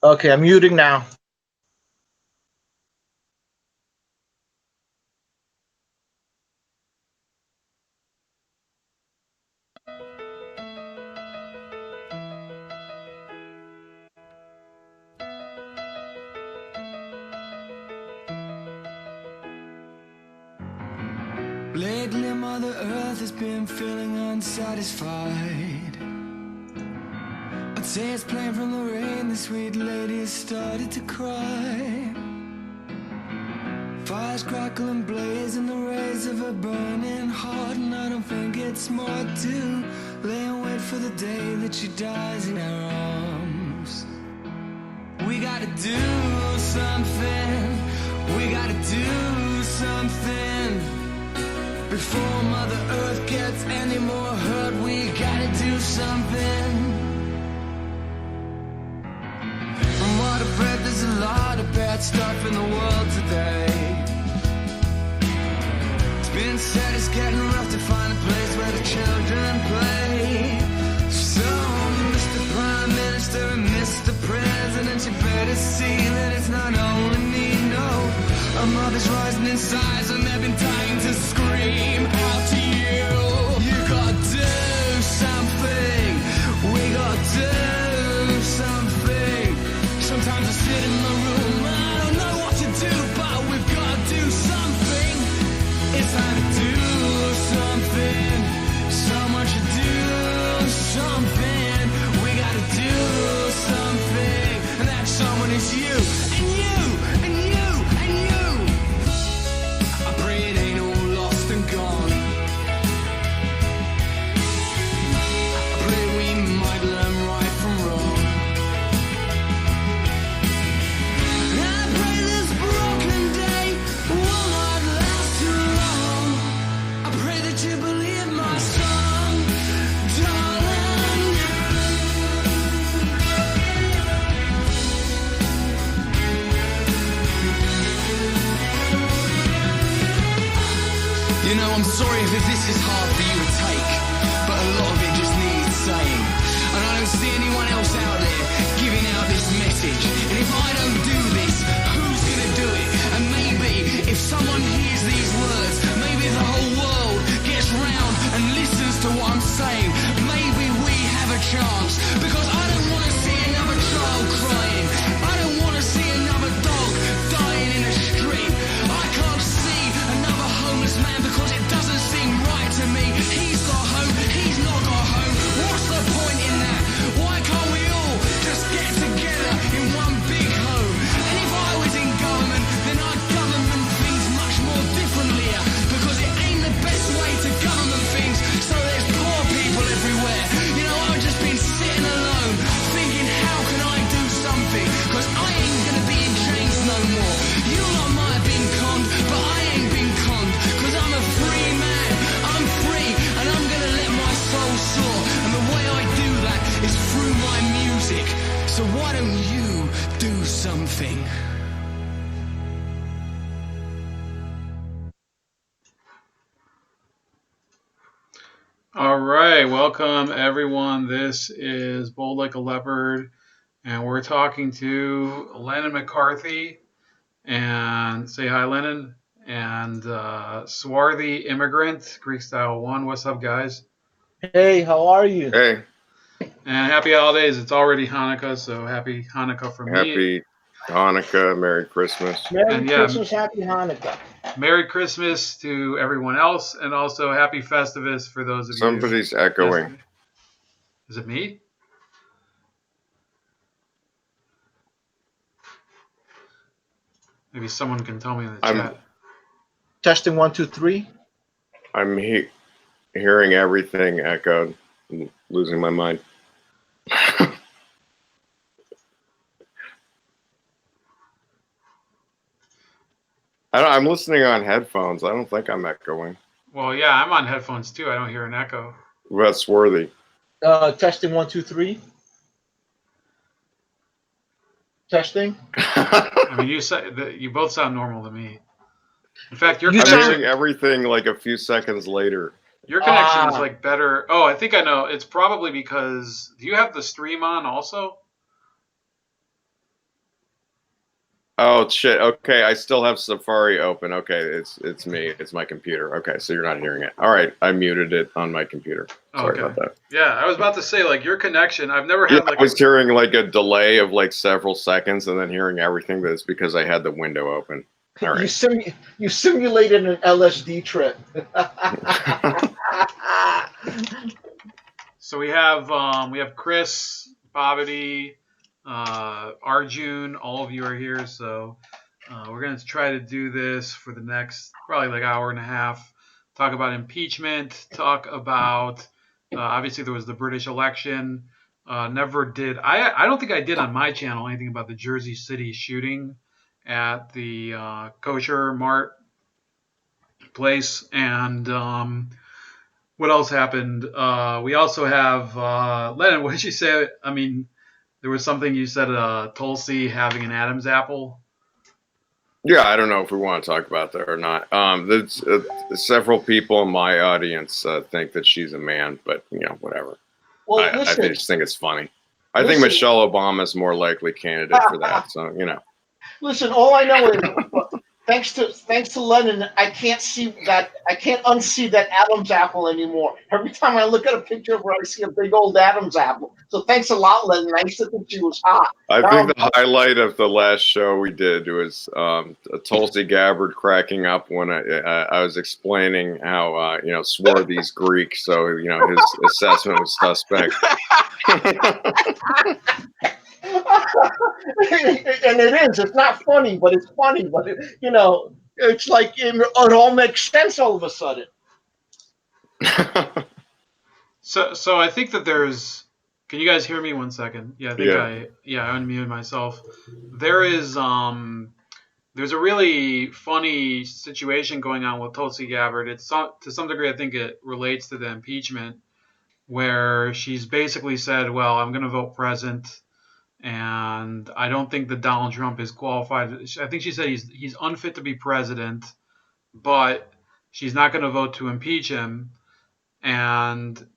Okay, I'm muting now. Lately, Mother Earth has been feeling unsatisfied. I'd say it's plain from the rain, the sweet lady has started to cry. Fires crackle and blaze in the rays of her burning heart, and I don't think it's smart to lay and wait for the day that she dies in our arms. We gotta do something, we gotta do something. Before Mother Earth gets any more hurt, we gotta do something. From what I've read, there's a lot of bad stuff in the world today. It's been said it's getting rough to find a place where the children play. So, Mr. Prime Minister and Mr. President, you better see that it's not only me, no. Our mothers rising in size and they've been dying to scream out to you. You gotta do something. We gotta do something. Sometimes I sit in my room, I don't know what to do, but we've gotta do something. It's time to do something. Someone should do something. We gotta do something. And that someone is you, and you, and you, and you. I pray it ain't all lost and gone. I pray we might learn right from wrong. And I pray this broken day will not last too long. I pray that you believe my song, darling. You know, I'm sorry if this is hard for you to take, but a lot of it just needs saying. And I don't see anyone else out there giving out this message. And if I don't do this, who's gonna do it? And maybe if someone hears these words, maybe the whole world gets round and listens to what I'm saying. Maybe we have a chance, because I don't want to see another child crying. I don't want to see another dog dying in the street. I can't see another homeless man because it doesn't seem right to me. He's got home, he's not got home. What's the point in that? Why can't we all just get together in one big home? And if I was in government, then I'd government things much more differently, because it ain't the best way to government things, so there's poor people everywhere. You know, I've just been sitting alone, thinking how can I do something, because I ain't gonna be in chains no more. You lot might have been conned, but I ain't been conned, because I'm a free man. I'm free, and I'm gonna let my soul soar, and the way I do that is through my music. So why don't you do something? All right, welcome everyone. This is Bold Like a Leopard, and we're talking to Lennon McCarthy. And say hi, Lennon. And Swarthy Immigrant, Greek Style 1. What's up, guys? Hey, how are you? Hey, And happy holidays. It's already Hanukkah, so happy Hanukkah from me. happy Hanukkah, Merry Christmas. Merry And yeah, Christmas, Happy Hanukkah. Merry Christmas to everyone else, and also Happy Festivus for those of you. Somebody's echoing. Is it me? Maybe someone can tell me in the chat. Testing 1, 2, 3. I'm hearing everything echoed. I'm losing my mind. I'm listening on headphones. I don't think I'm echoing. Well, yeah, I'm on headphones too. I don't hear an echo. What about Swarthy? Testing 1, 2, 3. Testing. I mean, you both sound normal to me. In fact, I'm hearing everything like a few seconds later. Your connection is like better. Oh, I think I know. It's probably because, do you have the stream on also? Oh shit. Okay, I still have Safari open. Okay, it's me. It's my computer. Okay, so you're not hearing it. All right, I muted it on my computer. Sorry Okay. about that. Yeah, I was about to say, like, your connection. I've never Yeah, had like I was hearing like a delay of like several seconds, and then hearing everything. But it's because I had the window open. All You right. you simulated an LSD trip. So we have Chris, Bobby, Arjun. All of you are here, so we're gonna try to do this for the next probably like hour and a half. Talk about impeachment. Talk about obviously there was the British election. Never did. I don't think I did on my channel anything about the Jersey City shooting at the kosher mart place and. What else happened? We also have Lennon. What did you say? I mean, there was something you said. Tulsi having an Adam's apple. Yeah, I don't know if we want to talk about that or not. There's several people in my audience think that she's a man, but whatever. Well, I listen, just think it's funny. I think listen. Michelle Obama is more likely candidate for that. So Listen, all I know is thanks to Lennon, I can't unsee that Adam's apple anymore. Every time I look at a picture of her, I see a big old Adam's apple. So thanks a lot, Lennon. I used to think she was hot. I Now think the highlight of the last show we did was Tulsi Gabbard cracking up when I was explaining how Swarthy's Greek, so his assessment was suspect. and it is. It's not funny, but it's funny. But it's like it all makes sense all of a sudden. So I think that there's. Can you guys hear me? 1 second. Yeah, I think I unmuted myself. There's a really funny situation going on with Tulsi Gabbard. It's to some degree, I think it relates to the impeachment, where she's basically said, "Well, I'm going to vote present." And I don't think that Donald Trump is qualified. I think she said he's unfit to be president, but she's not going to vote to impeach him.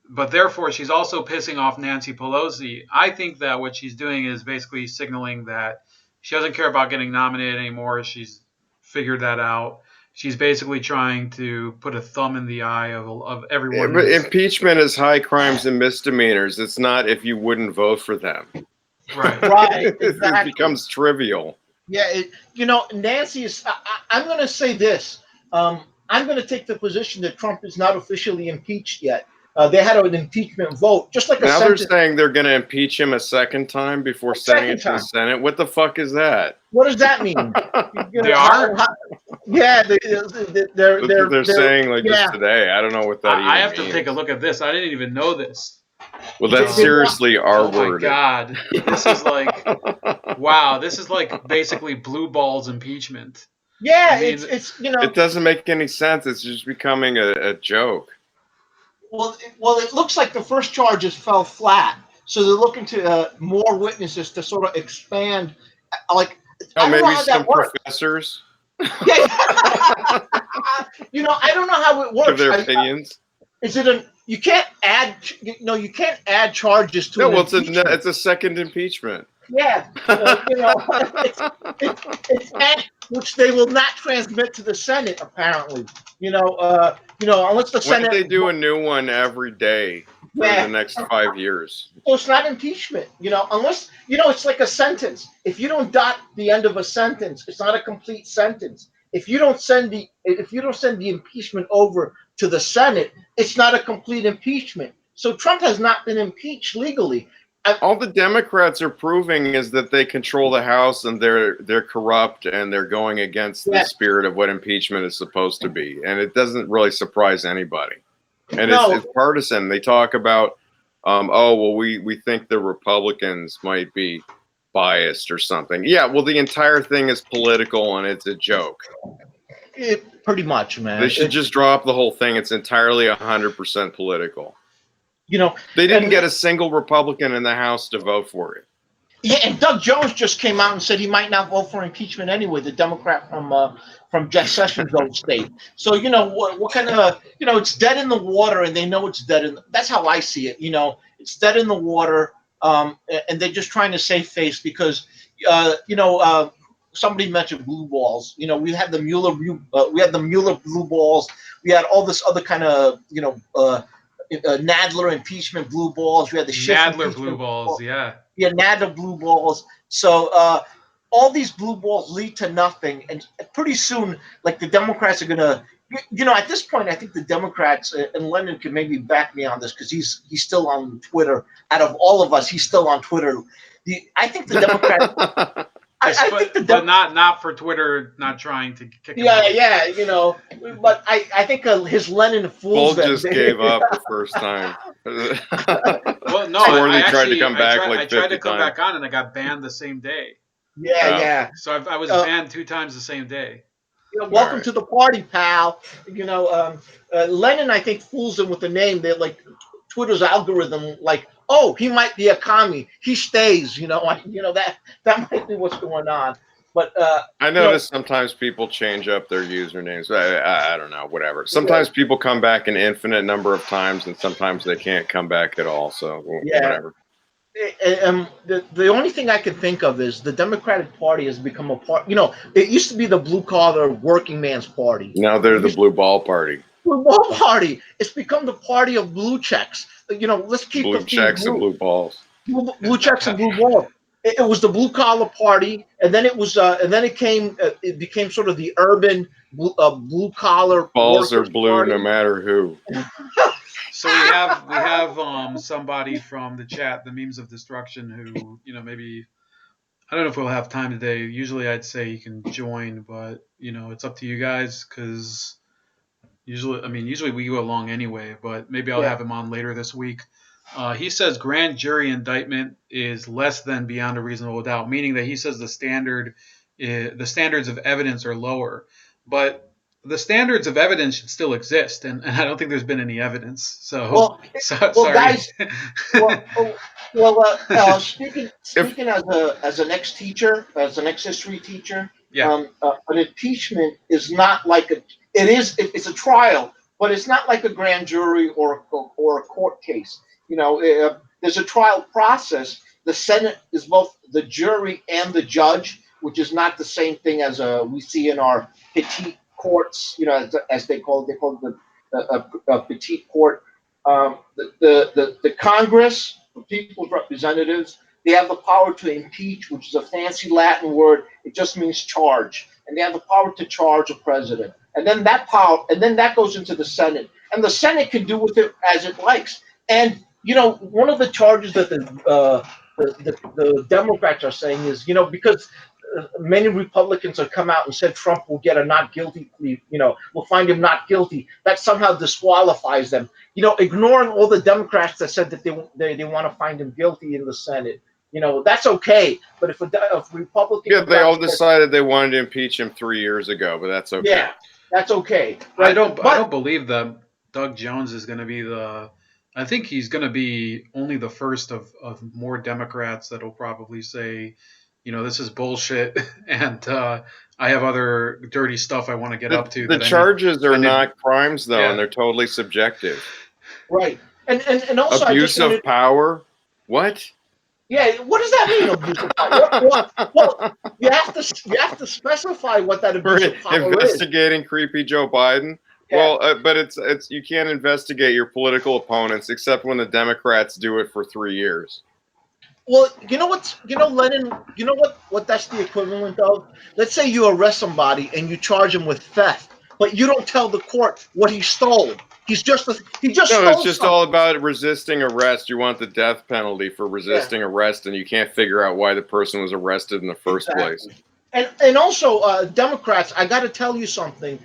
But therefore, she's also pissing off Nancy Pelosi. I think that what she's doing is basically signaling that she doesn't care about getting nominated anymore. She's figured that out. She's basically trying to put a thumb in the eye of everyone. But impeachment is high crimes and misdemeanors. It's not if you wouldn't vote for them. Right. Right. Exactly. It becomes trivial. Yeah. Nancy is. I'm going to say this. I'm going to take the position that Trump is not officially impeached yet. They had an impeachment vote, just like now they're saying they're going to impeach him a second time before sending it to the Senate. What the fuck is that? What does that mean? They are. Yeah, they're saying like just today. I don't know what that. I have means. to take a look at this. I didn't even know this. Well, that's seriously our Oh word. my god, this is like, wow, this is like basically blue balls impeachment. Yeah, I mean, it's it doesn't make any sense. It's just becoming a joke. Well, it looks like the first charges fell flat, so they're looking to more witnesses to sort of expand. Like, I don't know how that works. Professors. Yeah. I don't know how it works. Give their opinions. Is it you can't add? You can't add charges to. No, well, it's a second impeachment. Yeah, it's act which they will not transmit to the Senate apparently. Unless the Senate. They do a new one every day for the next 5 years. So it's not impeachment, unless it's like a sentence. If you don't dot the end of a sentence, it's not a complete sentence. If you don't send the impeachment over to the Senate, it's not a complete impeachment. So Trump has not been impeached legally. All the Democrats are proving is that they control the House and they're corrupt and they're going against the spirit of what impeachment is supposed to be. And it doesn't really surprise anybody. And it's partisan. They talk about, we think the Republicans might be biased or something. Yeah, well, the entire thing is political and it's a joke. Pretty much, man. They should just drop the whole thing. It's entirely 100% political. They didn't get a single Republican in the House to vote for it. Yeah, and Doug Jones just came out and said he might not vote for impeachment anyway. The Democrat from Jeff Sessions' old state. So what kind of it's dead in the water, and they know it's dead that's how I see it. It's dead in the water, and they're just trying to save face because somebody mentioned blue balls. You know, we had the Mueller blue balls. We had all this other kind of, Nadler impeachment blue balls. We had the Schiff Nadler impeachment blue balls, yeah. Yeah, Nadler blue balls. So all these blue balls lead to nothing, and pretty soon, like the Democrats are gonna, at this point, I think the Democrats, and Lennon could maybe back me on this because he's still on Twitter. Out of all of us, he's still on Twitter. I think the Democrats. But not for Twitter, not trying to kick him Yeah, out. yeah, but I think his Lennon fools Bull them. just gave up the first time. Well, no, Swore I they tried actually to come back I like tried 50 to come times. back on, and I got banned the same day. Yeah. So I was banned 2 times the same day. Welcome right. to the party, pal. Lennon, I think, fools them with the name. They're like Twitter's algorithm, like, oh, he might be a commie. He stays. That might be what's going on. But I notice sometimes people change up their usernames. I don't know, whatever. Sometimes people come back an infinite number of times, and sometimes they can't come back at all. So whatever. The only thing I can think of is the Democratic Party has become a part. It used to be the blue collar working man's party. Now they're the blue ball party. Blue ball party. It's become the party of blue checks. Let's keep Blue the theme checks blue. and blue balls. Blue checks and blue balls. It was the blue collar party, and then it became sort of the urban blue collar. Balls are blue party. no matter who. So we have somebody from the chat, the Memes of Destruction, who maybe I don't know if we'll have time today. Usually I'd say you can join, but it's up to you guys because usually we go along anyway. But maybe I'll have him on later this week. He says grand jury indictment is less than beyond a reasonable doubt, meaning that he says the standards of evidence are lower, but the standards of evidence should still exist, and I don't think there's been any evidence. So, sorry. Guys. Speaking as an ex-teacher, as an ex-history teacher, an impeachment is not like it's a trial, but it's not like a grand jury or a court case. There's a trial process. The Senate is both the jury and the judge, which is not the same thing as we see in our petite courts. As they call it the petite court. The Congress, the people's representatives, they have the power to impeach, which is a fancy Latin word. It just means charge, and they have the power to charge a president. And then that goes into the Senate, and the Senate can do with it as it likes. And one of the charges that the Democrats are saying is, because many Republicans have come out and said Trump will get a not guilty plea, we'll find him not guilty. That somehow disqualifies them. Ignoring all the Democrats that said that they want to find him guilty in the Senate. That's okay. But if Republican, they all decided they wanted to impeach him 3 years ago, but that's okay. Yeah, that's okay. Right? I don't believe that Doug Jones is going to be I think he's going to be only the first of more Democrats that will probably say, this is bullshit, and I have other dirty stuff I want to get up to. The charges are not crimes, though, and they're totally subjective. Right, and also abuse of power. What? Yeah, what does that mean, abuse of power? Well, you have to specify what that abuse of power investigating creepy Joe Biden. Yeah. Well, but it's you can't investigate your political opponents except when the Democrats do it for 3 years. Well, Lennon, what that's the equivalent of? Let's say you arrest somebody and you charge him with theft, but you don't tell the court what he stole. He just stole it's just something. All about resisting arrest. You want the death penalty for resisting arrest, and you can't figure out why the person was arrested in the first place. And also, Democrats, I got to tell you something.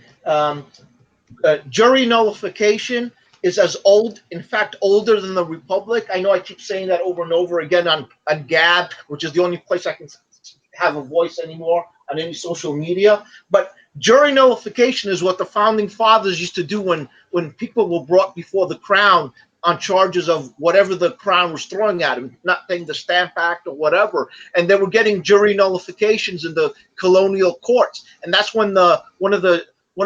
Jury nullification is as old, in fact, older than the Republic. I know I keep saying that over and over again on Gab, which is the only place I can have a voice anymore on any social media. But jury nullification is what the founding fathers used to do when people were brought before the crown on charges of whatever the crown was throwing at them, not saying the Stamp Act or whatever. And they were getting jury nullifications in the colonial courts. And that's when one of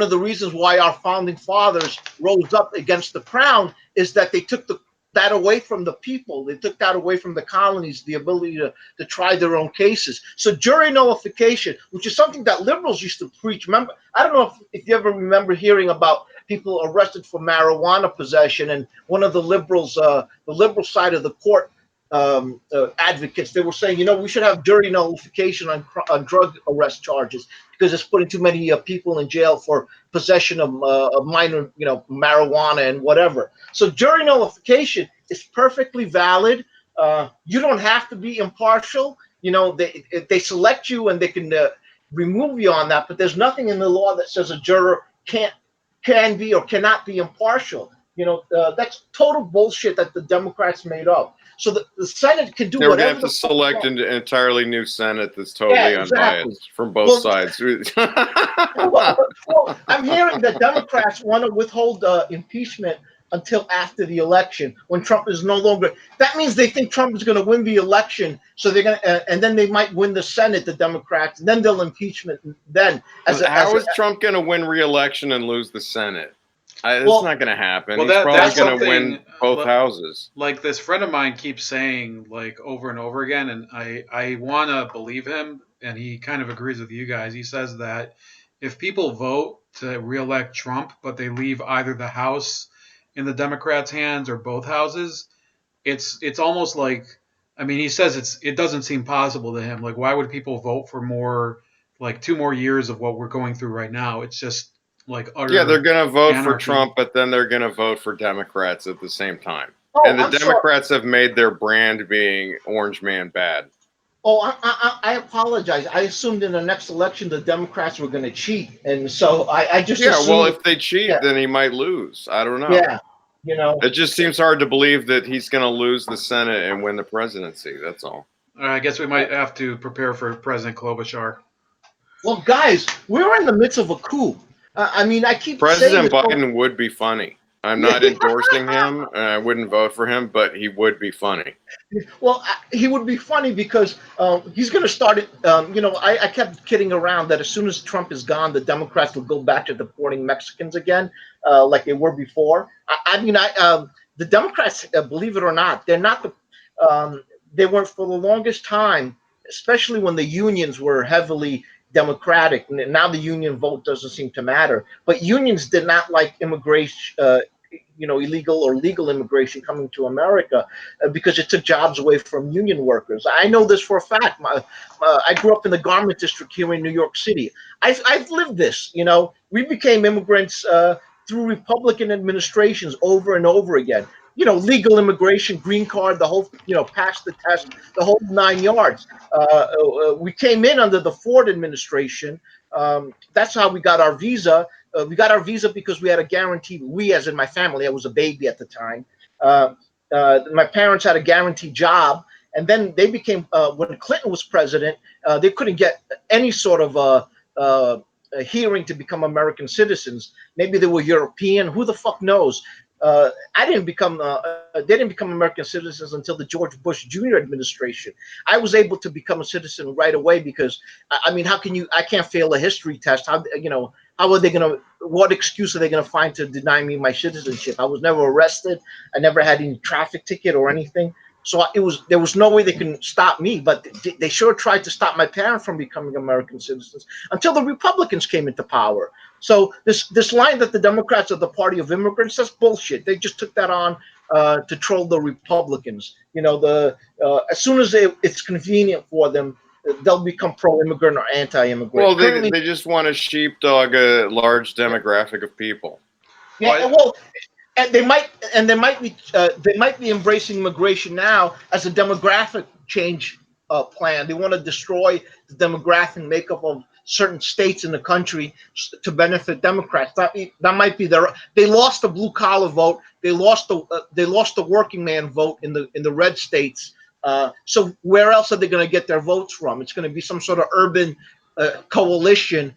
the reasons why our founding fathers rose up against the crown is that they took that away from the people. They took that away from the colonies, the ability to try their own cases. So jury nullification, which is something that liberals used to preach. Remember, I don't know if you ever remember hearing about people arrested for marijuana possession, and one of the liberals, the liberal side of the court advocates, they were saying, we should have jury nullification on drug arrest charges because it's putting too many people in jail for possession of minor, marijuana and whatever. So jury nullification is perfectly valid. You don't have to be impartial. They select you and they can remove you on that, but there's nothing in the law that says a juror can be or cannot be impartial. That's total bullshit that the Democrats made up. So the Senate can do They were going to whatever have to select an entirely new Senate that's totally exactly. unbiased from both sides. Well, I'm hearing that Democrats want to withhold impeachment until after the election, when Trump is no longer. That means they think Trump is going to win the election, so they're going to, and then they might win the Senate, the Democrats, and then they'll impeachment. Then, how is Trump going to win re-election and lose the Senate? That's not going to happen. Well, He's probably that's going to win both houses. Like this friend of mine keeps saying, like over and over again, and I want to believe him, and he kind of agrees with you guys. He says that if people vote to reelect Trump, but they leave either the House in the Democrats' hands or both houses, it's almost like, I mean, he says it doesn't seem possible to him. Like, why would people vote for more, like 2 more years of what we're going through right now? It's just like utter they're going to vote for anarchy. Trump, but then they're going to vote for Democrats at the same time. Oh, and the Democrats have made their brand being Orange Man bad. Oh, I apologize. I assumed in the next election the Democrats were going to cheat, and so I just assumed. Well, if they cheat, then he might lose. I don't know. Yeah, it just seems hard to believe that he's going to lose the Senate and win the presidency. That's all. I guess we might have to prepare for President Klobuchar. Well, guys, we're in the midst of a coup. I mean, I keep President saying Biden would be funny. I'm not endorsing him, and I wouldn't vote for him, but he would be funny. Well, he would be funny because he's going to start it. I kept kidding around that as soon as Trump is gone, the Democrats will go back to deporting Mexicans again, like they were before. The Democrats, believe it or not, they're not they were for the longest time, especially when the unions were heavily Democratic. Now the union vote doesn't seem to matter, but unions did not like immigration, illegal or legal immigration coming to America because it took jobs away from union workers. I know this for a fact. I grew up in the garment district here in New York City. I've lived this. We became immigrants through Republican administrations over and over again. Legal immigration, green card, the whole, pass the test, the whole 9 yards. We came in under the Ford administration. That's how we got our visa. We got our visa because we had a guaranteed, we as in my family, I was a baby at the time. My parents had a guaranteed job. And then they became, when Clinton was president, they couldn't get any sort of a hearing to become American citizens. Maybe they were European, who the fuck knows? They didn't become American citizens until the George Bush Jr. administration. I was able to become a citizen right away because, I can't fail a history test. How are they going to, what excuse are they going to find to deny me my citizenship? I was never arrested. I never had any traffic ticket or anything. So there was no way they can stop me, but they sure tried to stop my parents from becoming American citizens until the Republicans came into power. So this line that the Democrats are the party of immigrants, that's bullshit. They just took that on to troll the Republicans. As soon as it's convenient for them, they'll become pro-immigrant or anti-immigrant. Well, they just want to sheepdog a large demographic of people. Yeah, well. And they might be embracing immigration now as a demographic change plan. They want to destroy the demographic makeup of certain states in the country to benefit Democrats. That might be they lost the blue collar vote. They lost the working man vote in the red states. So where else are they going to get their votes from? It's going to be some sort of urban coalition.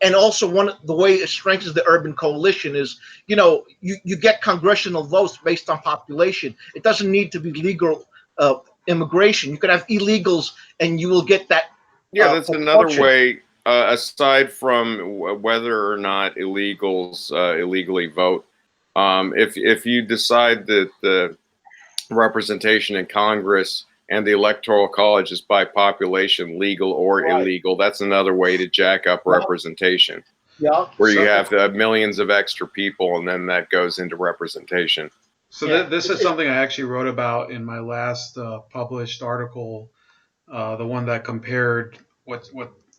And also the way it strengthens the urban coalition is, you get congressional votes based on population. It doesn't need to be legal immigration. You could have illegals and you will get that. Yeah, that's another way, aside from whether or not illegals illegally vote. If you decide that the representation in Congress and the Electoral College is by population, legal or illegal, that's another way to jack up representation. Yeah, where you have millions of extra people, and then that goes into representation. So this is something I actually wrote about in my last published article, the one that compared what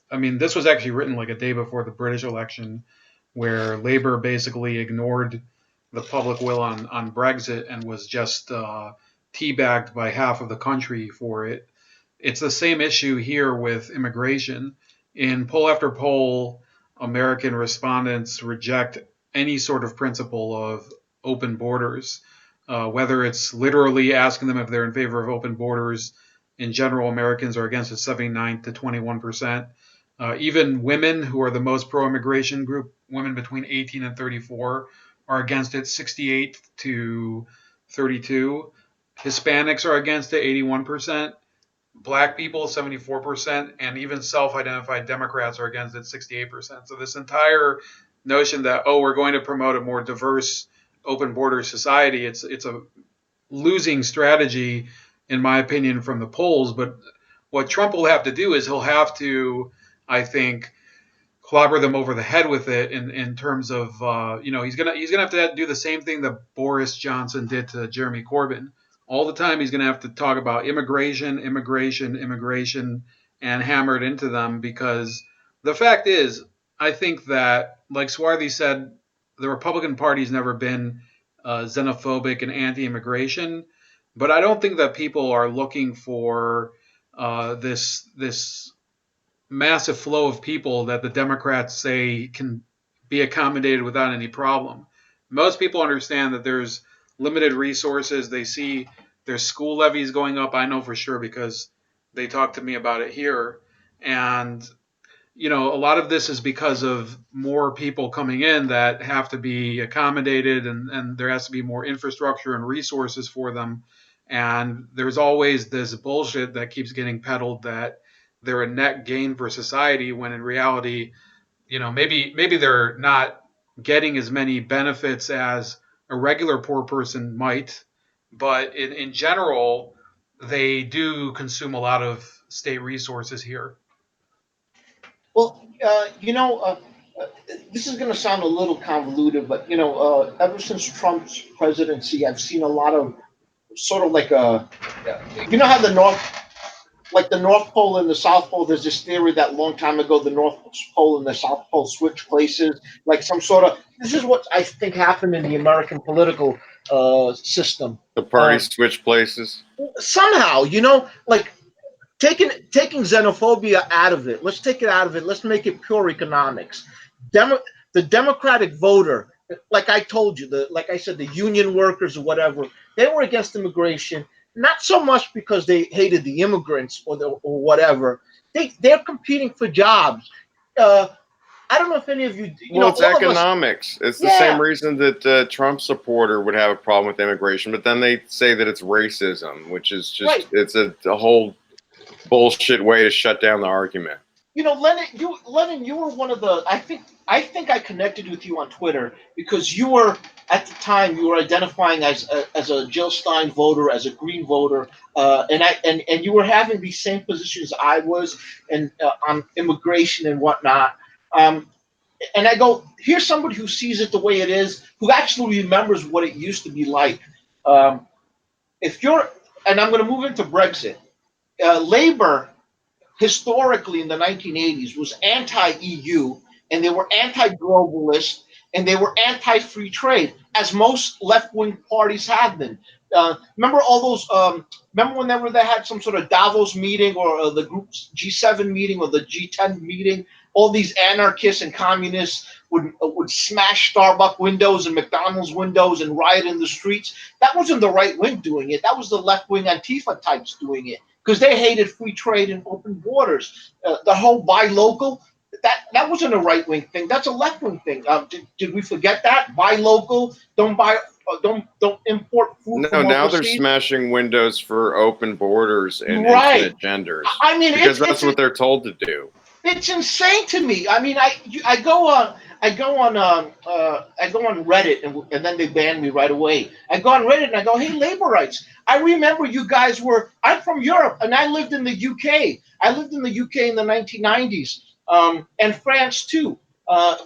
I mean. This was actually written like a day before the British election, where Labour basically ignored the public will on Brexit and was just teabagged by half of the country for it. It's the same issue here with immigration. In poll after poll, American respondents reject any sort of principle of open borders, whether it's literally asking them if they're in favor of open borders. In general, Americans are against it 79 to 21%. Even women, who are the most pro-immigration group, women between 18 and 34, are against it 68 to 32. Hispanics are against it 81%. Black people 74%, and even self-identified Democrats are against it 68%. So this entire notion that we're going to promote a more diverse open border society, it's a losing strategy in my opinion from the polls. But what Trump will have to do is he'll have to, I think, clobber them over the head with it in terms of he's gonna have to do the same thing that Boris Johnson did to Jeremy Corbyn. All the time he's going to have to talk about immigration, and hammer it into them, because the fact is, I think that, like Swarthy said, the Republican Party's never been xenophobic and anti-immigration, but I don't think that people are looking for this massive flow of people that the Democrats say can be accommodated without any problem. Most people understand that there's limited resources. They see there's school levies going up. I know for sure because they talk to me about it here. And, a lot of this is because of more people coming in that have to be accommodated, and there has to be more infrastructure and resources for them. And there's always this bullshit that keeps getting peddled that they're a net gain for society, when in reality, maybe they're not getting as many benefits as a regular poor person might, but in general, they do consume a lot of state resources here. Well, this is going to sound a little convoluted, but ever since Trump's presidency, I've seen a lot of sort of like how the North Pole and the South Pole, there's this theory that long time ago the North Pole and the South Pole switched places, like some sort of. This is what I think happened in the American political system. The party switched places somehow, like taking xenophobia out of it. Let's take it out of it. Let's make it pure economics. The Democratic voter, like I told you, like I said, the union workers or whatever, they were against immigration. Not so much because they hated the immigrants or whatever. They're competing for jobs. I don't know if any of you. It's economics. It's the same reason that Trump supporter would have a problem with immigration, but then they say that it's racism, which is just it's a whole bullshit way to shut down the argument. Lenin, you were one of the. I think I connected with you on Twitter because you were at the time you were identifying as a Jill Stein voter, as a Green voter, and you were having these same positions I was, and on immigration and whatnot. And I go, here's somebody who sees it the way it is, who actually remembers what it used to be like. And I'm going to move into Brexit. Labour, historically in the 1980s, was anti-EU, and they were anti-globalist, and they were anti-free trade, as most left-wing parties have been. Remember all those? Remember whenever they had some sort of Davos meeting or the group G7 meeting or the G10 meeting, all these anarchists and communists would smash Starbucks windows and McDonald's windows and riot in the streets. That wasn't the right wing doing it. That was the left wing Antifa types doing it because they hated free trade and open borders. The whole buy local. That wasn't a right wing thing. That's a left wing thing. Did we forget that? Buy local. Don't import food. No, now they're smashing windows for open borders and infinite genders. I mean, because that's what they're told to do. It's insane to me. I mean, I go on. I go on Reddit, and then they ban me right away. I go on Reddit and I go, hey, labor rights. I remember you guys were. I'm from Europe and I lived in the UK. I lived in the UK in the 1990s, and France too,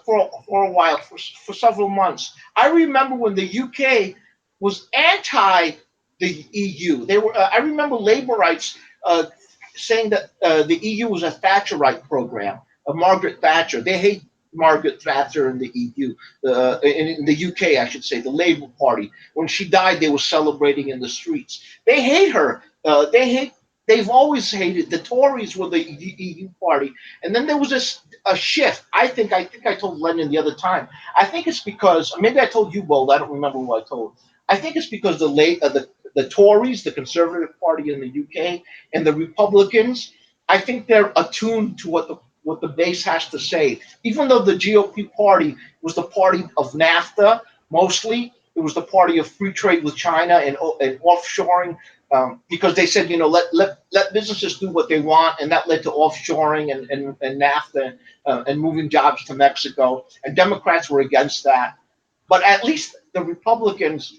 for a while, for several months. I remember when the UK was anti the EU. They were. I remember labor rights saying that the EU was a Thatcherite program, of Margaret Thatcher. They hate Margaret Thatcher in the EU, in the UK, I should say, the Labour Party. When she died, they were celebrating in the streets. They hate her. They hate. They've always hated the Tories were the EU party, and then there was a shift. I think I told Lennon the other time. I think it's because maybe I told you, Bold. I don't remember who I told. I think it's because the Tories, the Conservative Party in the UK, and the Republicans, I think they're attuned to what the base has to say. Even though the GOP party was the party of NAFTA mostly, it was the party of free trade with China and offshoring, because they said, let businesses do what they want, and that led to offshoring and NAFTA, and moving jobs to Mexico. And Democrats were against that. But at least the Republicans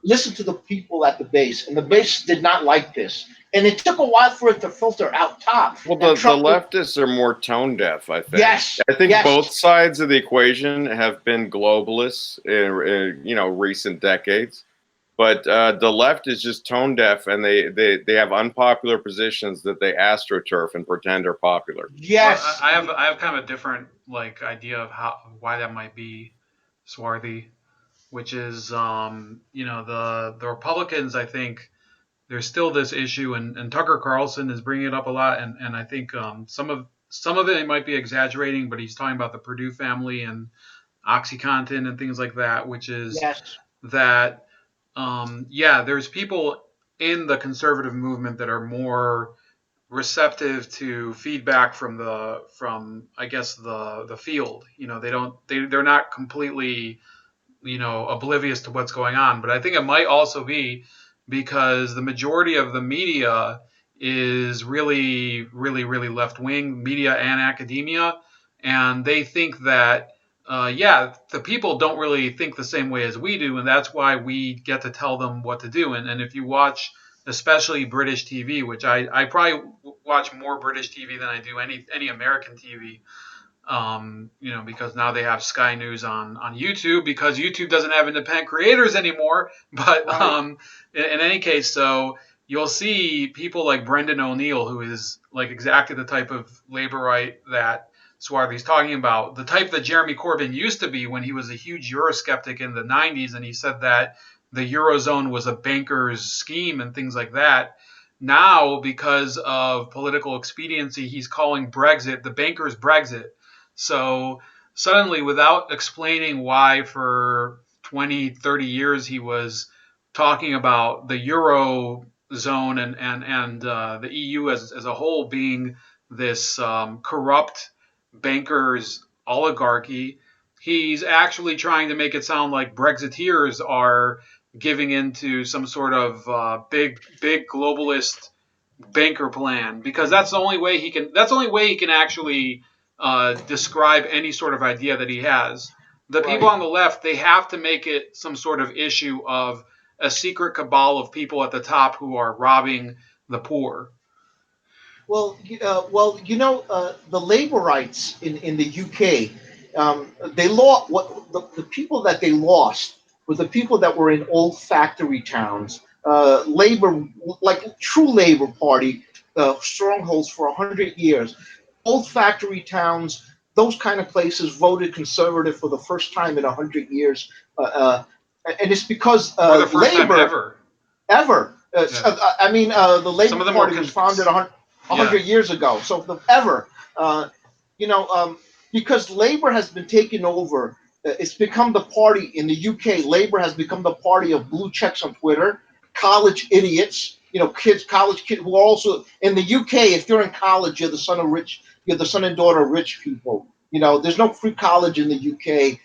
listened to the people at the base, and the base did not like this. And it took a while for it to filter out top. Well, And the Trump, leftists are more tone deaf, I think. yes, I think yes, both sides of the equation have been globalists in recent decades. But the left is just tone deaf, and they have unpopular positions that they astroturf and pretend are popular. Well, yes. I have kind of a different idea of why that might be, Swarthy, which is the Republicans. I think there's still this issue, and Tucker Carlson is bringing it up a lot, and I think some of it he might be exaggerating, but he's talking about the Purdue family and OxyContin and things like that, which is Yes. that there's people in the conservative movement that are more receptive to feedback from I guess the field. They're not completely oblivious to what's going on. But I think it might also be because the majority of the media is really, really, really left wing media and academia, and they think that the people don't really think the same way as we do, and that's why we get to tell them what to do. And if you watch, especially British TV, which I probably watch more British TV than I do any American TV, because now they have Sky News on YouTube because YouTube doesn't have independent creators anymore. But Right. in any case, so you'll see people like Brendan O'Neill, who is like exactly the type of labor right that Swarthy's talking about, the type that Jeremy Corbyn used to be when he was a huge Eurosceptic in the 90s, and he said that the Eurozone was a banker's scheme and things like that. Now, because of political expediency, he's calling Brexit the banker's Brexit. So suddenly, without explaining why for 20, 30 years he was talking about the Eurozone and the EU as a whole being this corrupt bankers oligarchy, he's actually trying to make it sound like Brexiteers are giving into some sort of big globalist banker plan, because that's the only way he can. That's the only way he can actually describe any sort of idea that he has. The people Right. on the left, they have to make it some sort of issue of a secret cabal of people at the top who are robbing the poor. The labor rights in the UK, they lost what the people that they lost were the people that were in old factory towns, labor, like true Labor Party strongholds for 100 years, old factory towns. Those kind of places voted conservative for the first time in 100 years, and it's because For the first time labor ever. ever. Yeah. The Some Labor of them Party was founded 100, yeah. years ago. So ever, you know, because Labor has been taken over, it's become the party in the UK. Labor has become the party of blue checks on Twitter, college idiots, college kids who are also in the UK. If you're in college, you're the son of rich. You're the son and daughter of rich people. There's no free college in the UK.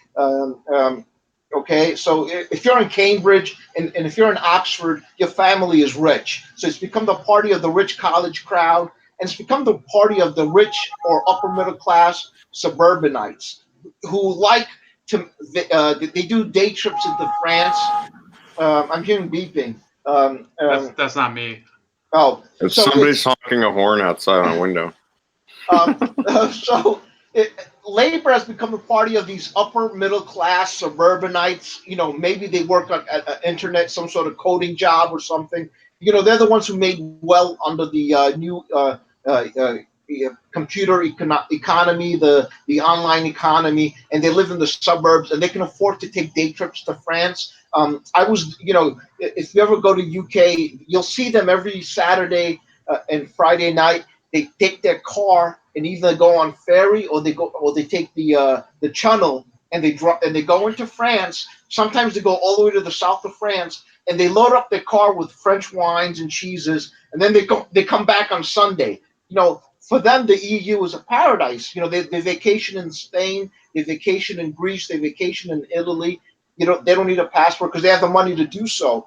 Okay, so if you're in Cambridge and if you're in Oxford, your family is rich. So it's become the party of the rich college crowd, and it's become the party of the rich or upper middle class suburbanites. who like to they do day trips into France. I'm hearing beeping. That's not me. Oh, If so somebody's it's honking a horn outside on a window. um, so labor has become a party of these upper middle class suburbanites. You know, maybe they work on at internet, some sort of coding job or something. You know, they're the ones who made well under the new uh, uh, computer economy, the online economy, and they live in the suburbs and they can afford to take day trips to France. I was, you know, if you ever go to UK, you'll see them every Saturday and Friday night. They take their car and either go on ferry or they take the channel and they go into France. Sometimes they go all the way to the south of France and they load up their car with French wines and cheeses, and then they come back on Sunday. You know, for them the EU is a paradise. You know, they vacation in Spain, they vacation in Greece, they vacation in Italy. You know, they don't need a passport because they have the money to do so.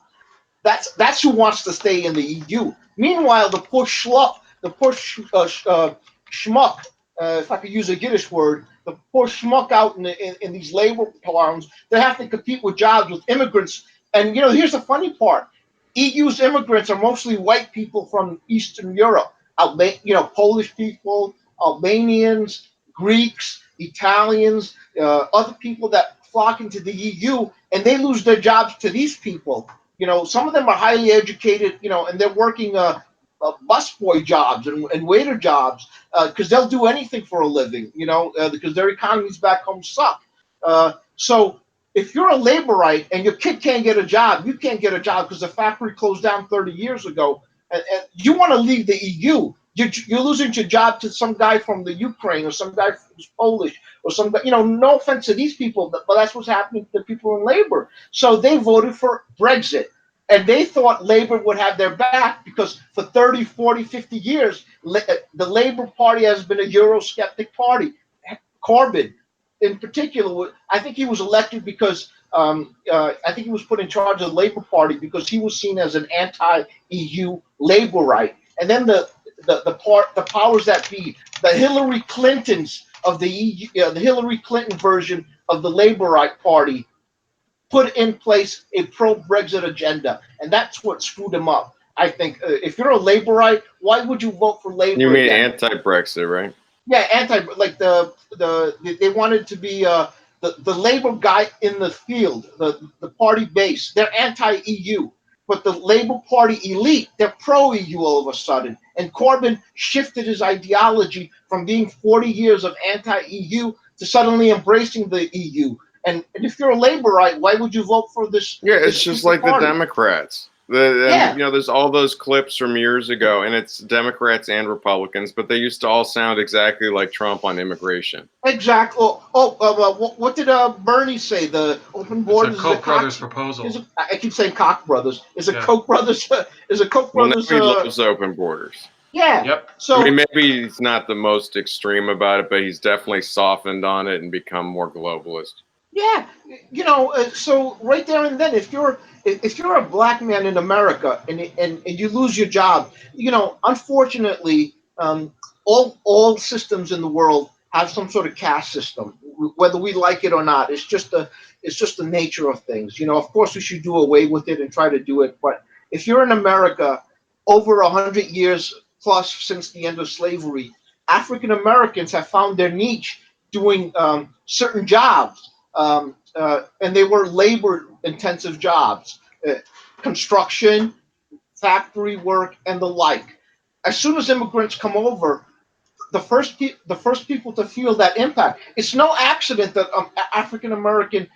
That's who wants to stay in the EU. Meanwhile, the poor schmuck, if I could use a Yiddish word, the poor schmuck out in these labor farms, they have to compete with jobs with immigrants. And you know, here's the funny part: EU's immigrants are mostly white people from Eastern Europe, you know, Polish people, Albanians, Greeks, Italians, other people that flock into the EU, and they lose their jobs to these people. You know, some of them are highly educated, you know, and they're working busboy jobs and waiter jobs because they'll do anything for a living, you know, because their economies back home suck. So if you're a laborite and your kid can't get a job, you can't get a job because the factory closed down 30 years ago, and you want to leave the EU. You're losing your job to some guy from the Ukraine or some guy who's Polish or some guy, you know, no offense to these people, but that's what's happening to people in labor. So they voted for Brexit. And they thought labor would have their back because for 30, 40, 50 years, the Labor Party has been a Eurosceptic party. Corbyn, in particular, I think he was elected because I think he was put in charge of the Labor Party because he was seen as an anti-EU laborite. And then the powers that be, the Hillary Clintons of the EU, the Hillary Clinton version of the Laborite Party, put in place a pro-Brexit agenda, and that's what screwed him up. I think if you're a laborite, why would you vote for Labor? You mean again? anti-Brexit, right? Yeah, like they wanted to be the Labor guy in the field, the party base. They're anti-EU, but the Labor Party elite, they're pro-EU all of a sudden. And Corbyn shifted his ideology from being 40 years of anti-EU to suddenly embracing the EU. And if you're a laborite, why would you vote for this? Yeah, this it's just stupid like the party? Democrats. Yeah. You know, there's all those clips from years ago, and it's Democrats and Republicans, but they used to all sound exactly like Trump on immigration. Exactly. What did Bernie say? The open borders It's a Koch brothers proposal. I keep saying Koch brothers. Is it Yeah. Koch brothers? Is it Koch Well, now brothers? he loves open borders. Yeah. Yep. So I mean, maybe he's not the most extreme about it, but he's definitely softened on it and become more globalist. yeah, you know, so right there and then, if you're a black man in America and you lose your job, you know, unfortunately, all systems in the world have some sort of caste system, whether we like it or not. It's just the nature of things. You know, of course, we should do away with it and try to do it. But if you're in America, over 100 years plus since the end of slavery, African Americans have found their niche doing certain jobs, and they were labor-intensive jobs, construction, factory work, and the like. As soon as immigrants come over, the first people to feel that impact. It's no accident that African American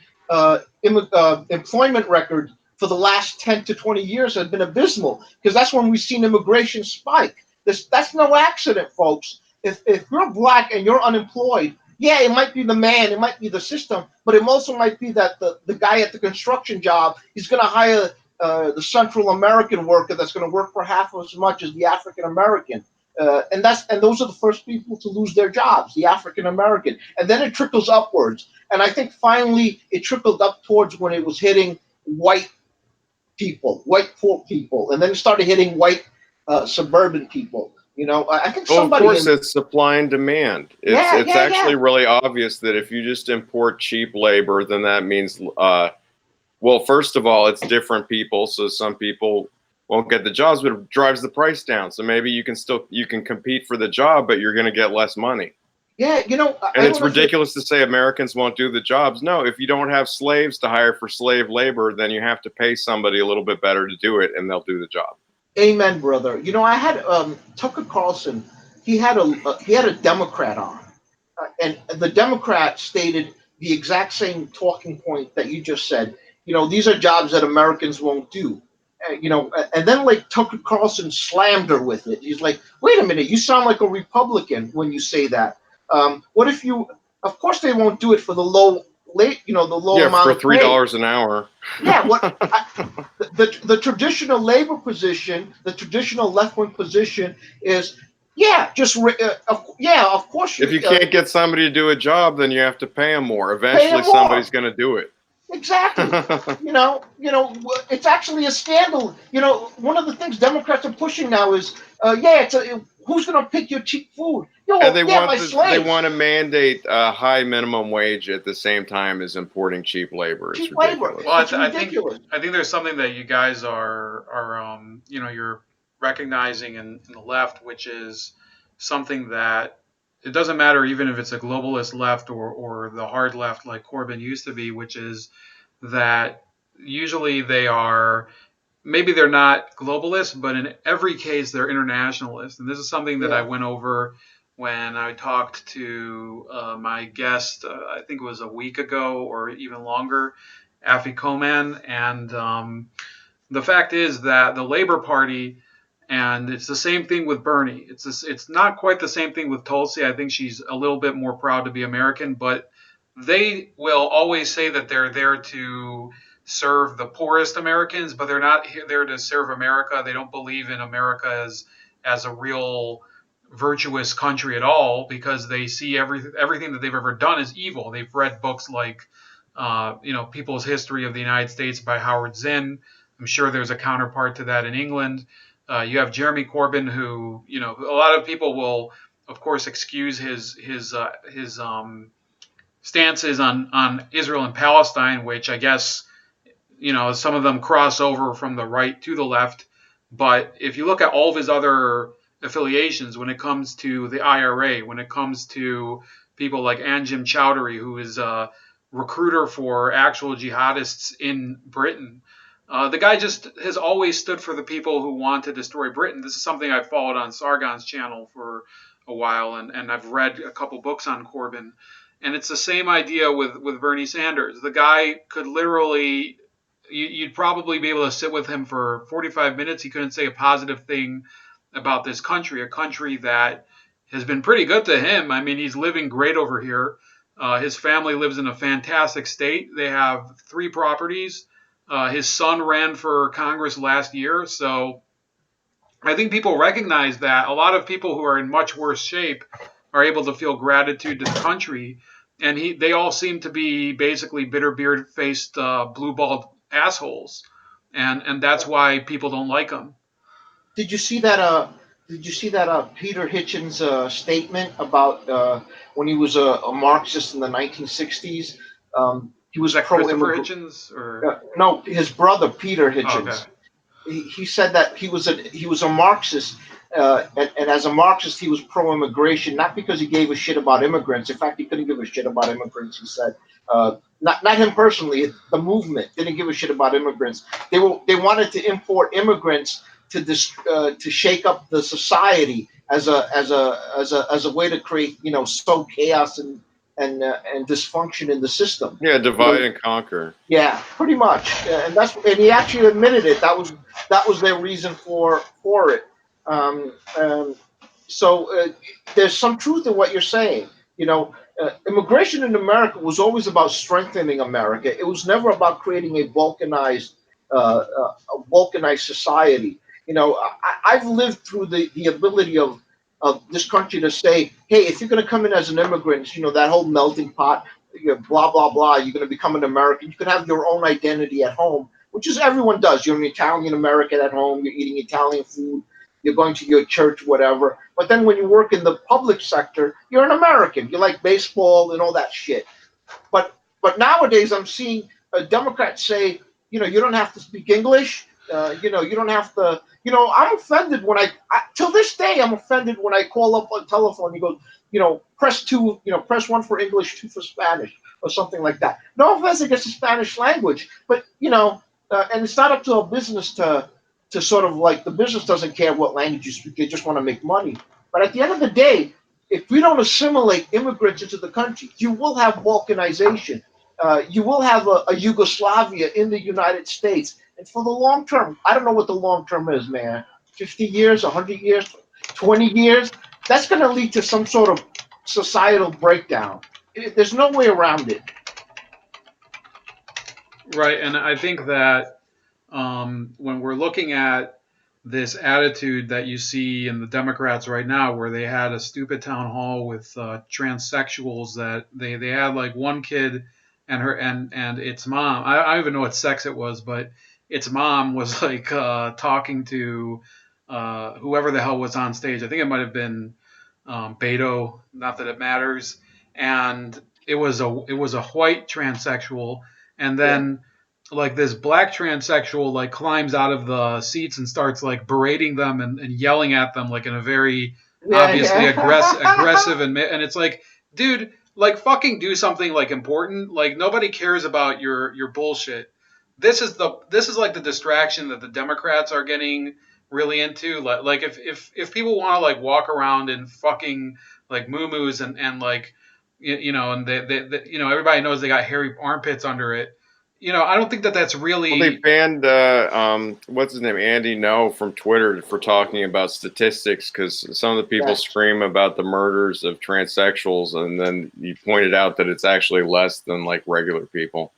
employment record for the last 10 to 20 years has been abysmal because that's when we've seen immigration spike. That's no accident, folks. If you're black and you're unemployed, yeah, it might be the man, it might be the system, but it also might be that the guy at the construction job, he's going to hire the Central American worker that's going to work for half as much as the African American. And those are the first people to lose their jobs, the African American, and then it trickles upwards. And I think finally it trickled up towards when it was hitting white people, white poor people, and then it started hitting white suburban people. I think Well, of somebody. course, it's supply and demand. It's Yeah. actually really obvious that if you just import cheap labor, then that means, well, first of all, it's different people. So some people won't get the jobs, but it drives the price down. So maybe you can compete for the job, but you're going to get less money. Yeah, And I it's don't know if ridiculous to say Americans won't do the jobs. No, if you don't have slaves to hire for slave labor, then you have to pay somebody a little bit better to do it, and they'll do the job. Amen, brother. I had Tucker Carlson. He had a Democrat on, and the Democrat stated the exact same talking point that you just said. These are jobs that Americans won't do. And then like Tucker Carlson slammed her with it. He's like, "Wait a minute, you sound like a Republican when you say that. What if you? Of course, they won't do it for the low late, the low Yeah, amount for of pay. $3 an hour. Yeah, the traditional labor position, the traditional left wing position is, yeah, of course If you can't get somebody to do a job, then you have to pay them more. pay Eventually, them more. somebody's going to do it. Exactly. It's actually a scandal. One of the things Democrats are pushing now is, who's going to pick your cheap food? And they Yeah, want my they slaves. want to mandate a high minimum wage at the same time as importing cheap labor. It's Cheap labor. ridiculous. Well, It's ridiculous. I think there's something that you guys are you're recognizing in the left, which is something that it doesn't matter even if it's a globalist left or the hard left like Corbyn used to be, which is that usually they are, maybe they're not globalists, but in every case they're internationalists. And this is something that I Yeah. went over when I talked to my guest, I think it was a week ago or even longer, Afi Koman. And the fact is that the Labor Party, and it's the same thing with Bernie. It's not quite the same thing with Tulsi. I think she's a little bit more proud to be American, but they will always say that they're there to serve the poorest Americans, but they're not there to serve America. They don't believe in America as a real virtuous country at all, because they see everything that they've ever done as evil. They've read books like People's History of the United States by Howard Zinn. I'm sure there's a counterpart to that in England. You have Jeremy Corbyn, who a lot of people will, of course, excuse his stances on Israel and Palestine, which I guess some of them cross over from the right to the left. But if you look at all of his other affiliations, when it comes to the IRA, when it comes to people like Anjem Chowdhury, who is a recruiter for actual jihadists in Britain, the guy just has always stood for the people who want to destroy Britain. This is something I've followed on Sargon's channel for a while, and I've read a couple books on Corbyn. And it's the same idea with Bernie Sanders. The guy could literally, you'd probably be able to sit with him for 45 minutes. He couldn't say a positive thing about this country, a country that has been pretty good to him. I mean, he's living great over here. His family lives in a fantastic state. They have 3 properties. His son ran for Congress last year. So I think people recognize that a lot of people who are in much worse shape are able to feel gratitude to the country. And they all seem to be basically bitter beard-faced, blue-balled assholes. And that's why people don't like him. Did you see that? Peter Hitchens' statement about when he was a Marxist in the 1960s? He was Was that Christopher pro-immigrant. Hitchens or? No, his brother Peter Oh, Hitchens. okay. He said that he was a Marxist, and as a Marxist he was pro-immigration, not because he gave a shit about immigrants. In fact, he couldn't give a shit about immigrants. He said, not him personally, the movement didn't give a shit about immigrants. They wanted to import immigrants to shake up the society as a way to create sow chaos and dysfunction in the system. Yeah, divide and conquer. Yeah, pretty much, and he actually admitted it. That was their reason for it. So there's some truth in what you're saying. Immigration in America was always about strengthening America. It was never about creating a balkanized society. I've lived through the ability of this country to say, hey, if you're going to come in as an immigrant, that whole melting pot, blah, blah, blah, you're going to become an American. You can have your own identity at home, which is everyone does. You're an Italian American at home. You're eating Italian food. you're going to your church, whatever. But then when you work in the public sector, you're an American. You like baseball and all that shit. But nowadays, I'm seeing Democrats say, you don't have to speak English. You don't have to. I'm offended when till this day, I'm offended when I call up on telephone. You go, press two, press one for English, two for Spanish, or something like that. No offense against the Spanish language, but and it's not up to a business to sort of like the business doesn't care what language you speak. They just want to make money. But at the end of the day, if we don't assimilate immigrants into the country, you will have balkanization. You will have a Yugoslavia in the United States. And for the long term, I don't know what the long term is, man. 50 years, 100 years, 20 years. That's going to lead to some sort of societal breakdown. There's no way around it. Right, and I think that when we're looking at this attitude that you see in the Democrats right now, where they had a stupid town hall with transsexuals, that they had like one kid and her and its mom. I don't even know what sex it was, but its mom was like talking to whoever the hell was on stage. I think it might have been Beto. Not that it matters. And it was a white transsexual, and then like this black transsexual like climbs out of the seats and starts like berating them and yelling at them like in a very obviously aggressive and it's like, dude, like fucking do something like important. Like nobody cares about your bullshit. This is like the distraction that the Democrats are getting really into. Like if people want to like walk around in fucking like moo-moos and like and they everybody knows they got hairy armpits under it. I don't think that that's really. Well, they banned what's his name, Andy No, from Twitter for talking about statistics because some of the people scream about the murders of transsexuals, and then you pointed out that it's actually less than like regular people.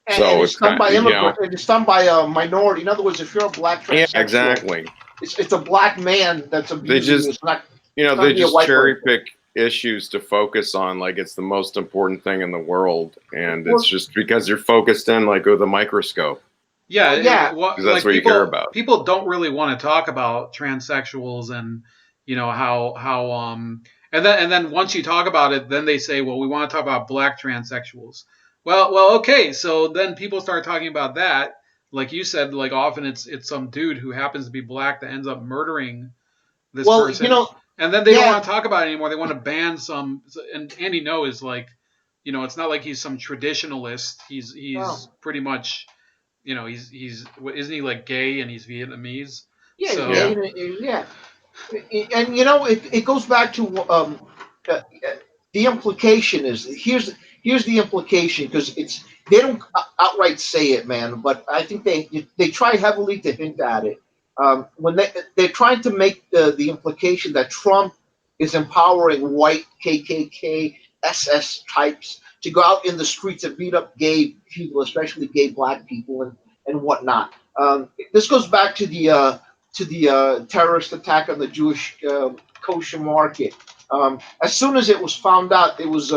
And it's done by immigrants. It's done by a minority. In other words, if you're a black transsexual, yeah, exactly. It's a black man that's abusing you. It's not. They just cherry pick issues to focus on like it's the most important thing in the world, and it's just because you're focused in like with a microscope. Yeah. Because that's what you care about. People don't really want to talk about transsexuals and how and then once you talk about it, then they say, well, we want to talk about black transsexuals. Well, okay. So then people start talking about that. Like you said, like often it's some dude who happens to be black that ends up murdering this person. And then they don't want to talk about it anymore. They want to ban some. And Andy No is like, it's not like he's some traditionalist. He's pretty much, he's isn't he like gay and he's Vietnamese? Yeah, so, yeah. And it goes back to the implication is here's the implication, because they don't outright say it, man, but I think they try heavily to hint at it. When they're trying to make the implication that Trump is empowering white KKK SS types to go out in the streets and beat up gay people, especially gay black people and whatnot. This goes back to the terrorist attack on the Jewish kosher market. As soon as it was found out it was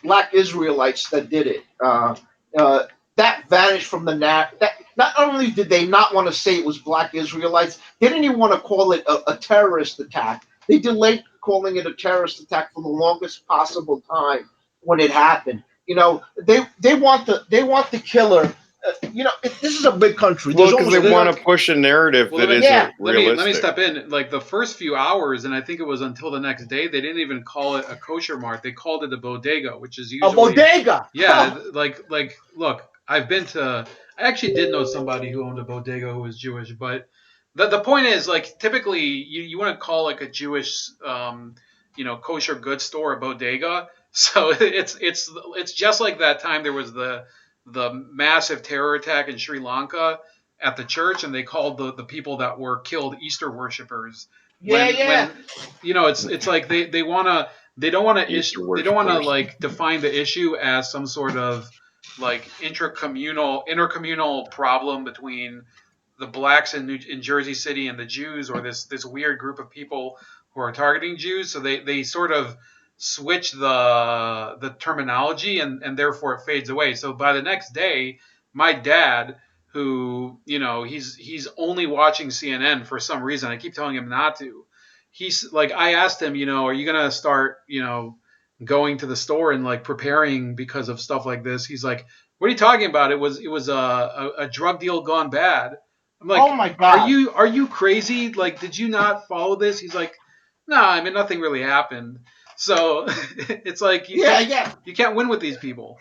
black Israelites that did it, that vanished from the not only did they not want to say it was black Israelites, they didn't even want to call it a terrorist attack. They delayed calling it a terrorist attack for the longest possible time when it happened. They want the killer. This is a big country. Well, because they want to push a narrative that isn't realistic. Let me step in. Like the first few hours, and I think it was until the next day, they didn't even call it a kosher mart. They called it a bodega, which is usually a bodega. Yeah, like look, I actually did know somebody who owned a bodega who was Jewish, but the point is, like, typically you want to call like a Jewish kosher goods store a bodega. So it's just like that time there was the massive terror attack in Sri Lanka at the church, and they called the people that were killed Easter worshippers. When, it's like they don't want to like define the issue as some sort of like intercommunal problem between the blacks in Jersey City and the Jews, or this weird group of people who are targeting Jews. So they sort of switch the terminology, and therefore it fades away. So by the next day, my dad, who, he's only watching CNN for some reason. I keep telling him not to. He's like, I asked him, are you gonna start, going to the store and like preparing because of stuff like this? He's like, what are you talking about? It was a drug deal gone bad. I'm like, Oh my God. are you crazy? Like, did you not follow this? He's like, no, I mean, nothing really happened. So it's like you can't win with these people.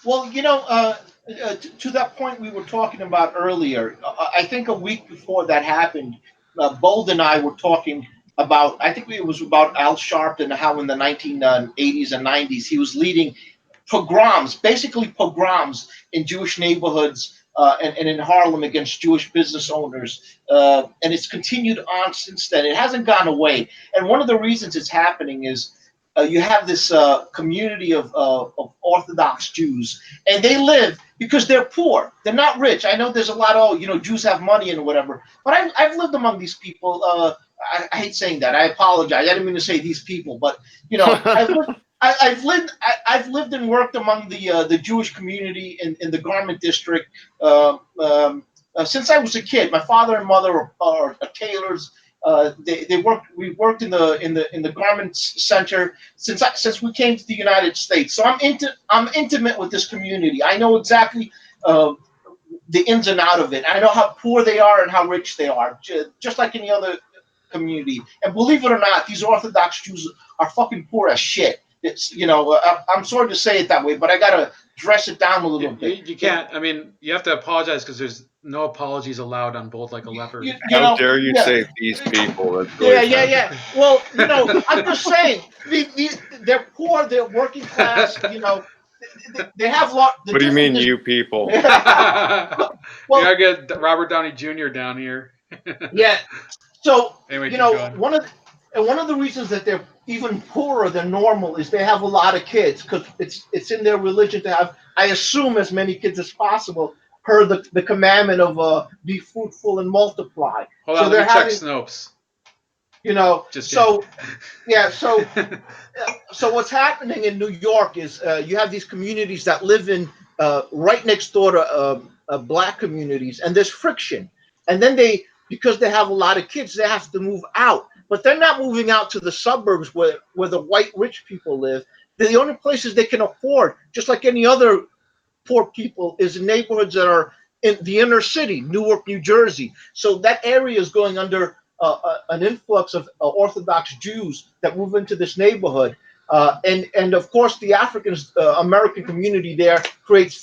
Well, to that point we were talking about earlier, I think a week before that happened, Bold and I were talking about, I think it was about Al Sharpton, and how in the 1980s and 90s he was leading pogroms, basically pogroms in Jewish neighborhoods and in Harlem against Jewish business owners. And it's continued on since then. It hasn't gone away. And one of the reasons it's happening is you have this community of Orthodox Jews, and they live because they're poor. They're not rich. I know there's a lot of, Jews have money and whatever, but I've lived among these people. I hate saying that. I apologize. I didn't mean to say these people, but I've lived and worked among the Jewish community in the garment district since I was a kid. My father and mother are tailors. They worked. We worked in the garment center since we came to the United States. So I'm intimate with this community. I know exactly the ins and out of it. I know how poor they are and how rich they are, just like any other community. And believe it or not, these Orthodox Jews are fucking poor as shit. It's I'm sorry to say it that way, but I gotta dress it down a little bit. You can't. I mean, you have to apologize because there's no apologies allowed on Bold Like a Leopard. How dare you say these people? That's really yeah. Well, I'm just saying, they're poor, they're working class. They have lot. What do you mean, you people? Well, you gotta get Robert Downey Jr. down here. Yeah. So anyway, one of the reasons that they're even poorer than normal is they have a lot of kids, because it's in their religion to have, I assume, as many kids as possible, per the commandment of be fruitful and multiply. Hold on, let me check Snopes. So what's happening in New York is you have these communities that live in right next door to black communities, and there's friction. And then because they have a lot of kids, they have to move out. But they're not moving out to the suburbs where the white rich people live. The only places they can afford, just like any other poor people, is in neighborhoods that are in the inner city, Newark, New Jersey. So that area is going under an influx of Orthodox Jews that move into this neighborhood. And of course, the African American community there creates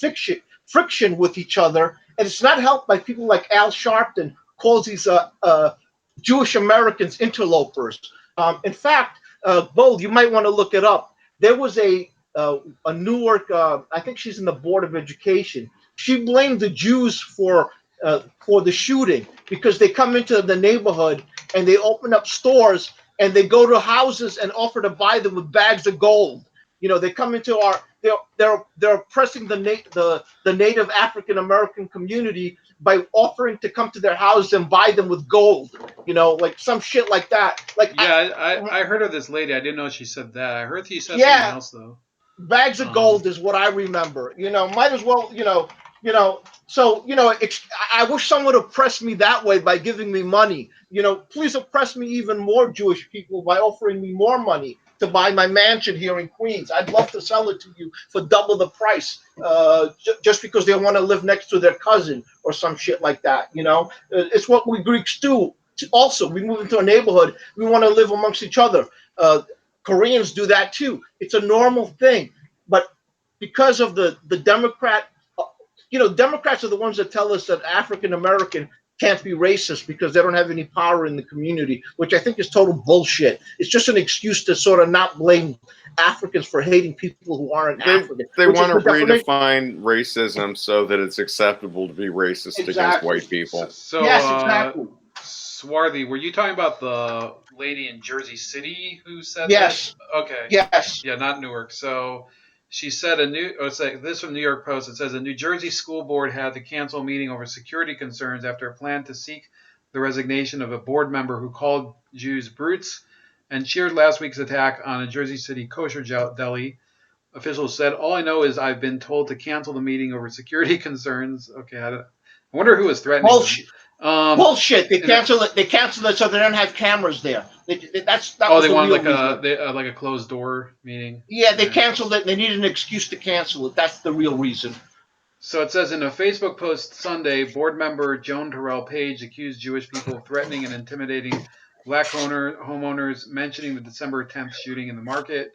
friction with each other. And it's not helped by people like Al Sharpton, calls these Jewish Americans interlopers. In fact, Bold, you might want to look it up. There was a Newark, I think she's in the Board of Education. She blamed the Jews for the shooting because they come into the neighborhood and they open up stores and they go to houses and offer to buy them with bags of gold. They come into they're oppressing the native African American community by offering to come to their house and buy them with gold, like some shit like that. Like, yeah, I heard of this lady. I didn't know she said that. I heard she said something else though. Bags of gold is what I remember. Might as well, So, I wish someone would oppress me that way by giving me money. Please oppress me even more, Jewish people, by offering me more money to buy my mansion here in Queens. I'd love to sell it to you for double the price, just because they want to live next to their cousin or some shit like that. It's what we Greeks do. Also, we move into a neighborhood, we want to live amongst each other. Koreans do that too. It's a normal thing. But because of the Democrat, Democrats are the ones that tell us that African American can't be racist because they don't have any power in the community, which I think is total bullshit. It's just an excuse to sort of not blame Africans for hating people who aren't African. They want to redefine racism so that it's acceptable to be racist against white people. So yes, exactly. Swarthy, were you talking about the lady in Jersey City who said yes. that? Okay. Yes. Yeah, not Newark. So she said this from New York Post. It says a New Jersey school board had to cancel a meeting over security concerns after a plan to seek the resignation of a board member who called Jews brutes and cheered last week's attack on a Jersey City kosher deli. Officials said, "All I know is I've been told to cancel the meeting over security concerns." Okay, I wonder who was threatening Bullshit. them. Bullshit. They canceled it. They canceled it so they don't have cameras there. That was They the wanted real reason. like a closed door meeting. Yeah, they canceled it. And they needed an excuse to cancel it. That's the real reason. So it says in a Facebook post Sunday, board member Joan Terrell Page accused Jewish people of threatening and intimidating black homeowners, mentioning the December 10th shooting in the market.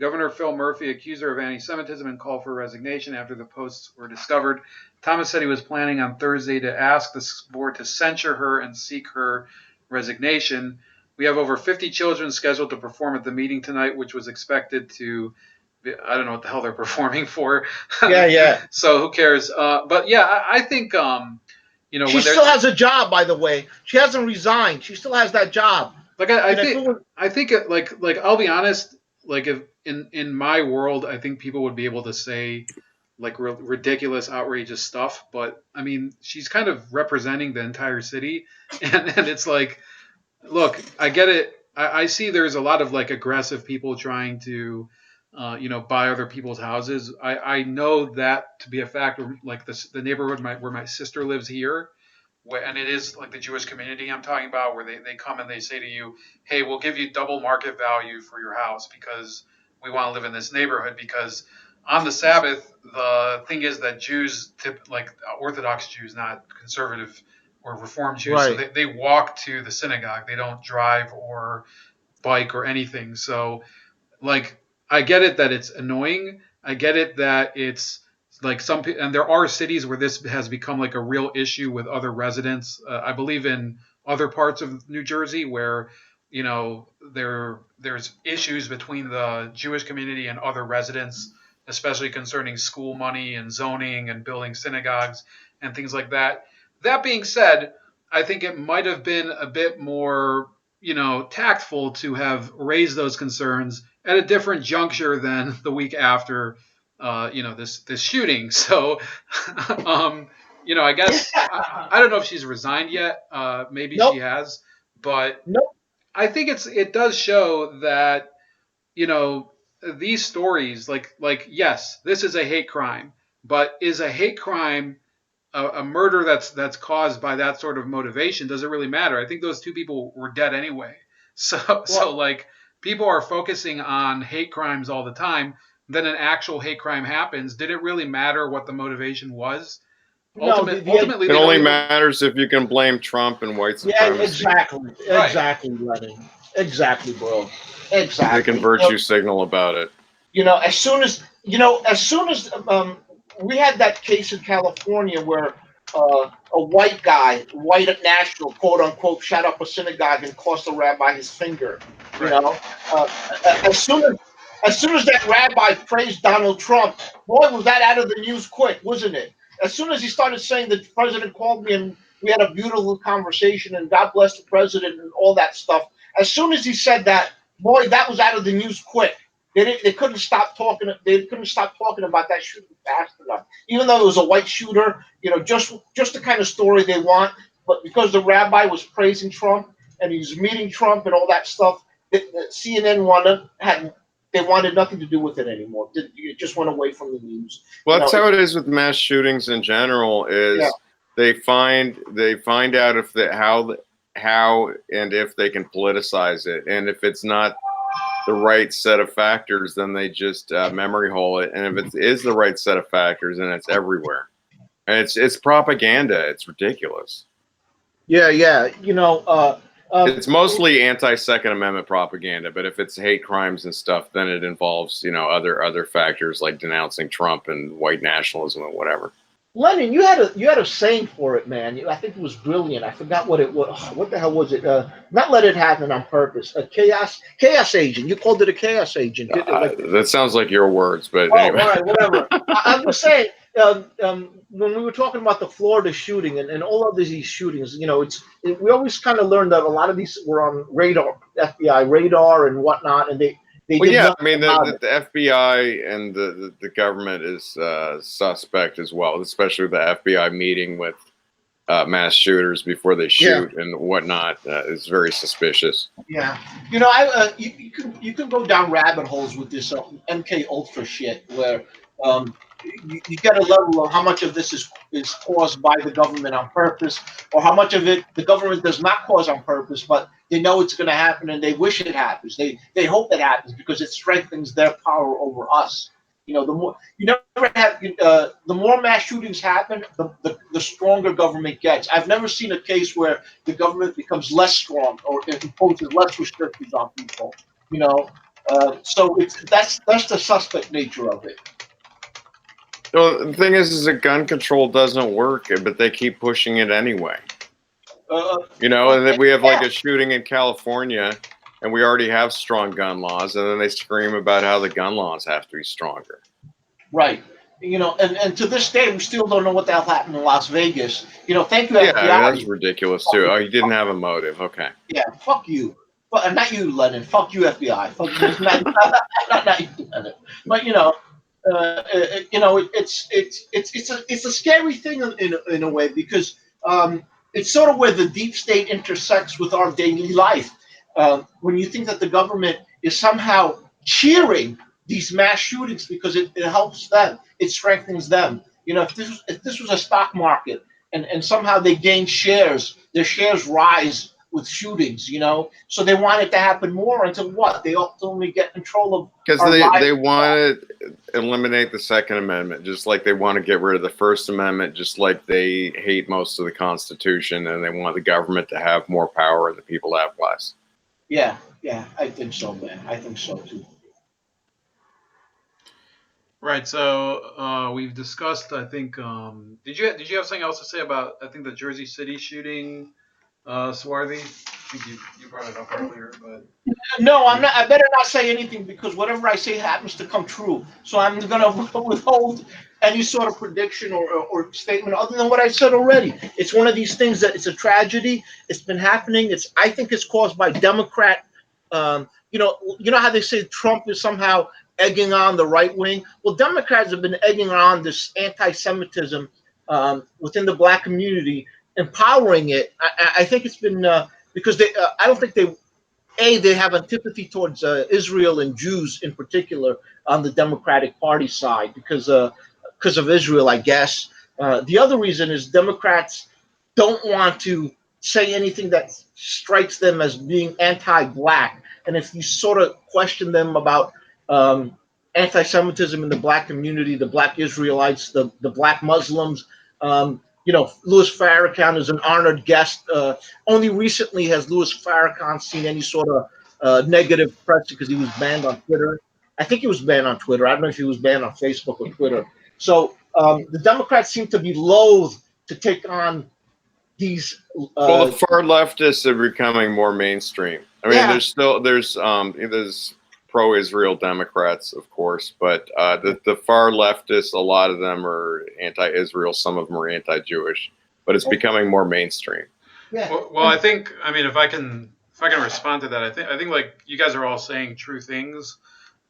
Governor Phil Murphy accused her of anti-Semitism and called for resignation after the posts were discovered. Thomas said he was planning on Thursday to ask the board to censure her and seek her resignation. We have over 50 children scheduled to perform at the meeting tonight, which was expected to I don't know what the hell they're performing for. Yeah. So who cares? But yeah, I think she still has a job. By the way, she hasn't resigned. She still has that job. Like I think like I'll be honest. Like if in my world, I think people would be able to say like ridiculous, outrageous stuff. But I mean, she's kind of representing the entire city, and it's like, look, I get it. I see there's a lot of like aggressive people trying to buy other people's houses. I know that to be a fact. Like the neighborhood where my sister lives here, and it is like the Jewish community I'm talking about, where they come and they say to you, hey, we'll give you double market value for your house because we want to live in this neighborhood. Because on the Sabbath, the thing is that Jews, like Orthodox Jews, not conservative or Reform Jews, right. So they walk to the synagogue. They don't drive or bike or anything. So like, I get it that it's annoying. I get it that it's like and there are cities where this has become like a real issue with other residents. I believe in other parts of New Jersey where, there's issues between the Jewish community and other residents, especially concerning school money and zoning and building synagogues and things like that. That being said, I think it might have been a bit more, tactful to have raised those concerns at a different juncture than the week after, this shooting. So, I guess I don't know if she's resigned yet. Maybe Nope. she has, but nope. I think it does show that, these stories, like yes, this is a hate crime, but is a hate crime a murder that's caused by that sort of motivation? Does it really matter? I think those two people were dead anyway. So like people are focusing on hate crimes all the time. Then an actual hate crime happens. Did it really matter what the motivation was? Ultimately, it only matters if you can blame Trump and white supremacy. Yeah, exactly. Right. Exactly, Lennon. Exactly, bro. Exactly. They can virtue signal about it. As soon as we had that case in California where a white guy, white national, quote unquote, shot up a synagogue and cost a rabbi his finger. Right. As soon as that rabbi praised Donald Trump, boy, was that out of the news quick, wasn't it? As soon as he started saying the president called me and we had a beautiful conversation and God bless the president and all that stuff, as soon as he said that, boy, that was out of the news quick. They couldn't stop talking. They couldn't stop talking about that shooting fast enough. Even though it was a white shooter, just the kind of story they want. But because the rabbi was praising Trump and he was meeting Trump and all that stuff, the CNN wanted nothing to do with it anymore. It just went away from the news. Well, that's how it is with mass shootings in general. They find out how and if they can politicize it, and if it's not the right set of factors, then they just memory hole it. And if it is the right set of factors, then it's everywhere. And it's propaganda. It's ridiculous. Yeah. It's mostly anti-Second Amendment propaganda. But if it's hate crimes and stuff, then it involves other factors like denouncing Trump and white nationalism and whatever. Lennon, you had a saying for it, man. I think it was brilliant. I forgot what it was. What the hell was it? Not let it happen on purpose. A chaos agent. You called it a chaos agent. That sounds like your words, but anyway. All right, whatever. I was saying when we were talking about the Florida shooting and all of these shootings, we always kind of learned that a lot of these were on radar, FBI radar and whatnot, and they. Well, yeah, I mean, the FBI and the government is suspect as well, especially the FBI meeting with mass shooters before they shoot and whatnot is very suspicious. Yeah, you can go down rabbit holes with this MK Ultra shit where you get a level of how much of this is caused by the government on purpose, or how much of it the government does not cause on purpose, but they know it's going to happen and they wish it happens. They hope it happens because it strengthens their power over us. The more you never have, the more mass shootings happen, the stronger government gets. I've never seen a case where the government becomes less strong or imposes less restrictions on people. You know, so that's the suspect nature of it. So the thing is that gun control doesn't work, but they keep pushing it anyway. And then we have like a shooting in California, and we already have strong gun laws, and then they scream about how the gun laws have to be stronger. Right. And to this day, we still don't know what the hell happened in Las Vegas. Thank you, Yeah, FBI. that's ridiculous too. Oh, you didn't have a motive. Okay. Yeah, fuck you. But not you, Lennon. Fuck you, FBI. Fuck you. Not you, Lennon. But it's a scary thing in a way because it's sort of where the deep state intersects with our daily life. When you think that the government is somehow cheering these mass shootings because it helps them, it strengthens them. If this was a stock market and somehow they gain shares, their shares rise with shootings. So they want it to happen more until what? They ultimately get control of Because our lives. they want to eliminate the Second Amendment, just like they want to get rid of the First Amendment, just like they hate most of the Constitution, and they want the government to have more power and the people to have less. Yeah, I think so, man. I think so too. Right. So we've discussed. I think. Did you have something else to say about? I think the Jersey City shooting, Swarthy. I think you brought it up earlier, but No, I'm not. I better not say anything because whatever I say happens to come true. So I'm gonna withhold any sort of prediction or statement other than what I said already. It's one of these things that it's a tragedy. It's been happening. I think it's caused by Democrat. You know how they say Trump is somehow egging on the right wing. Well, Democrats have been egging on this anti-Semitism within the black community, empowering it. I think it's been because they. I don't think they have antipathy towards Israel and Jews in particular on the Democratic Party side because of Israel, I guess. The other reason is Democrats don't want to say anything that strikes them as being anti-black, and if you sort of question them about anti-Semitism in the black community, the black Israelites, the black Muslims. Louis Farrakhan is an honored guest. Only recently has Louis Farrakhan seen any sort of negative press because he was banned on Twitter. I think he was banned on Twitter. I don't know if he was banned on Facebook or Twitter. So the Democrats seem to be loath to take on these. Well, the far leftists are becoming more mainstream. I mean, Yeah. there's pro-Israel Democrats, of course, but the far leftists, a lot of them are anti-Israel. Some of them are anti-Jewish, but it's becoming more mainstream. Yeah. well, I think. I mean, if I can respond to that, I think like you guys are all saying true things,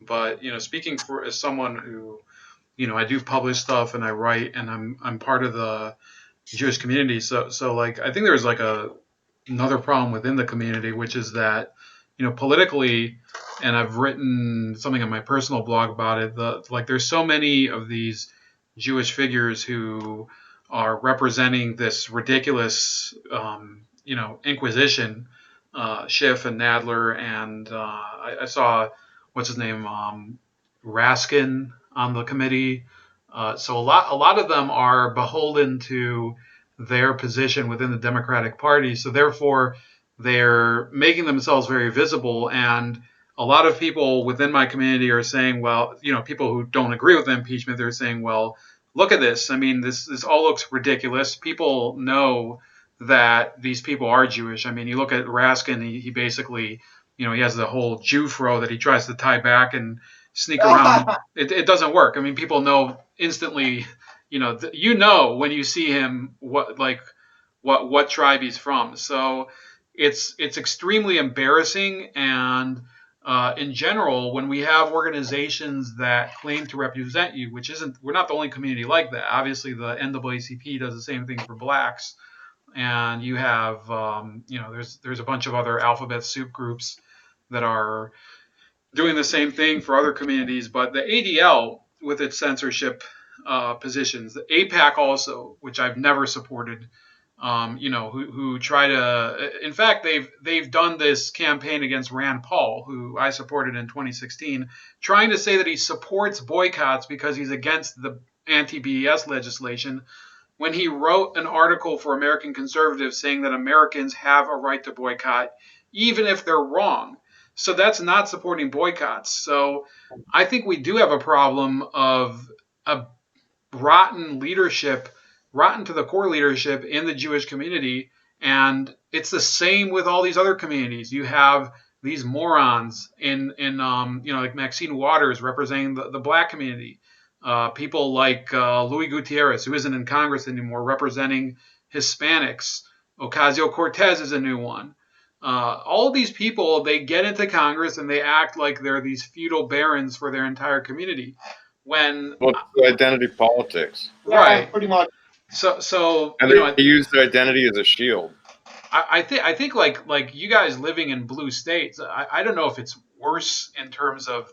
but speaking for as someone who I do publish stuff and I write and I'm part of the Jewish community. So like I think there's like another problem within the community, which is that politically, and I've written something on my personal blog about it. Like there's so many of these Jewish figures who are representing this ridiculous Inquisition, Schiff and Nadler, and I saw what's his name, Raskin on the committee. So a lot of them are beholden to their position within the Democratic Party. So therefore, they're making themselves very visible. And a lot of people within my community are saying, well, people who don't agree with impeachment, they're saying, well, look at this. I mean, this all looks ridiculous. People know that these people are Jewish. I mean, you look at Raskin, he basically, he has the whole Jew fro that he tries to tie back and sneak around. It doesn't work. I mean, people know instantly, when you see him, what tribe he's from. So it's extremely embarrassing. And in general, when we have organizations that claim to represent you, we're not the only community like that. Obviously, the NAACP does the same thing for blacks. And you have, there's a bunch of other alphabet soup groups that are doing the same thing for other communities. But the ADL, with its censorship, positions. The APAC also, which I've never supported. Who try to. In fact, they've done this campaign against Rand Paul, who I supported in 2016, trying to say that he supports boycotts because he's against the anti-BES legislation, when he wrote an article for American Conservatives saying that Americans have a right to boycott, even if they're wrong. So that's not supporting boycotts. So I think we do have a problem of a rotten leadership, rotten to the core leadership in the Jewish community. And it's the same with all these other communities. You have these morons like Maxine Waters representing the black community. People like Louis Gutierrez, who isn't in Congress anymore, representing Hispanics. Ocasio-Cortez is a new one. All of these people, they get into Congress and they act like they're these feudal barons for their entire community. Well, it's identity politics. Right. Yeah, pretty much. So and they use the identity as a shield. I think like you guys living in blue states, I don't know if it's worse in terms of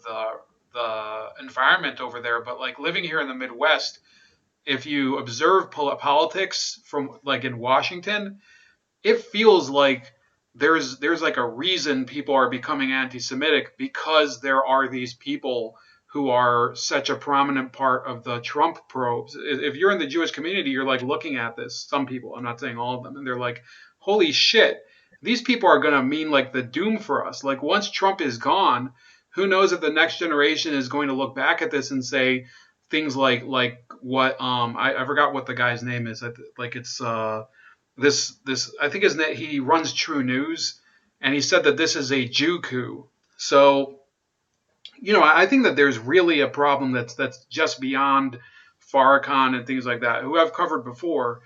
the environment over there, but like living here in the Midwest, if you observe politics from like in Washington, it feels like there's like a reason people are becoming anti-Semitic, because there are these people who are such a prominent part of the Trump probes. If you're in the Jewish community, you're like looking at this. Some people, I'm not saying all of them, and they're like, holy shit, these people are going to mean like the doom for us. Like once Trump is gone, who knows if the next generation is going to look back at this and say things like what I forgot what the guy's name is. Like it's this I think his name, he runs True News, and he said that this is a Jew coup. So I think that there's really a problem that's just beyond Farrakhan and things like that, who I've covered before.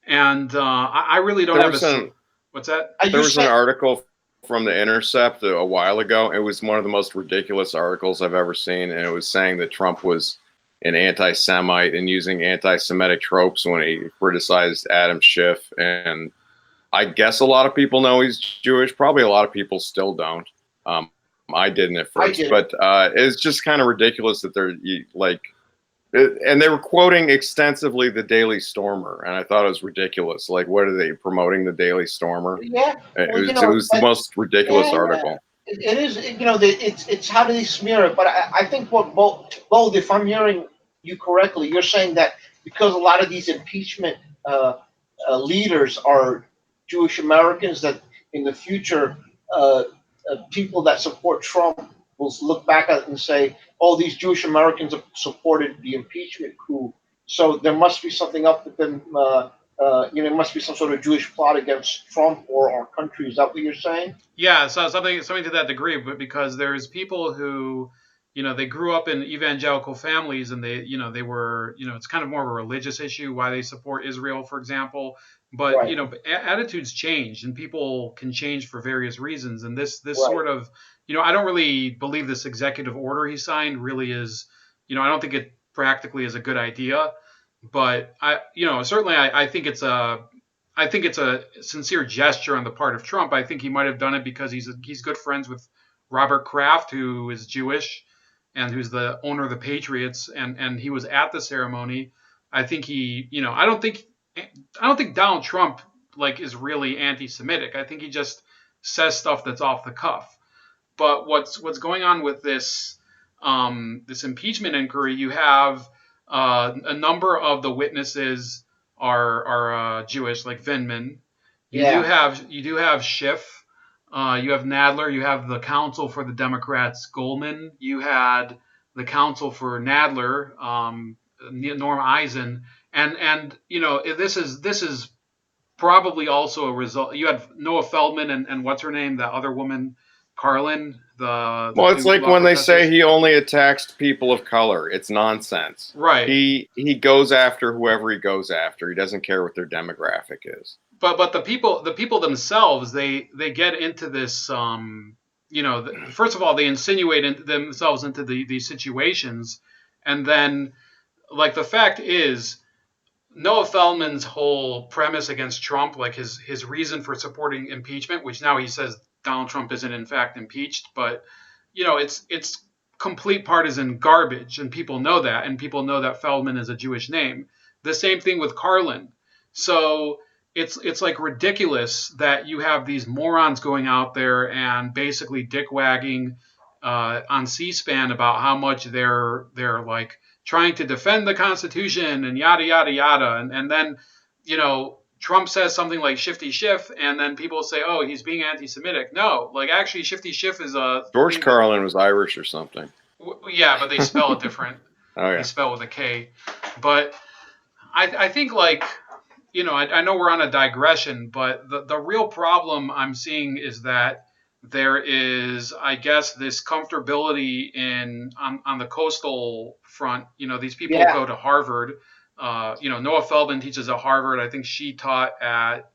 And I really don't have a. What's that? There was an article from The Intercept a while ago. It was one of the most ridiculous articles I've ever seen, and it was saying that Trump was an anti-Semite and using anti-Semitic tropes when he criticized Adam Schiff. And I guess a lot of people know he's Jewish. Probably a lot of people still don't. I didn't at first, but it's just kind of ridiculous that they're like, and they were quoting extensively the Daily Stormer, and I thought it was ridiculous. Like, what are they promoting, the Daily Stormer? Yeah, it was the most ridiculous article. It is, it's how do they smear it? But I think both, if I'm hearing you correctly, you're saying that because a lot of these impeachment leaders are Jewish Americans, that in the future, people that support Trump will look back at it and say, "Oh, these Jewish Americans have supported the impeachment coup, so there must be something up with them. There must be some sort of Jewish plot against Trump or our country." Is that what you're saying? Yeah, so something to that degree, but because there's people who, they grew up in evangelical families, and they were, it's kind of more of a religious issue why they support Israel, for example. But Right. Attitudes change, and people can change for various reasons. And this right. sort of, I don't really believe this executive order he signed really is, I don't think it practically is a good idea. But certainly I think it's a sincere gesture on the part of Trump. I think he might have done it because he's good friends with Robert Kraft, who is Jewish and who's the owner of the Patriots, and he was at the ceremony. I think I don't think Donald Trump like is really anti-Semitic. I think he just says stuff that's off the cuff. But what's going on with this impeachment inquiry? You have a number of the witnesses are Jewish, like Vindman. You do have Schiff. You have Nadler. You have the counsel for the Democrats, Goldman. You had the counsel for Nadler, Norm Eisen. And this is probably also a result. You had Noah Feldman and what's her name, that other woman, Carlin. It's like when they say he only attacks people of color. It's nonsense. Right. He goes after whoever he goes after. He doesn't care what their demographic is. But the people themselves, they get into this. First of all, they insinuate themselves into these situations, and then, like, the fact is, Noah Feldman's whole premise against Trump, like his reason for supporting impeachment, which now he says Donald Trump isn't in fact impeached, but it's complete partisan garbage, and people know that, and people know that Feldman is a Jewish name. The same thing with Carlin. So it's like ridiculous that you have these morons going out there and basically dick wagging on C-SPAN about how much they're like trying to defend the Constitution and yada yada yada, and then Trump says something like Shifty Schiff, and then people say, oh, he's being anti-Semitic. No, like actually Shifty Schiff is a George Carlin was Irish or something. Yeah, but they spell it different. Oh yeah. They spell with a K. But I think like, I know we're on a digression, but the real problem I'm seeing is that there is, I guess, this comfortability on the coastal front. These people go to Harvard. Noah Feldman teaches at Harvard. I think she taught at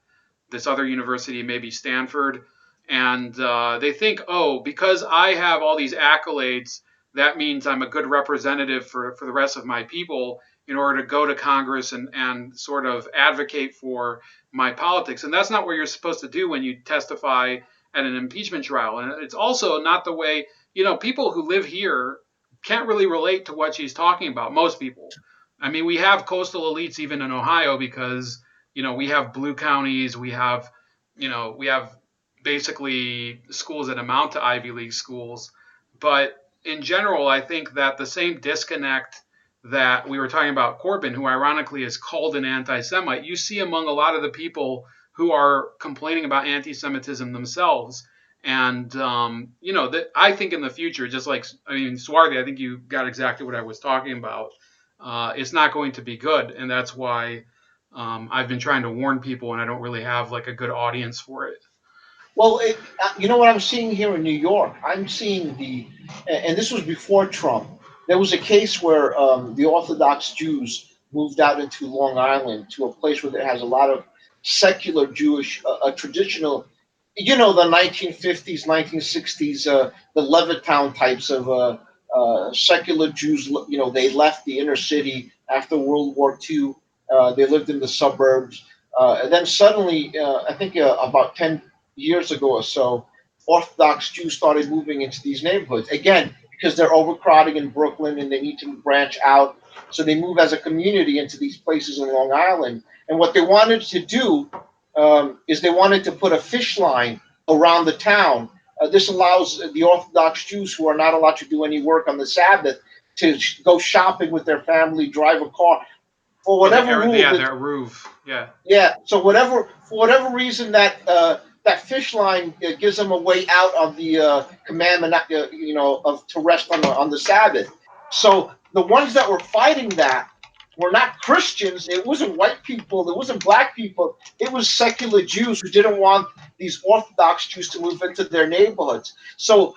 this other university, maybe Stanford. And they think, oh, because I have all these accolades, that means I'm a good representative for the rest of my people in order to go to Congress and sort of advocate for my politics. And that's not what you're supposed to do when you testify at an impeachment trial. And it's also not the way, people who live here can't really relate to what she's talking about. Most people. I mean, we have coastal elites even in Ohio because, we have blue counties. We have basically schools that amount to Ivy League schools. But in general, I think that the same disconnect that we were talking about Corbyn, who ironically is called an anti-Semite, you see among a lot of the people who are complaining about anti-Semitism themselves. And, that I think in the future, Swarthy, I think you got exactly what I was talking about. It's not going to be good. And that's why I've been trying to warn people, and I don't really have like a good audience for it. Well, you know what I'm seeing here in New York? I'm seeing and this was before Trump. There was a case where the Orthodox Jews moved out into Long Island to a place where there has a lot of secular Jewish, traditional, the 1950s, 1960s, the Levittown types of secular Jews. They left the inner city after World War II. They lived in the suburbs. And then suddenly, I think about 10 years ago or so, Orthodox Jews started moving into these neighborhoods. Again, because they're overcrowding in Brooklyn and they need to branch out. So they move as a community into these places in Long Island. And what they wanted to do is they wanted to put a fish line around the town. This allows the Orthodox Jews who are not allowed to do any work on the Sabbath to go shopping with their family, drive a car. For whatever their roof. Yeah. Yeah. So for whatever reason that fish line gives them a way out of the commandment, of to rest on the Sabbath. So the ones that were fighting that were not Christians. It wasn't white people. It wasn't black people. It was secular Jews who didn't want these Orthodox Jews to move into their neighborhoods. So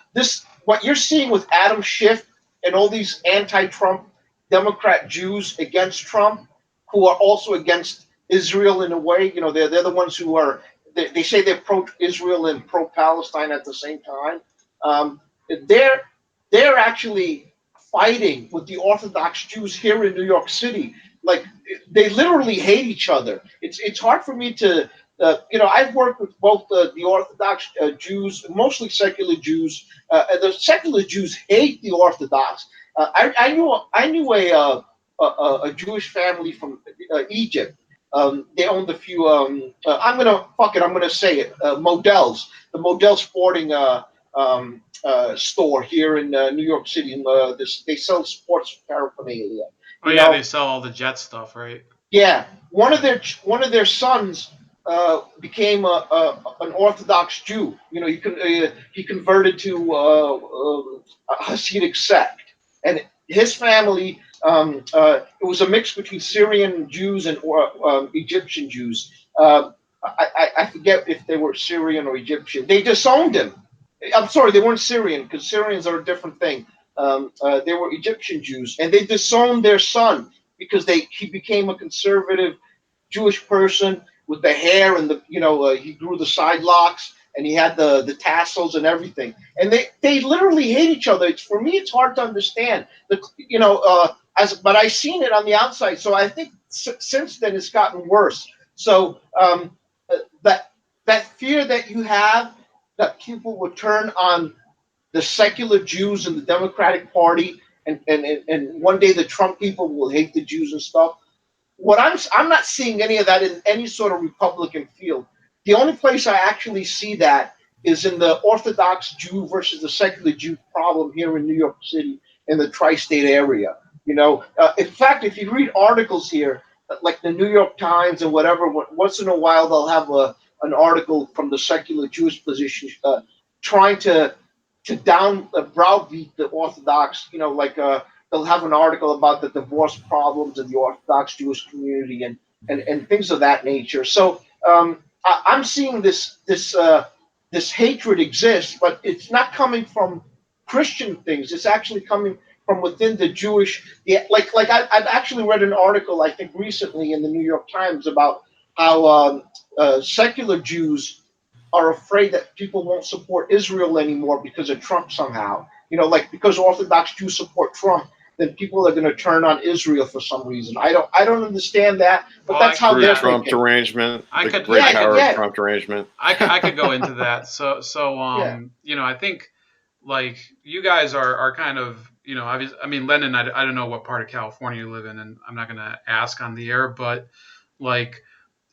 what you're seeing with Adam Schiff and all these anti-Trump Democrat Jews against Trump, who are also against Israel in a way, they're the ones who are. They say they're pro-Israel and pro-Palestine at the same time. They're actually fighting with the Orthodox Jews here in New York City. Like they literally hate each other. It's hard for me to, I've worked with both the Orthodox Jews, mostly secular Jews. The secular Jews hate the Orthodox. I knew a Jewish family from Egypt. They owned a few. I'm gonna say it. Models, the Model Sporting store here in New York City. They sell sports paraphernalia. They sell all the Jet stuff, right? Yeah, one of their sons became an Orthodox Jew. He converted to a Hasidic sect, and his family. It was a mix between Syrian Jews and Egyptian Jews. I forget if they were Syrian or Egyptian. They disowned him. I'm sorry, they weren't Syrian because Syrians are a different thing. They were Egyptian Jews, and they disowned their son because he became a conservative Jewish person with the hair and he grew the side locks and he had the tassels and everything. And they literally hate each other. For me, it's hard to understand. But I've seen it on the outside. So I think since then it's gotten worse. So that fear that you have that people would turn on the secular Jews and the Democratic Party, and one day the Trump people will hate the Jews and stuff. I'm not seeing any of that in any sort of Republican field. The only place I actually see that is in the Orthodox Jew versus the secular Jew problem here in New York City in the tri-state area. In fact, if you read articles here, like the New York Times and whatever, once in a while they'll have an article from the secular Jewish position trying to down browbeat the Orthodox. They'll have an article about the divorce problems in the Orthodox Jewish community and things of that nature. So I'm seeing this hatred exist, but it's not coming from Christian things. It's actually coming from within the Jewish. I've actually read an article I think recently in the New York Times about how secular Jews are afraid that people won't support Israel anymore because of Trump somehow. Because Orthodox Jews support Trump, then people are going to turn on Israel for some reason. I don't understand that, but Well, that's how they're Trump thinking. derangement. I The could- great I power could- of Trump derangement. I could go into that. Yeah. I think like you guys are kind of, I mean, Lennon, I don't know what part of California you live in, and I'm not going to ask on the air, but like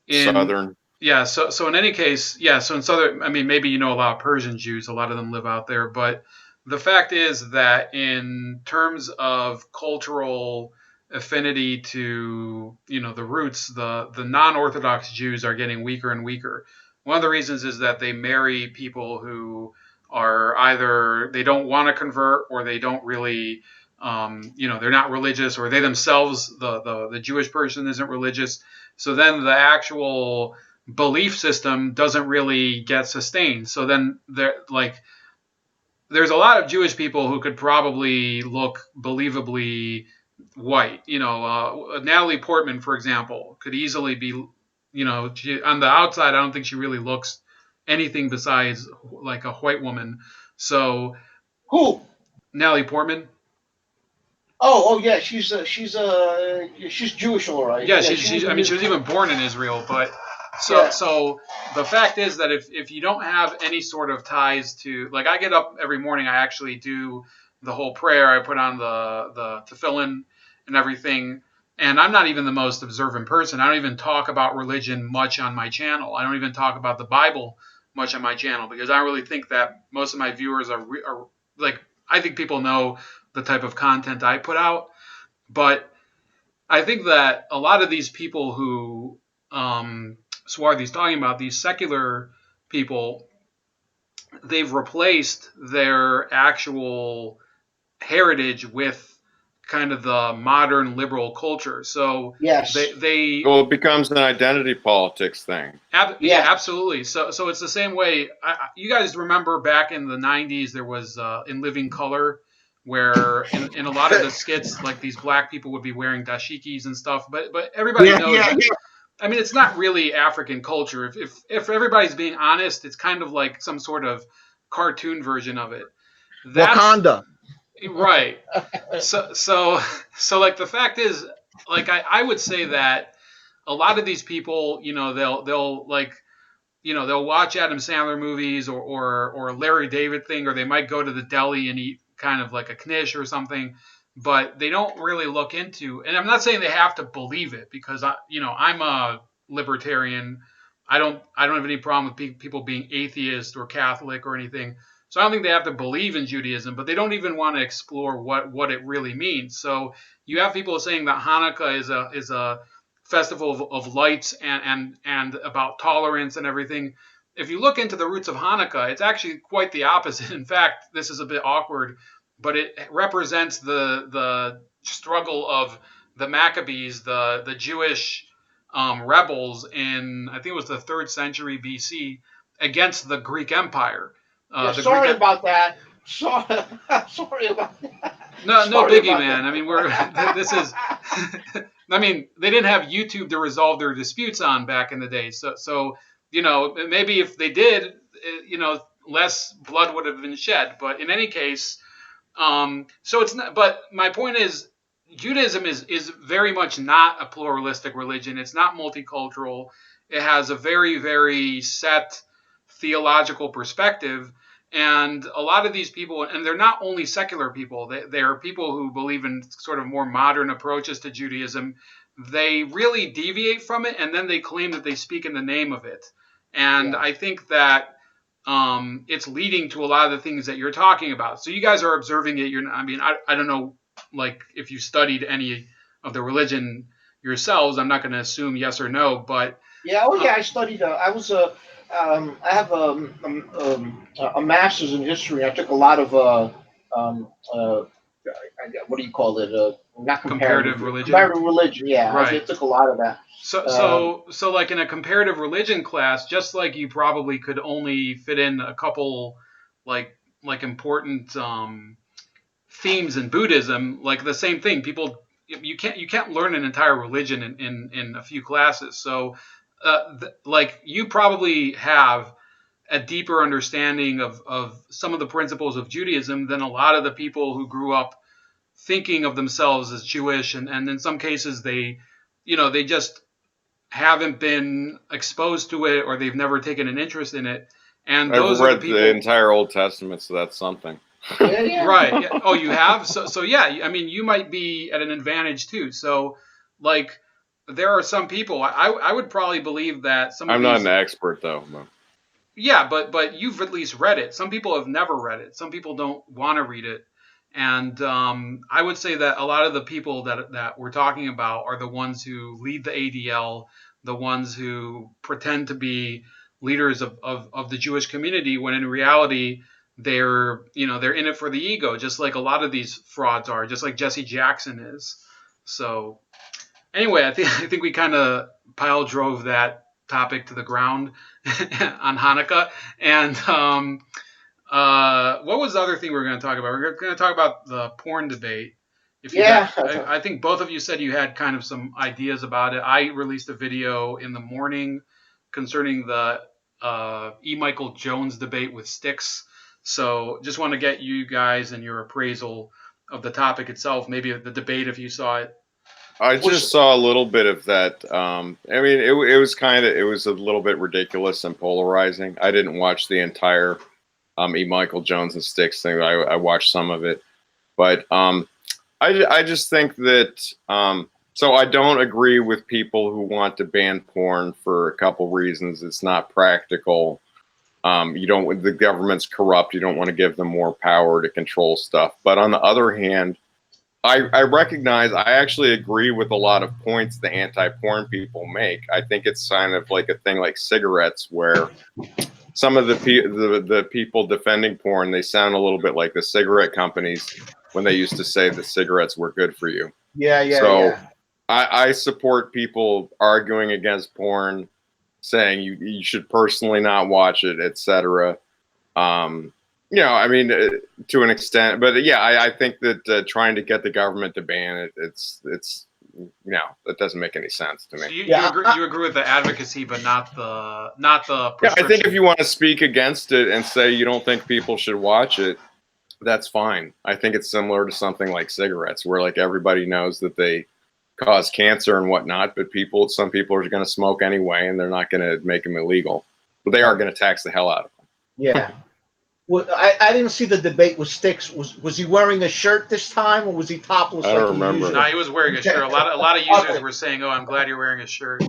in Southern. yeah, so in any case, yeah, so in southern, I mean, maybe a lot of Persian Jews, a lot of them live out there, but the fact is that in terms of cultural affinity to, the roots, the non-Orthodox Jews are getting weaker and weaker. One of the reasons is that they marry people who are either they don't want to convert or they don't really, they're not religious, or they themselves, the Jewish person isn't religious. So then the actual belief system doesn't really get sustained. So then there's a lot of Jewish people who could probably look believably white. Natalie Portman, for example, could easily be, on the outside, I don't think she really looks anything besides like a white woman. So Who? Natalie Portman. Oh yeah, she's Jewish, all right. Yeah, Yeah, I mean, she was even born in Israel, but Yeah. so the fact is that if you don't have any sort of ties to, like, I get up every morning, I actually do the whole prayer, I put on the tefillin and everything, and I'm not even the most observant person. I don't even talk about religion much on my channel. I don't even talk about the Bible much on my channel because I don't really think that most of my viewers are like, I think people know the type of content I put out, but I think that a lot of these people who Swarthy's talking about, these secular people, they've replaced their actual heritage with kind of the modern liberal culture. So Yes. they Well, it becomes an identity politics thing. yeah, absolutely. So it's the same way. You guys remember back in the 90s, there was In Living Color, where in a lot of the skits, like these black people would be wearing dashikis and stuff. But everybody knows. I mean, it's not really African culture. If everybody's being honest, it's kind of like some sort of cartoon version of it. That's Wakanda. right. So like the fact is, like I would say that a lot of these people, they'll like, they'll watch Adam Sandler movies or Larry David thing, or they might go to the deli and eat kind of like a knish or something, but they don't really look into. And I'm not saying they have to believe it because I'm a libertarian. I don't have any problem with people being atheist or Catholic or anything. So I don't think they have to believe in Judaism, but they don't even want to explore what it really means. So you have people saying that Hanukkah is a festival of lights and about tolerance and everything. If you look into the roots of Hanukkah, it's actually quite the opposite. In fact, this is a bit awkward, but it represents the struggle of the Maccabees, the Jewish rebels in, I think it was the 3rd century BC, against the Greek Empire. Sorry about that. Sorry about that. No Sorry biggie, about man. that. I mean, this is. I mean, they didn't have YouTube to resolve their disputes on back in the day. So maybe if they did, less blood would have been shed. But in any case, so it's not. But my point is, Judaism is very much not a pluralistic religion. It's not multicultural. It has a very, very set theological perspective. And a lot of these people, and they're not only secular people, they are people who believe in sort of more modern approaches to Judaism. They really deviate from it, and then they claim that they speak in the name of it. And Yeah. I think that it's leading to a lot of the things that you're talking about. So you guys are observing it. I mean, I don't know, like if you studied any of the religion yourselves. I'm not going to assume yes or no, but Yeah, oh yeah, I studied. I was a. I have a master's in history. I took a lot of um, uh, what do you call it? Not comparative comparative. religion, Comparative religion. Yeah, I right? took a lot of that. So, Um, so, so, like in a comparative religion class, just like you probably could only fit in a couple, like important themes in Buddhism, like the same thing. People, you can't learn an entire religion in a few classes. So, like you probably have a deeper understanding of some of the principles of Judaism than a lot of the people who grew up thinking of themselves as Jewish, and in some cases they just haven't been exposed to it, or they've never taken an interest in it. And I've those are the read the people. entire Old Testament, so that's something. yeah, yeah. Right. Yeah. Oh, you have? So yeah, I mean, you might be at an advantage too. So, like, there are some people, I would probably believe that some of I'm not an these. expert though. But Yeah, but you've at least read it. Some people have never read it. Some people don't want to read it. And I would say that a lot of the people that we're talking about are the ones who lead the ADL, the ones who pretend to be leaders of the Jewish community, when in reality they're in it for the ego, just like a lot of these frauds are, just like Jesse Jackson is. So anyway, I think we kind of pile drove that topic to the ground on Hanukkah. And what was the other thing we were going to talk about? We're going to talk about the porn debate. If you got, Yeah. I think both of you said you had kind of some ideas about it. I released a video in the morning concerning the E. Michael Jones debate with Styx. So just want to get you guys and your appraisal of the topic itself, maybe the debate if you saw it. I Which, just saw a little bit of that. I mean, it was a little bit ridiculous and polarizing. I didn't watch the entire E. Michael Jones and Styx thing. I watched some of it, but I just think that so I don't agree with people who want to ban porn for a couple reasons. It's not practical. The government's corrupt. You don't want to give them more power to control stuff. But on the other hand, I recognize I actually agree with a lot of points the anti-porn people make. I think it's kind of like a thing like cigarettes, where some of the people defending porn, they sound a little bit like the cigarette companies when they used to say that cigarettes were good for you. yeah, yeah, So yeah. I support people arguing against porn, saying you should personally not watch it, etc. I mean, to an extent, but yeah, I think that trying to get the government to ban it, that doesn't make any sense to me. So you, Yeah, you agree with the advocacy, but not the Yeah, I think if prescription. you want to speak against it and say you don't think people should watch it, that's fine. I think it's similar to something like cigarettes, where like everybody knows that they cause cancer and whatnot, but some people are going to smoke anyway, and they're not going to make them illegal, but they are going to tax the hell out of them. yeah. Well, I didn't see the debate with Sticks. Was he wearing a shirt this time, or was he topless I like don't he remember. usually? No, he was wearing a shirt. A lot of users Okay. were saying, "Oh, I'm glad you're wearing a shirt."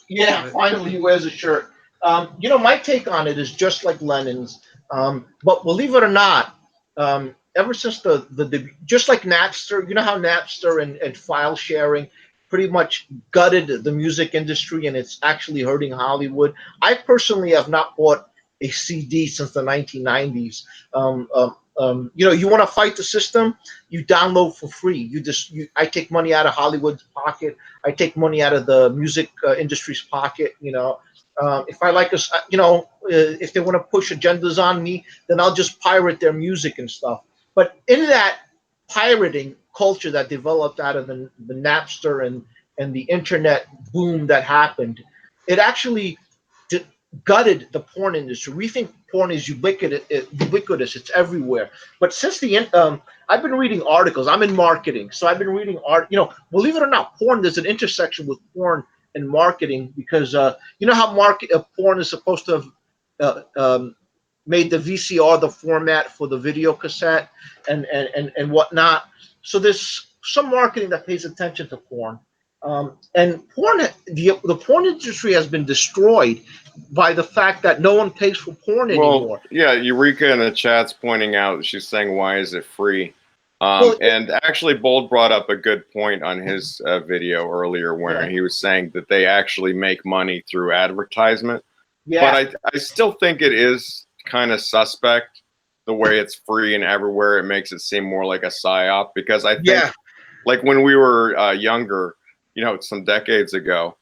Yeah, finally he wears a shirt. My take on it is just like Lenin's. But believe it or not, ever since just like Napster, you know how Napster and file sharing pretty much gutted the music industry, and it's actually hurting Hollywood. I personally have not bought a CD since the 1990s. You want to fight the system, you download for free. I take money out of Hollywood's pocket. I take money out of the music industry's pocket. If I like us, if they want to push agendas on me, then I'll just pirate their music and stuff. But in that pirating culture that developed out of the Napster and the internet boom that happened, it actually gutted the porn industry. We think porn is ubiquitous. It's everywhere. But I've been reading articles. I'm in marketing, so I've been reading believe it or not, there's an intersection with porn and marketing, because you know how porn is supposed to made the VCR the format for the video cassette and whatnot. So there's some marketing that pays attention to porn. And the porn industry has been destroyed by the fact that no one pays for porn Well, anymore. yeah, Eureka in the chat's pointing out, she's saying, why is it free? Well, And actually, Bold brought up a good point on his video earlier where yeah, he was saying that they actually make money through advertisement. yeah, But I still think it is kind of suspect the way it's free and everywhere. It makes it seem more like a psyop because I think, yeah. like when we were younger, some decades ago,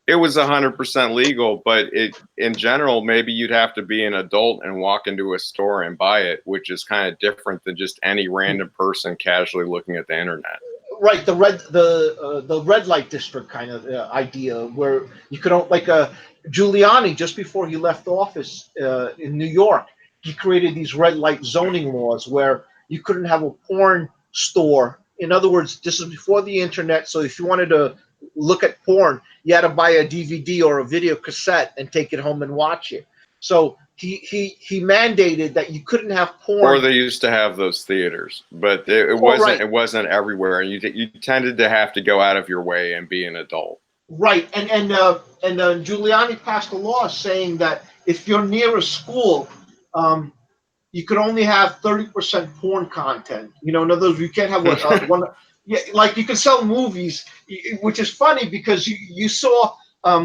it was 100% legal, but in general, maybe you'd have to be an adult and walk into a store and buy it, which is kind of different than just any random person casually looking at the internet. Right, the red light district kind of idea where you could like Giuliani just before he left office in New York, he created these red light zoning laws where you couldn't have a porn store. In other words, this is before the internet, so if you wanted to look at porn, you had to buy a DVD or a video cassette and take it home and watch it. So he mandated that you couldn't have porn. Or they used to have those theaters, but it Right. wasn't everywhere. You tended to have to go out of your way and be an adult. Right, and Giuliani passed a law saying that if you're near a school, you could only have 30% porn content. In other words, you can't have one. Yeah, like you can sell movies, which is funny because you saw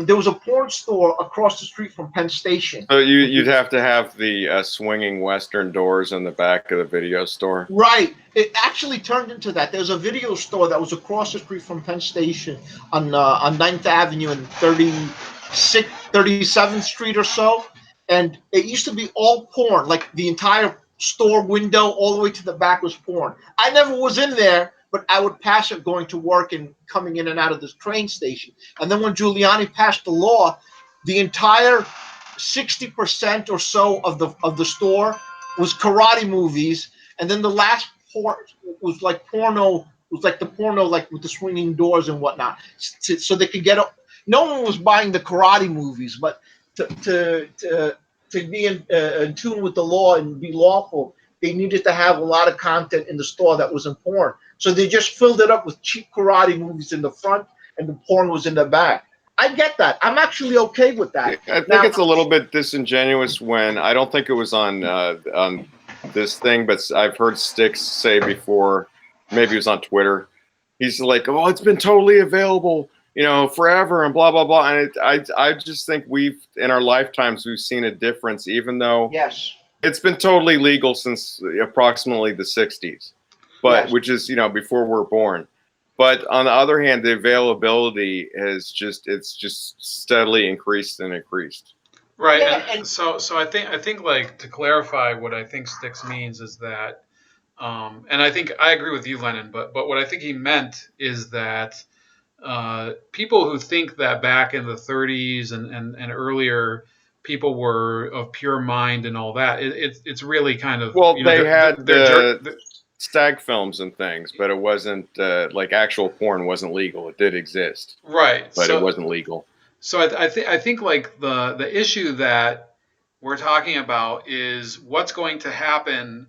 there was a porn store across the street from Penn Station. So you'd have to have the swinging Western doors in the back of the video store. Right. It actually turned into that. There's a video store that was across the street from Penn Station on 9th Avenue and 37th Street or so. And it used to be all porn, like the entire store window all the way to the back was porn. I never was in there, but I would pass it going to work and coming in and out of this train station. And then when Giuliani passed the law, the entire 60% or so of the store was karate movies, and then the last part was like porno. Was like the porno, like with the swinging doors and whatnot, so they could get. No one was buying the karate movies, but to be in tune with the law and be lawful, they needed to have a lot of content in the store that wasn't porn. So they just filled it up with cheap karate movies in the front, and the porn was in the back. I get that. I'm actually okay with that. I think it's a little bit disingenuous when I don't think it was on this thing, but I've heard Styx say before, maybe it was on Twitter. He's like, "Oh, it's been totally available, forever," and blah blah blah. And I just think in our lifetimes we've seen a difference, even though Yes. it's been totally legal since approximately the '60s, but Yes. which is before we're born. But on the other hand, the availability it's just steadily increased and increased. Right. Yeah, And so I think like to clarify what I think Sticks means is that, and I think I agree with you, Lennon, but what I think he meant is that people who think that back in the 30s and earlier people were of pure mind and all that, it's really kind of, Well, they had they're stag films and things, but it wasn't like actual porn wasn't legal. It did exist, right. but So it wasn't legal. So I think like the issue that we're talking about is what's going to happen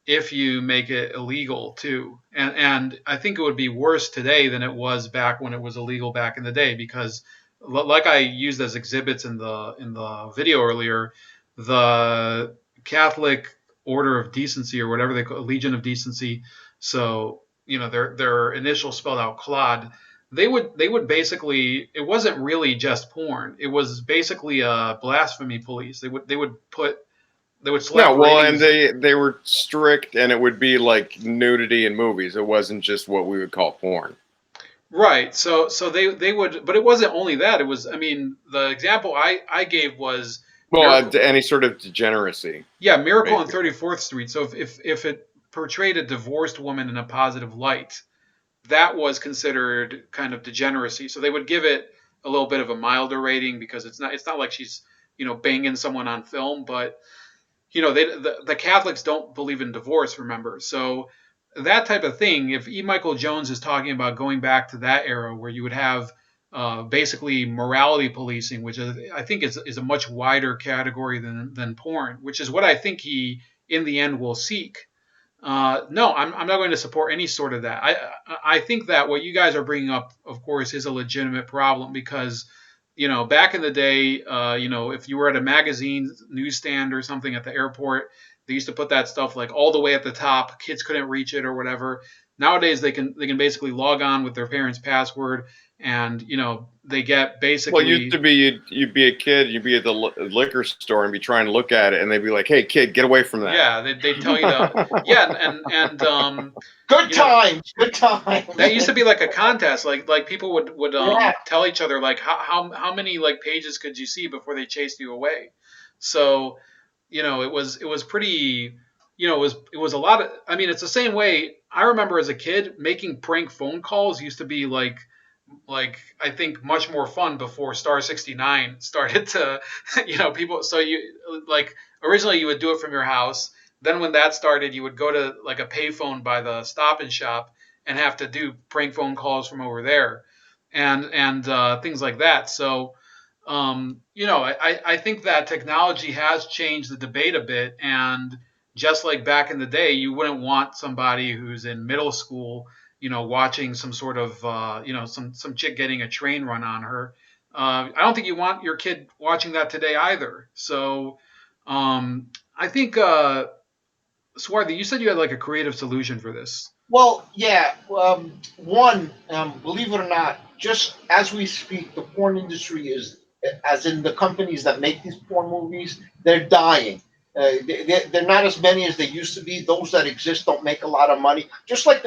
if you make it illegal too. And I think it would be worse today than it was back when it was illegal back in the day, because like I used as exhibits in the video earlier, the Catholic Order of Decency, or whatever they call it, Legion of Decency. So, their initials spelled out Claude. They would basically, it wasn't really just porn. It was basically a blasphemy police. They would slap No, well, and ratings. they were strict, and it would be like nudity in movies. It wasn't just what we would call porn. Right. So they would, but it wasn't only that. It was, I mean, the example I gave was Well, Miracle, any sort of degeneracy, yeah, Miracle on basically. 34th Street. So if it portrayed a divorced woman in a positive light, that was considered kind of degeneracy. So they would give it a little bit of a milder rating because it's not like she's banging someone on film, but the Catholics don't believe in divorce, remember? So that type of thing. If E. Michael Jones is talking about going back to that era where you would have basically morality policing, which I think is a much wider category than porn, which is what I think he in the end will seek. No, I'm not going to support any sort of that. I think that what you guys are bringing up, of course, is a legitimate problem because, back in the day, if you were at a magazine newsstand or something at the airport, they used to put that stuff like all the way at the top. Kids couldn't reach it or whatever. Nowadays, they can basically log on with their parents' password, and they get basically. Well, it used to be you'd be a kid, you'd be at the liquor store and be trying to look at it, and they'd be like, "Hey, kid, get away from that." Yeah, they tell you to. Yeah, and Good times, good times. that used to be like a contest. Like people would Yeah. tell each other like how many like pages could you see before they chased you away. So it was pretty. It was a lot of. I mean, it's the same way. I remember as a kid making prank phone calls used to be like I think much more fun before Star 69 started to people. So you like originally you would do it from your house. Then when that started, you would go to like a payphone by the Stop and Shop and have to do prank phone calls from over there, and things like that. So I think that technology has changed the debate a bit, and just like back in the day, you wouldn't want somebody who's in middle school watching some sort of, some chick getting a train run on her. I don't think you want your kid watching that today either. So I think, Swarthy, you said you had like a creative solution for this. Well, yeah. One, believe it or not, just as we speak, the porn industry is, as in the companies that make these porn movies, they're dying. They're not as many as they used to be. Those that exist don't make a lot of money. Just like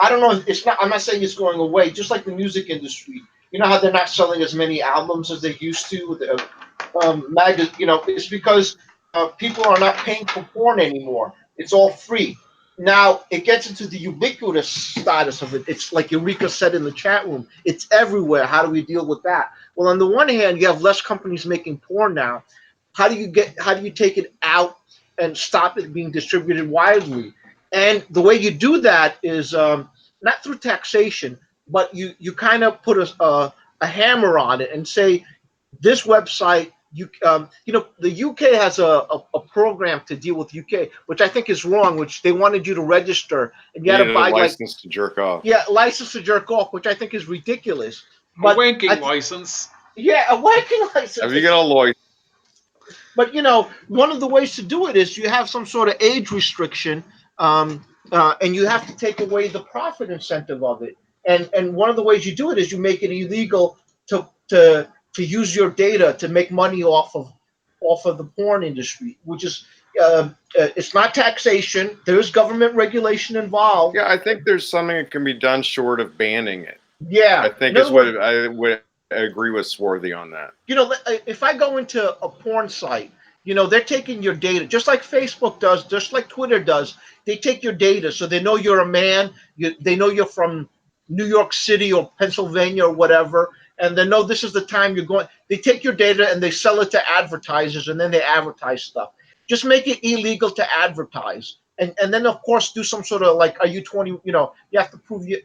I don't know. It's not. I'm not saying it's going away. Just like the music industry. You know how they're not selling as many albums as they used to. It's because people are not paying for porn anymore. It's all free. Now it gets into the ubiquitous status of it. It's like Eureka said in the chat room. It's everywhere. How do we deal with that? Well, on the one hand, you have less companies making porn now. How do you take it out and stop it being distributed widely? And the way you do that is not through taxation, but you kind of put a hammer on it and say this website. The UK has a program to deal with UK, which I think is wrong. Which they wanted you to register and you had to buy a license to jerk off. Yeah, license to jerk off, which I think is ridiculous. But a wanking license. Yeah, a wanking license. Have you got a lawyer? But one of the ways to do it is you have some sort of age restriction, and you have to take away the profit incentive of it. And one of the ways you do it is you make it illegal to use your data to make money off of the porn industry, which is it's not taxation. There is government regulation involved. Yeah, I think there's something that can be done short of banning it. Yeah, I think is what I would agree with Swarthy on that. If I go into a porn site, they're taking your data, just like Facebook does, just like Twitter does. They take your data, so they know you're a man. They know you're from New York City or Pennsylvania or whatever, and they know this is the time you're going. They take your data and they sell it to advertisers, and then they advertise stuff. Just make it illegal to advertise, and then of course do some sort of like, are you 20? You have to prove you.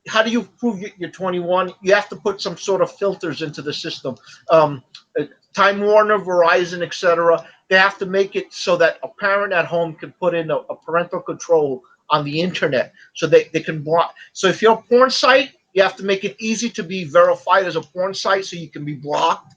How do you prove you're 21? You have to put some sort of filters into the system. Time Warner, Verizon, etc. They have to make it so that a parent at home can put in a parental control on the internet, so they can block. So if you're a porn site, you have to make it easy to be verified as a porn site, so you can be blocked.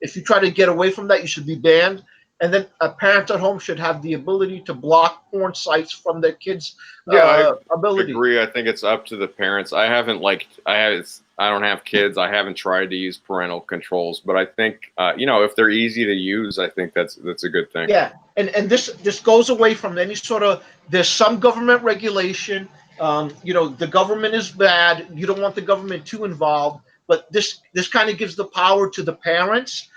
If you try to get away from that, you should be banned. And then parents at home should have the ability to block porn sites from their kids' ability. I agree. I think it's up to the parents. I don't have kids. I haven't tried to use parental controls, but I think if they're easy to use, I think that's a good thing. Yeah, and this goes away from any sort of. There's some government regulation. The government is bad. You don't want the government too involved, but this kind of gives the power to the parents.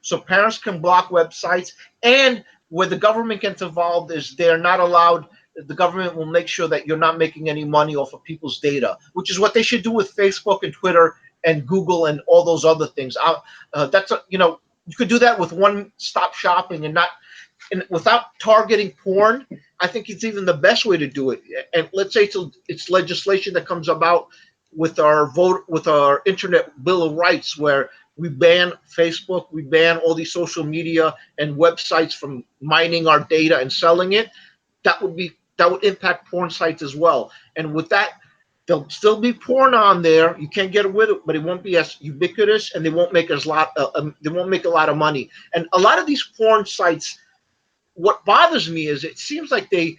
So parents can block websites, and where the government gets involved is they're not allowed. The government will make sure that you're not making any money off of people's data, which is what they should do with Facebook and Twitter and Google and all those other things. You could do that with one-stop shopping and without targeting porn. I think it's even the best way to do it. And let's say it's legislation that comes about with our internet bill of rights, where we ban Facebook, we ban all these social media and websites from mining our data and selling it, that would impact porn sites as well. And with that, there'll still be porn on there. You can't get away with it, but it won't be as ubiquitous, and they won't make they won't make a lot of money. And a lot of these porn sites, what bothers me is it seems like they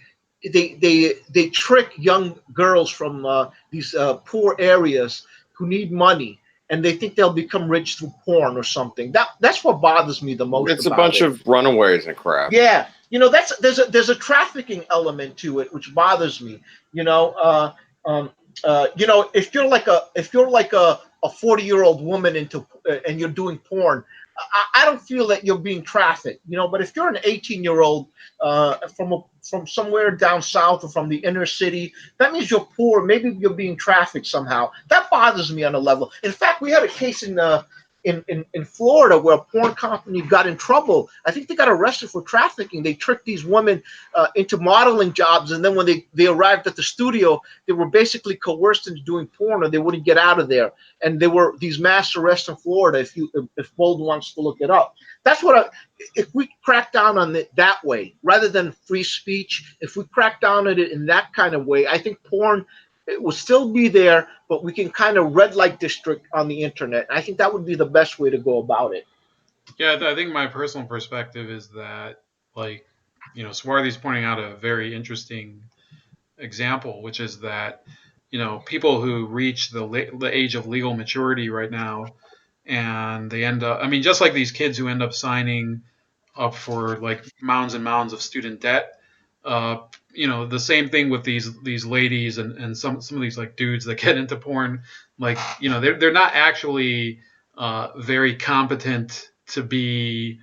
trick young girls from these poor areas who need money, and they think they'll become rich through porn or something. That's what bothers me the most. It's a about bunch it. of runaways and crap. Yeah, that's there's a trafficking element to it, which bothers me. If you're like a 40-year-old woman and you're doing porn, I don't feel that you're being trafficked. But if you're an 18-year-old from somewhere down south or from the inner city, that means you're poor. Maybe you're being trafficked somehow. That bothers me on a level. In fact, we had a case in Florida where a porn company got in trouble. I think they got arrested for trafficking. They tricked these women into modeling jobs, and then when they arrived at the studio, they were basically coerced into doing porn, or they wouldn't get out of there. And there were these mass arrests in Florida. If Bold wants to look it up, that's what. If we crack down on it that way, rather than free speech, if we crack down on it in that kind of way, I think porn, it will still be there, but we can kind of red light district on the internet. I think that would be the best way to go about it. Yeah, I think my personal perspective is that, like, Swarthy's pointing out a very interesting example, which is that, people who reach the age of legal maturity right now, and they end up, I mean, just like these kids who end up signing up for like mounds and mounds of student debt. The same thing with these ladies and some of these like dudes that get into porn. Like, they're not actually very competent to be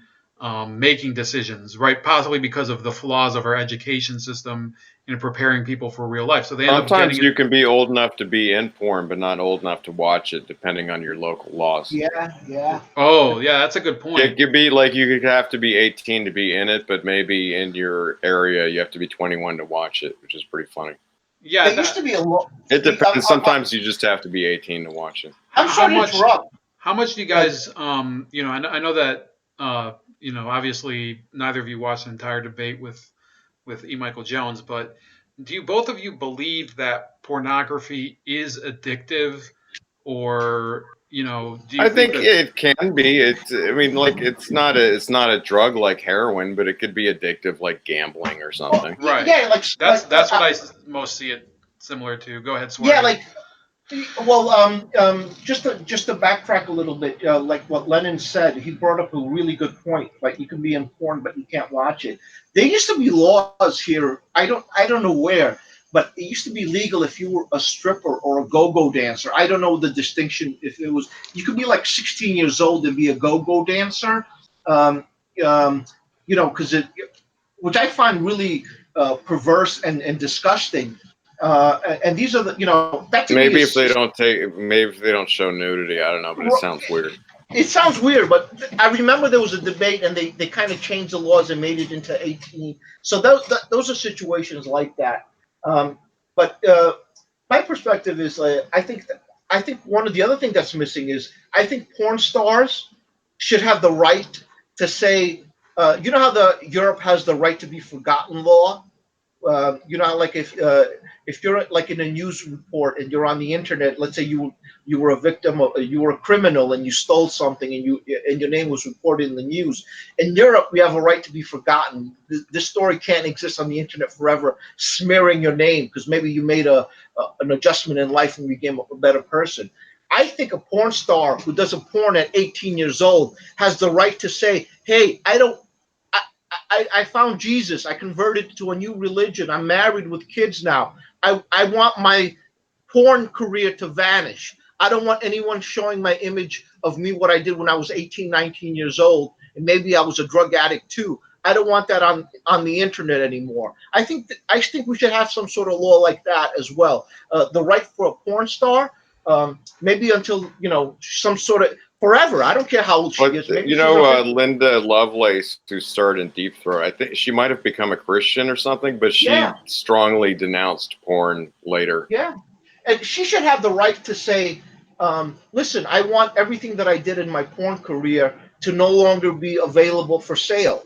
making decisions, right? Possibly because of the flaws of our education system in preparing people for real life. So they end up Sometimes getting you can be old enough to be in porn, but not old enough to watch it, depending on your local laws. Yeah. Oh, yeah, that's a good point. It could be like you could have to be 18 to be in it, but maybe in your area you have to be 21 to watch it, which is pretty funny. Yeah, There used to be a law. It depends. Sometimes you just have to be 18 to watch it. I'm sorry to interrupt. How much do you guys, I know that, obviously neither of you watched the entire debate with E. Michael Jones, but do you both of you believe that pornography is addictive, or do you I think that it can be. It's not a drug like heroin, but it could be addictive like gambling or something. Right? Yeah, That's what I most see it similar to. Go ahead, Swarty. Yeah, just to backtrack a little bit, like what Lennon said, he brought up a really good point. Like, you can be in porn, but you can't watch it. There used to be laws here. I don't know where, but it used to be legal if you were a stripper or a go-go dancer. I don't know the distinction. If it was, you could be like 16 years old and be a go-go dancer, because which I find really perverse and disgusting. And these are that to Maybe me if they don't show nudity, I don't know, but it sounds weird. It sounds weird, but I remember there was a debate, and they kind of changed the laws and made it into 18. So those are situations like that. But my perspective is, I think one of the other things that's missing is, I think porn stars should have the right to say, how the Europe has the right to be forgotten law. Like if you're like in a news report and you're on the internet, let's say you were a victim of, you were a criminal and you stole something, and your name was reported in the news. In Europe, we have a right to be forgotten. This story can't exist on the internet forever, smearing your name because maybe you made an adjustment in life and became a better person. I think a porn star who does a porn at 18 years old has the right to say, hey, I found Jesus. I converted to a new religion. I'm married with kids now. I want my porn career to vanish. I don't want anyone showing my image of me, what I did when I was 18, 19 years old, and maybe I was a drug addict too. I don't want that on the internet anymore. I think we should have some sort of law like that as well. The right for a porn star, maybe until some sort of forever. I don't care how old she is. Maybe Linda Lovelace, who starred in Deep Throat, I think she might have become a Christian or something, but she strongly denounced porn later. Yeah. and she should have the right to say, listen, I want everything that I did in my porn career to no longer be available for sale.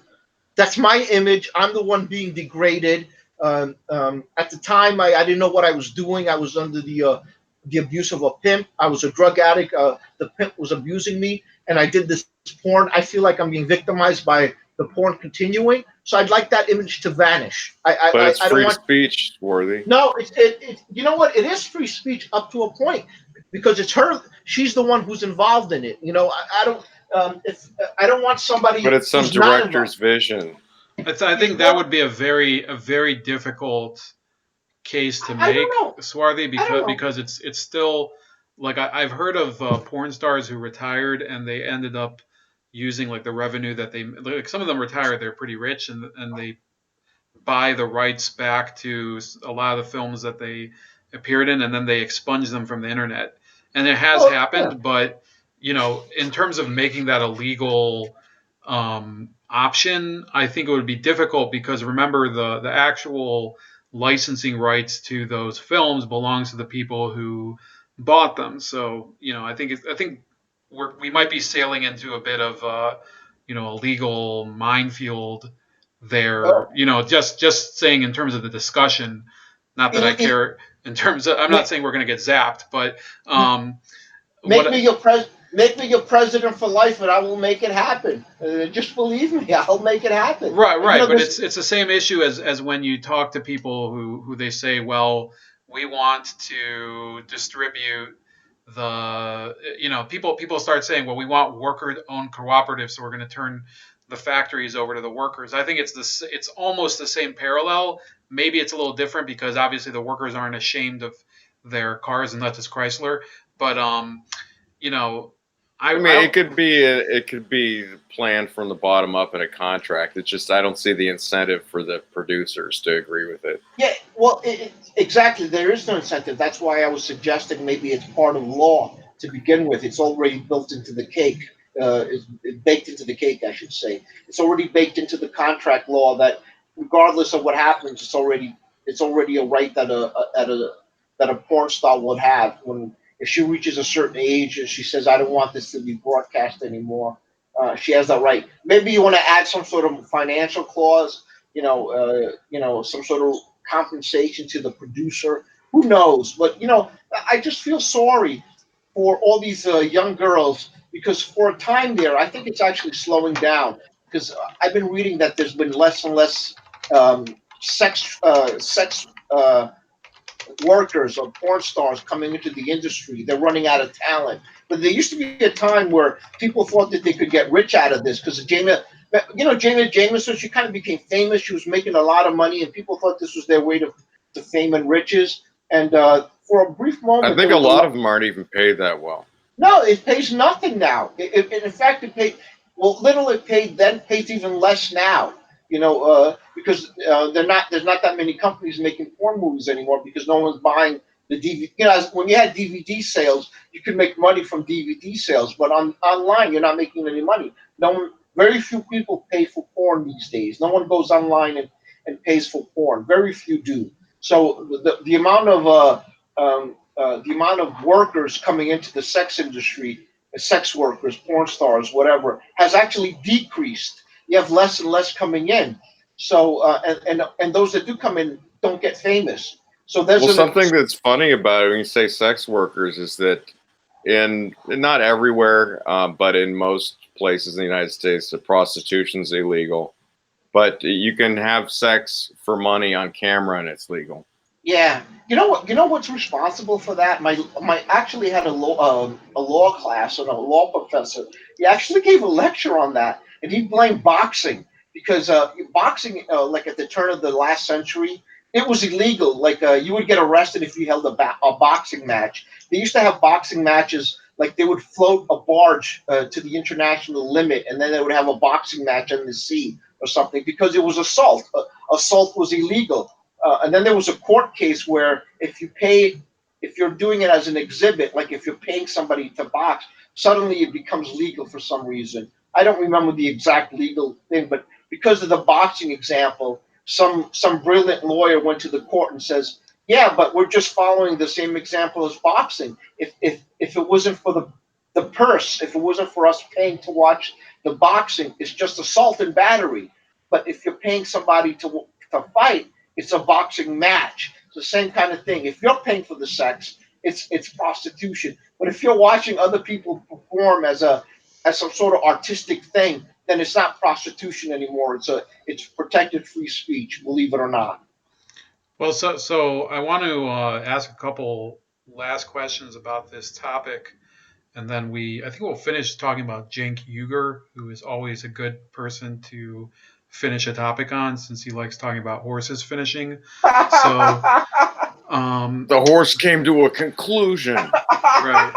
That's my image. I'm the one being degraded. At the time, I didn't know what I was doing. I was under the abuse of a pimp. I was a drug addict. The pimp was abusing me, and I did this porn. I feel like I'm being victimized by the porn continuing. So I'd like that image to vanish. But it's I don't free want. speech, Worthy. No, you know what? It is free speech up to a point because it's her. She's the one who's involved in it. I don't. If I don't want But somebody it's some who's not director's involved. vision. I think that would be a very difficult case to I don't make, know. Swarthy, I don't know. because it's still like I've heard of porn stars who retired and they ended up using like the revenue that they like. Some of them retired; they're pretty rich, and they buy the rights back to a lot of the films that they appeared in, and then they expunge them from the internet. And it has Well, yeah. happened, but in terms of making that a legal option, I think it would be difficult because remember the actual licensing rights to those films belongs to the people who bought them. So I think we might be sailing into a bit of a legal minefield there. Oh, Just saying in terms of the discussion, not that I it, care in terms of. I'm not make, saying we're going to get zapped, but what. make me your president for life, and I will make it happen. Just believe me, I'll make it happen. Right, You right, know, but this. it's the same issue as when you talk to people who they say, well, we want to distribute people start saying, well, we want worker-owned cooperatives, so we're going to turn the factories over to the workers. I think it's almost the same parallel. Maybe it's a little different because obviously the workers aren't ashamed of their cars, and not just Chrysler, but you know, I mean, I it could be planned from the bottom up in a contract. It's just I don't see the incentive for the producers to agree with it. Yeah, well, exactly. There is no incentive. That's why I was suggesting maybe it's part of law to begin with. It's already built into the cake. It's baked into the cake, I should say. It's already baked into the contract law that regardless of what happens, it's already a right that a porn star would have when if she reaches a certain age and she says, "I don't want this to be broadcast anymore." She has that right. Maybe you want to add some sort of financial clause, some sort of compensation to the producer. Who knows? But I just feel sorry for all these young girls because for a time there, I think it's actually slowing down because I've been reading that there's been less and less sex workers or porn stars coming into the industry. They're running out of talent. But there used to be a time where people thought that they could get rich out of this because Jamie Jameson, she kind of became famous. She was making a lot of money, and people thought this was their way to fame and riches. And for a brief I moment, there think a was a lot lot. of them aren't even paid that well. No, it pays nothing now. In fact, it paid well. Little it paid then pays even less now. Because there's not that many companies making porn movies anymore because no one's buying the DVD. When you had DVD sales, you could make money from DVD sales, but online you're not making any money. No one, very few people pay for porn these days. No one goes online and pays for porn. Very few do. So the amount of workers coming into the sex industry, sex workers, porn stars, whatever, has actually decreased. You have less and less coming in. So and those that do come in don't get famous. So there's Well, an something that's funny about it when you say sex workers is that in not everywhere, but in most places in the United States, the prostitution's illegal. But you can have sex for money on camera and it's legal. Yeah, you know what? You know what's responsible for that? My actually had a law class and a law professor. He actually gave a lecture on that, and he blamed boxing because boxing, like at the turn of the last century, it was illegal. Like you would get arrested if you held a boxing match. They used to have boxing matches. Like they would float a barge to the international limit, and then they would have a boxing match on the sea or something because it was assault. Assault was illegal and then there was a court case where if you're doing it as an exhibit, like if you're paying somebody to box, suddenly it becomes legal for some reason. I don't remember the exact legal thing, but because of the boxing example, some brilliant lawyer went to the court and says, Yeah, but we're just following the same example as boxing. If it wasn't for the purse, if it wasn't for us paying to watch the boxing, it's just assault and battery. But if you're paying somebody to fight, it's a boxing match. It's the same kind of thing. If you're paying for the sex, it's prostitution. But if you're watching other people perform as some sort of artistic thing, then it's not prostitution anymore. It's protected free speech, believe it or not. Well, so I want to ask a couple last questions about this topic, and then I think we'll finish talking about Cenk Uygur, who is always a good person to finish a topic on, since he likes talking about horses finishing. So, The horse came to a conclusion. right,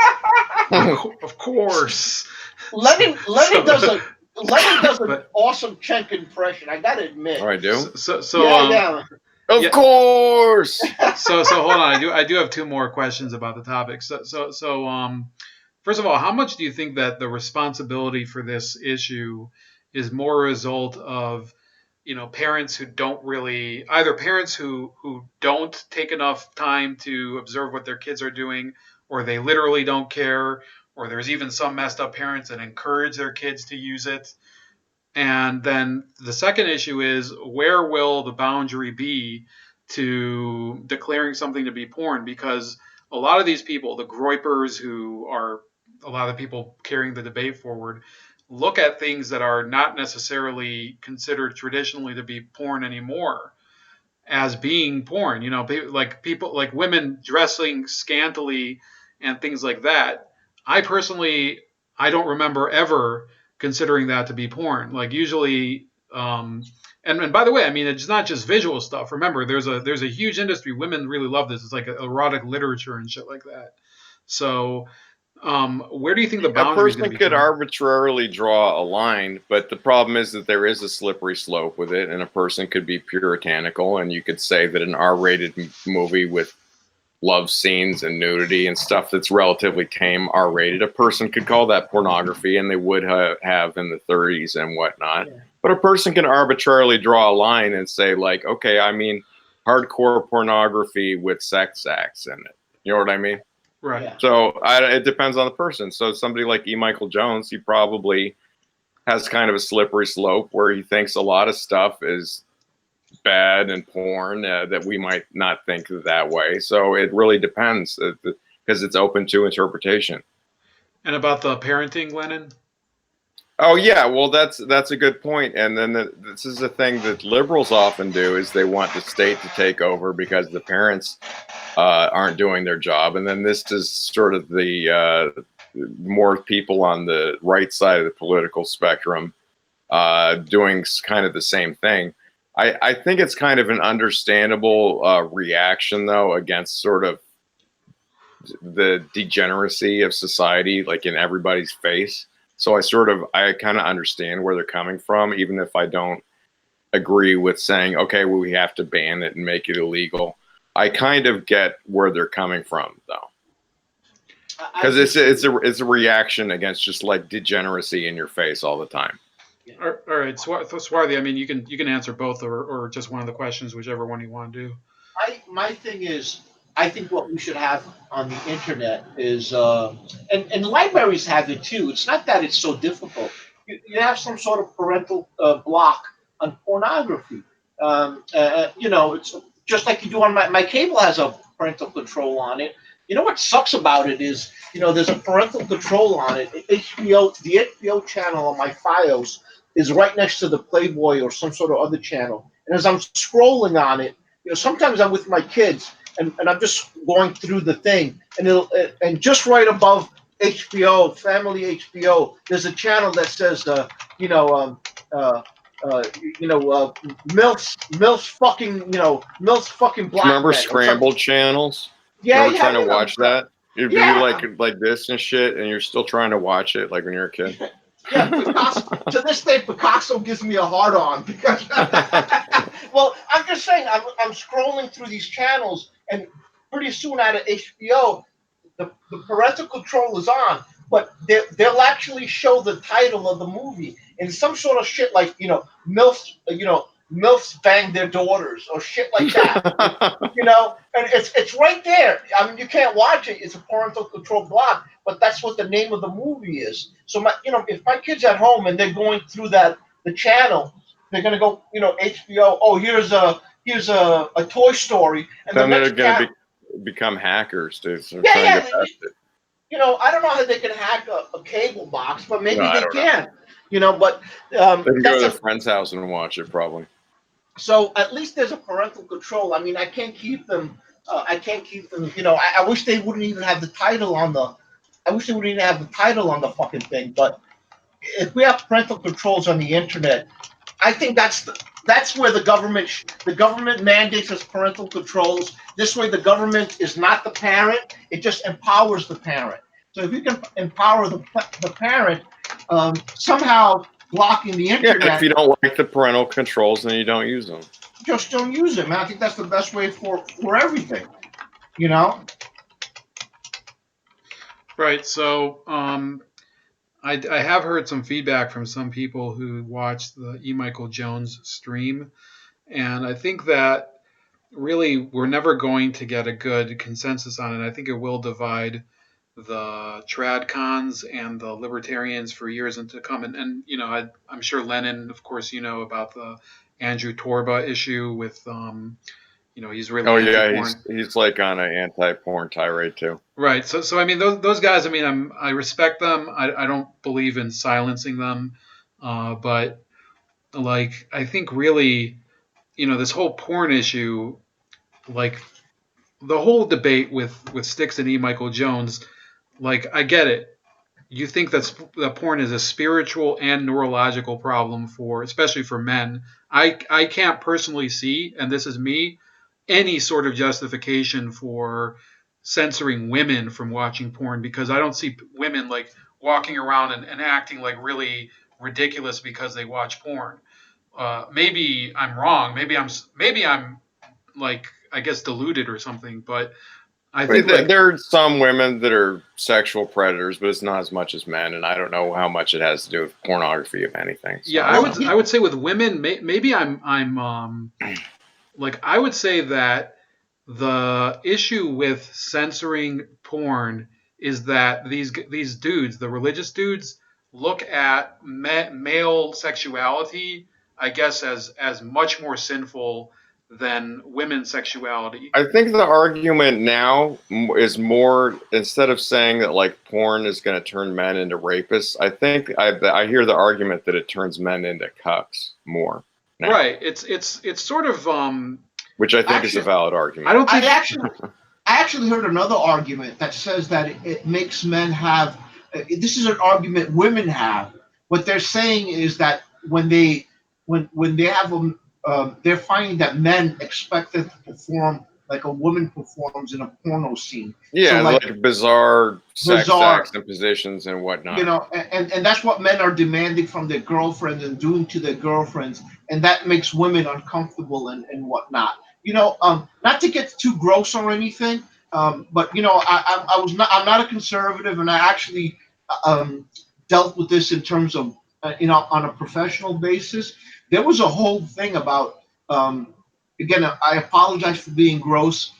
of course. Lennon does an But awesome Cenk impression. I gotta admit. Oh, I do. so Yeah. Of course. so hold on. I do have two more questions about the topic. So first of all, how much do you think that the responsibility for this issue is more a result of, parents who don't really, either parents who don't take enough time to observe what their kids are doing, or they literally don't care, or there's even some messed up parents that encourage their kids to use it? And then the second issue is, where will the boundary be to declaring something to be porn? Because a lot of these people, the groypers, who are a lot of the people carrying the debate forward, look at things that are not necessarily considered traditionally to be porn anymore as being porn. Like people, like women dressing scantily and things like that. I don't remember ever considering that to be porn. Like usually, and by the way, I mean, it's not just visual stuff. Remember, there's a huge industry. Women really love this. It's like erotic literature and shit like that. So, where do you think the A boundary is going person to be could drawn? arbitrarily draw a line, but the problem is that there is a slippery slope with it, and a person could be puritanical, and you could say that an R-rated movie with love scenes and nudity and stuff that's relatively tame, R-rated, a person could call that pornography, and they would have in the 30s and whatnot. Yeah. But a person can arbitrarily draw a line and say, like, okay, I mean hardcore pornography with sex acts in it. You know what I mean? Right. Yeah. So it depends on the person. So somebody like E. Michael Jones, he probably has kind of a slippery slope where he thinks a lot of stuff is bad and porn that we might not think that way. So it really depends because it's open to interpretation. And about the parenting, Lennon? Oh yeah, well that's a good point. And then this is the thing that liberals often do is they want the state to take over because the parents aren't doing their job. And then this is sort of the more people on the right side of the political spectrum doing kind of the same thing. I think it's kind of an understandable reaction, though, against sort of the degeneracy of society, like in everybody's face. So I kind of understand where they're coming from, even if I don't agree with saying, okay, well, we have to ban it and make it illegal. I kind of get where they're coming from, though, because it's a reaction against just like degeneracy in your face all the time. All right, Swarthy. I mean, you can answer both or just one of the questions, whichever one you want to do. My thing is, I think what we should have on the internet is, and libraries have it too. It's not that it's so difficult. You have some sort of parental block on pornography. It's just like you do on my cable has a parental control on it. You know what sucks about it is, there's a parental control on it. The HBO channel on my FiOS is right next to the Playboy or some sort of other channel. And as I'm scrolling on it, sometimes I'm with my kids and I'm just going through the thing, and just right above HBO, family HBO, there's a channel that says, Milf's fucking black. Remember scrambled channels? Yeah, Remember trying to watch that? You'd be Yeah. like this and shit, and you're still trying to watch it like when you're a kid. Yeah, Picasso, to this day, Picasso gives me a hard on because, well, I'm just saying, I'm scrolling through these channels, and pretty soon out of HBO, the parental control is on, but they'll actually show the title of the movie in some sort of shit like, MILF, MILFs bang their daughters or shit like that. You know, and it's right there. I mean, you can't watch it. It's a parental control block, but that's what the name of the movie is. So my, you know, if my kid's at home and they're going through the channel, they're gonna go, you know, HBO. Oh, here's a Toy Story, and the Then they're next going to channel. become hackers, dude. So Yeah, trying to yeah. get past it. You know, I don't know how they can hack a cable box, but No, maybe I they don't know. can. You know, but They can go that's to a their friend's house and watch it, probably. so at least there's a parental control. I mean, I can't keep them. I can't keep them. You know, I wish they wouldn't even have the title on the. I wish they wouldn't even have the title on the fucking thing. But if we have parental controls on the internet, I think that's where the government mandates as parental controls. This way, the government is not the parent; it just empowers the parent. So if you can empower the parent, somehow blocking the Yeah, if internet, you don't like the parental controls, then you don't use them. just don't use it, man. I think that's the best way for everything. You know? Right. So I have heard some feedback from some people who watched the E. Michael Jones stream, and I think that really we're never going to get a good consensus on it. I think it will divide the trad cons and the libertarians for years to come. And you know, I'm sure Lennon, of course, you know about the Andrew Torba issue with, you know, he's really Oh yeah, anti-porn. he's like on an anti-porn tirade too. Right. So I mean, those guys. I mean, I respect them. I don't believe in silencing them, but like I think really, you know, this whole porn issue, like the whole debate with Styx and E. Michael Jones, like I get it. You think that porn is a spiritual and neurological problem for, especially for men. I can't personally see, and this is me, any sort of justification for censoring women from watching porn, because I don't see women like walking around and acting like really ridiculous because they watch porn. Maybe I'm wrong. Maybe I'm like, I guess, deluded or something. But I I mean, think like, there are some women that are sexual predators, but it's not as much as men, and I don't know how much it has to do with pornography, if anything. So yeah, I don't know. I would say with women, maybe I'm like, I would say that the issue with censoring porn is that these dudes, the religious dudes, look at male sexuality, I guess, as much more sinful than women's sexuality. I think the argument now is more, instead of saying that like porn is going to turn men into rapists, I think I hear the argument that it turns men into cucks more now, Right. It's sort of which I think is a Actually, valid I argument. don't I think actually I actually heard another argument that says that it makes men have. This is an argument women have. What they're saying is that when they have they're finding that men expect them to perform like a woman performs in a porno scene. So Yeah, like like bizarre sex acts bizarre, and positions and you whatnot. know, and that's what men are demanding from their girlfriends and doing to their girlfriends, and that makes women uncomfortable and whatnot. You know, not to get too gross or anything, but you know, I'm not a conservative, and I actually um, dealt with this in terms of you know, on a professional basis. There was a whole thing about again, I apologize for being gross.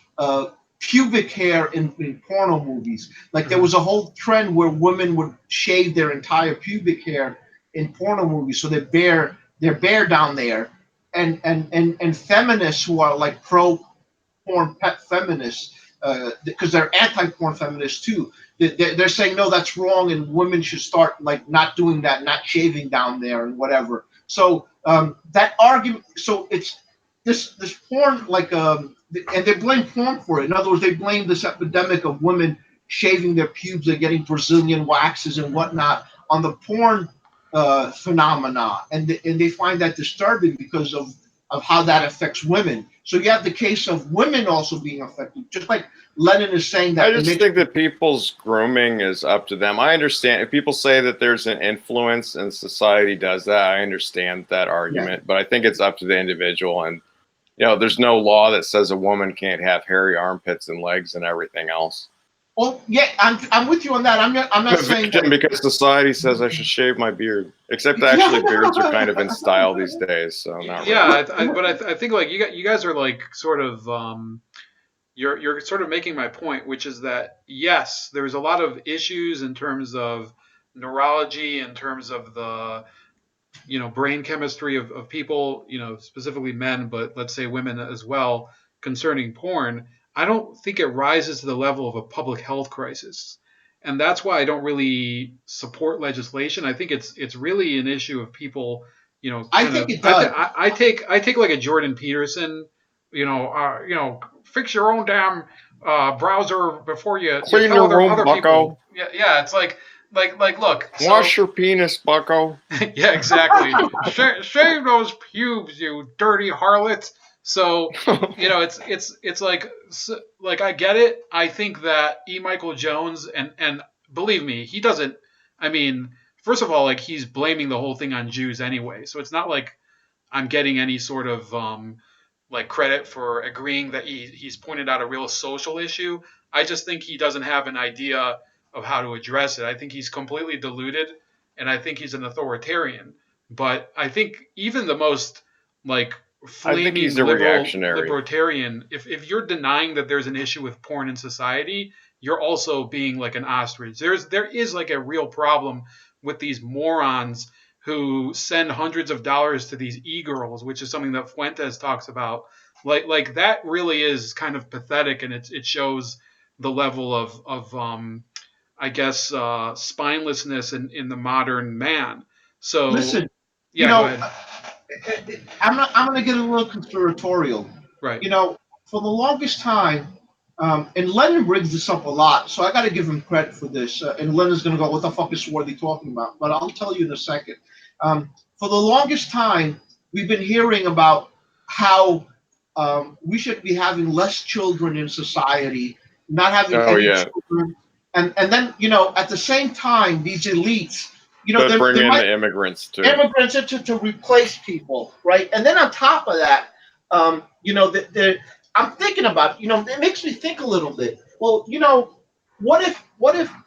Pubic hair in porno movies. Like there was a whole trend where women would shave their entire pubic hair in porno movies, so they're bare down there, and feminists who are like pro porn pet feminists, because they're anti-porn feminists too. They're saying no, that's wrong, and women should start like not doing that, not shaving down there and whatever. So that argument, so it's this porn like and they blame porn for it. In other words, they blame this epidemic of women shaving their pubes and getting Brazilian waxes and whatnot on the porn phenomena, and they find that disturbing because of how that affects women. So you have the case of women also being affected, just like Lennon is saying I that it just makes. think that people's grooming is up to them. I understand if people say that there's an influence and society does that. I understand that Yeah. argument, but I think it's up to the individual. And you know, there's no law that says a woman can't have hairy armpits and legs and everything else. Well, yeah, I'm with you on that. I'm I'm not a saying victim that. because society says I should shave my beard. Except actually, beards are kind of in style these days, so not Yeah, really. I think like you guys are like sort of you're sort of making my point, which is that yes, there's a lot of issues in terms of neurology, in terms of the brain chemistry of people, specifically men, but let's say women as well, concerning porn. I don't think it rises to the level of a public health crisis, and that's why I don't really support legislation. I think it's really an issue of people, I kind think of. it does. I take like a Jordan Peterson, fix your own damn browser before you Clean tell your other room, other bucko. people. Yeah, yeah. It's like look. So Wash your penis, bucko. yeah, exactly. Shave those pubes, you dirty harlot. So, it's like I get it. I think that Michael Jones and believe me, he doesn't. I mean, first of all, like he's blaming the whole thing on Jews anyway. So it's not like I'm getting any sort of like credit for agreeing that he's pointed out a real social issue. I just think he doesn't have an idea of how to address it. I think he's completely deluded, and I think he's an authoritarian. But I think even the most like I think flaming he's a reactionary. libertarian, if you're denying that there's an issue with porn in society, you're also being like an ostrich. There is like a real problem with these morons who send hundreds of dollars to these e-girls, which is something that Fuentes talks about. Like that really is kind of pathetic, and it shows the level of I guess spinelessness in the modern man. So Listen, you yeah, go know, ahead. I'm going to get a little conspiratorial. Right. You know, for the longest time, and Lennon brings this up a lot, so I got to give him credit for this. And Lennon's going to go, "What the fuck is Swarthy talking about?" But I'll tell you in a second. For the longest time, we've been hearing about how we should be having less children in society, not having Oh any yeah, children, and then at the same time, these elites, but bring they in might the immigrants too. immigrants to replace people, right? And then on top of that, I'm thinking about, it makes me think a little bit. Well, what if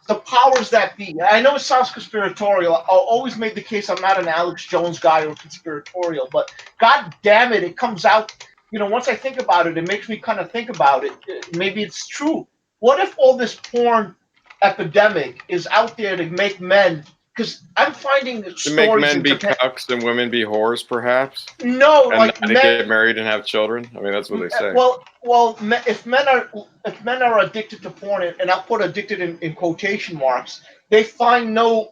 the powers that be? I know it sounds conspiratorial. I'll always make the case I'm not an Alex Jones guy or conspiratorial, but God damn it, it comes out. Once I think about it, it makes me kind of think about it. Maybe it's true. What if all this porn epidemic is out there to make men, because I'm finding To make stories men in be Japan. cucks and women be whores, perhaps, No, and like not to men. get married and have children. I mean, that's what they say. If men are addicted to porn, and I'll put addicted in quotation marks, they find no.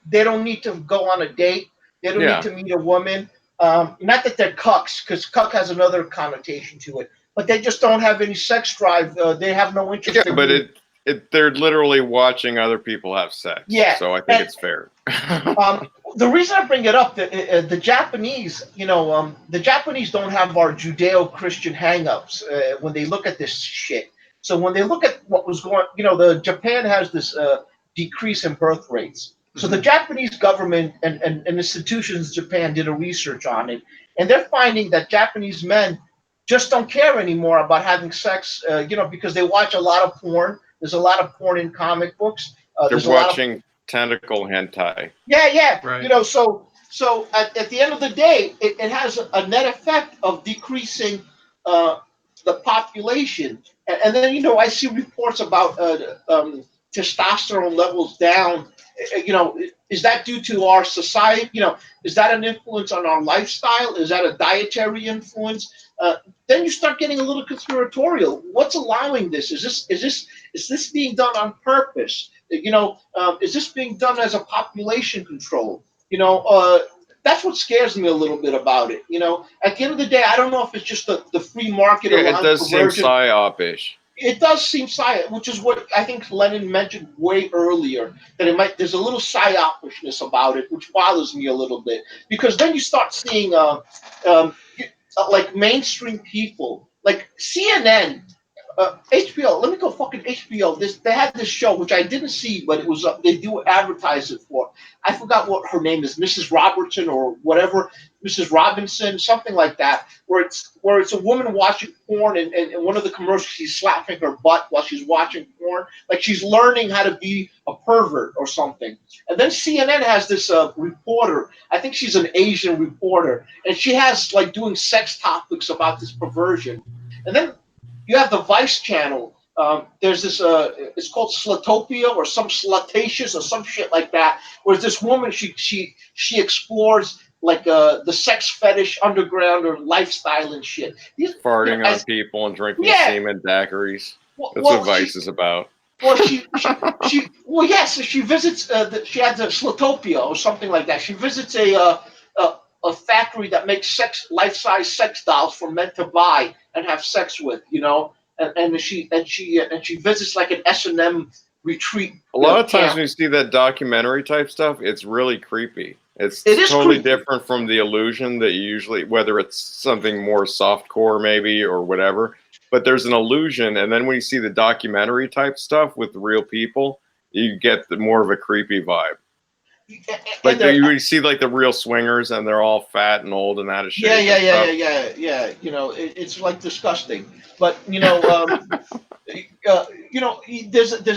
They don't need to go on a date. They don't need Yeah, to meet a woman. Not that they're cucks, because cuck has another connotation to it. But they just don't have any sex drive. They have no yeah, interest in but being. they're literally watching other people have sex, Yeah, so I think and it's fair. the reason I bring it up, the Japanese, the Japanese don't have our Judeo-Christian hangups when they look at this shit. So when they look at what was going, the Japan has this decrease in birth rates. So the Hmm. Japanese government and institutions in Japan did a research on it, and they're finding that Japanese men just don't care anymore about having sex, because they watch a lot of porn. There's a lot of porn in comic books. They're There's a lot of. watching tentacle hentai. Yeah, yeah. Right. So at the end of the day, it has a net effect of decreasing uh, the population. And then, I see reports about testosterone levels down. Is that due to our society? Is that an influence on our lifestyle? Is that a dietary influence? Then you start getting a little conspiratorial. What's allowing this? Is this being done on purpose? Is this being done as a population control? That's what scares me a little bit about it. At the end of the day, I don't know if it's just the free market Yeah, it allowing does seem perversion. psyopish. It does seem psyop, which is what I think Lennon mentioned way earlier, that there's a little psyopishness about it, which bothers me a little bit, because then you start seeing like mainstream people, like CNN. HBO. Let me go fucking HBO. They had this show which I didn't see, but it was they do advertise it for. I forgot what her name is, Mrs. Robertson or whatever, Mrs. Robinson, something like that. Where it's a woman watching porn, and one of the commercials she's slapping her butt while she's watching porn, like she's learning how to be a pervert or something. And then CNN has this reporter. I think she's an Asian reporter, and she has like doing sex topics about this perversion. And then you have the Vice channel. There's this, it's called Slutopia or some Slutatious or some shit like that. Where this woman, she explores like the sex fetish underground or lifestyle and shit. Farting on people and drinking semen daiquiris. That's well, what Vice is about. Well, well, yes. She visits. She has a Slutopia or something like that. She visits a factory that makes life-size sex dolls for men to buy and have sex with. And she visits like an S&M retreat. A lot of times when you see that documentary type stuff, it's really creepy. It is totally creepy. Different from the illusion that you usually, whether it's something more softcore maybe or whatever. But there's an illusion, and then when you see the documentary type stuff with the real people, you get more of a creepy vibe. Like you see like the real swingers, and they're all fat and old and out of shape. Yeah. It's like disgusting. But there's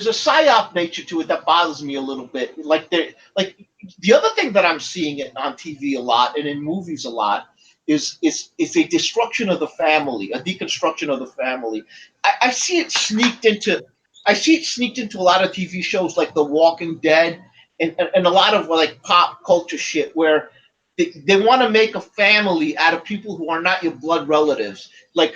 a psyop nature to it that bothers me a little bit. Like the other thing that I'm seeing it on TV a lot and in movies a lot is a destruction of the family, a deconstruction of the family. I see it sneaked into a lot of TV shows like The Walking Dead and a lot of like pop culture shit where they want to make a family out of people who are not your blood relatives. Like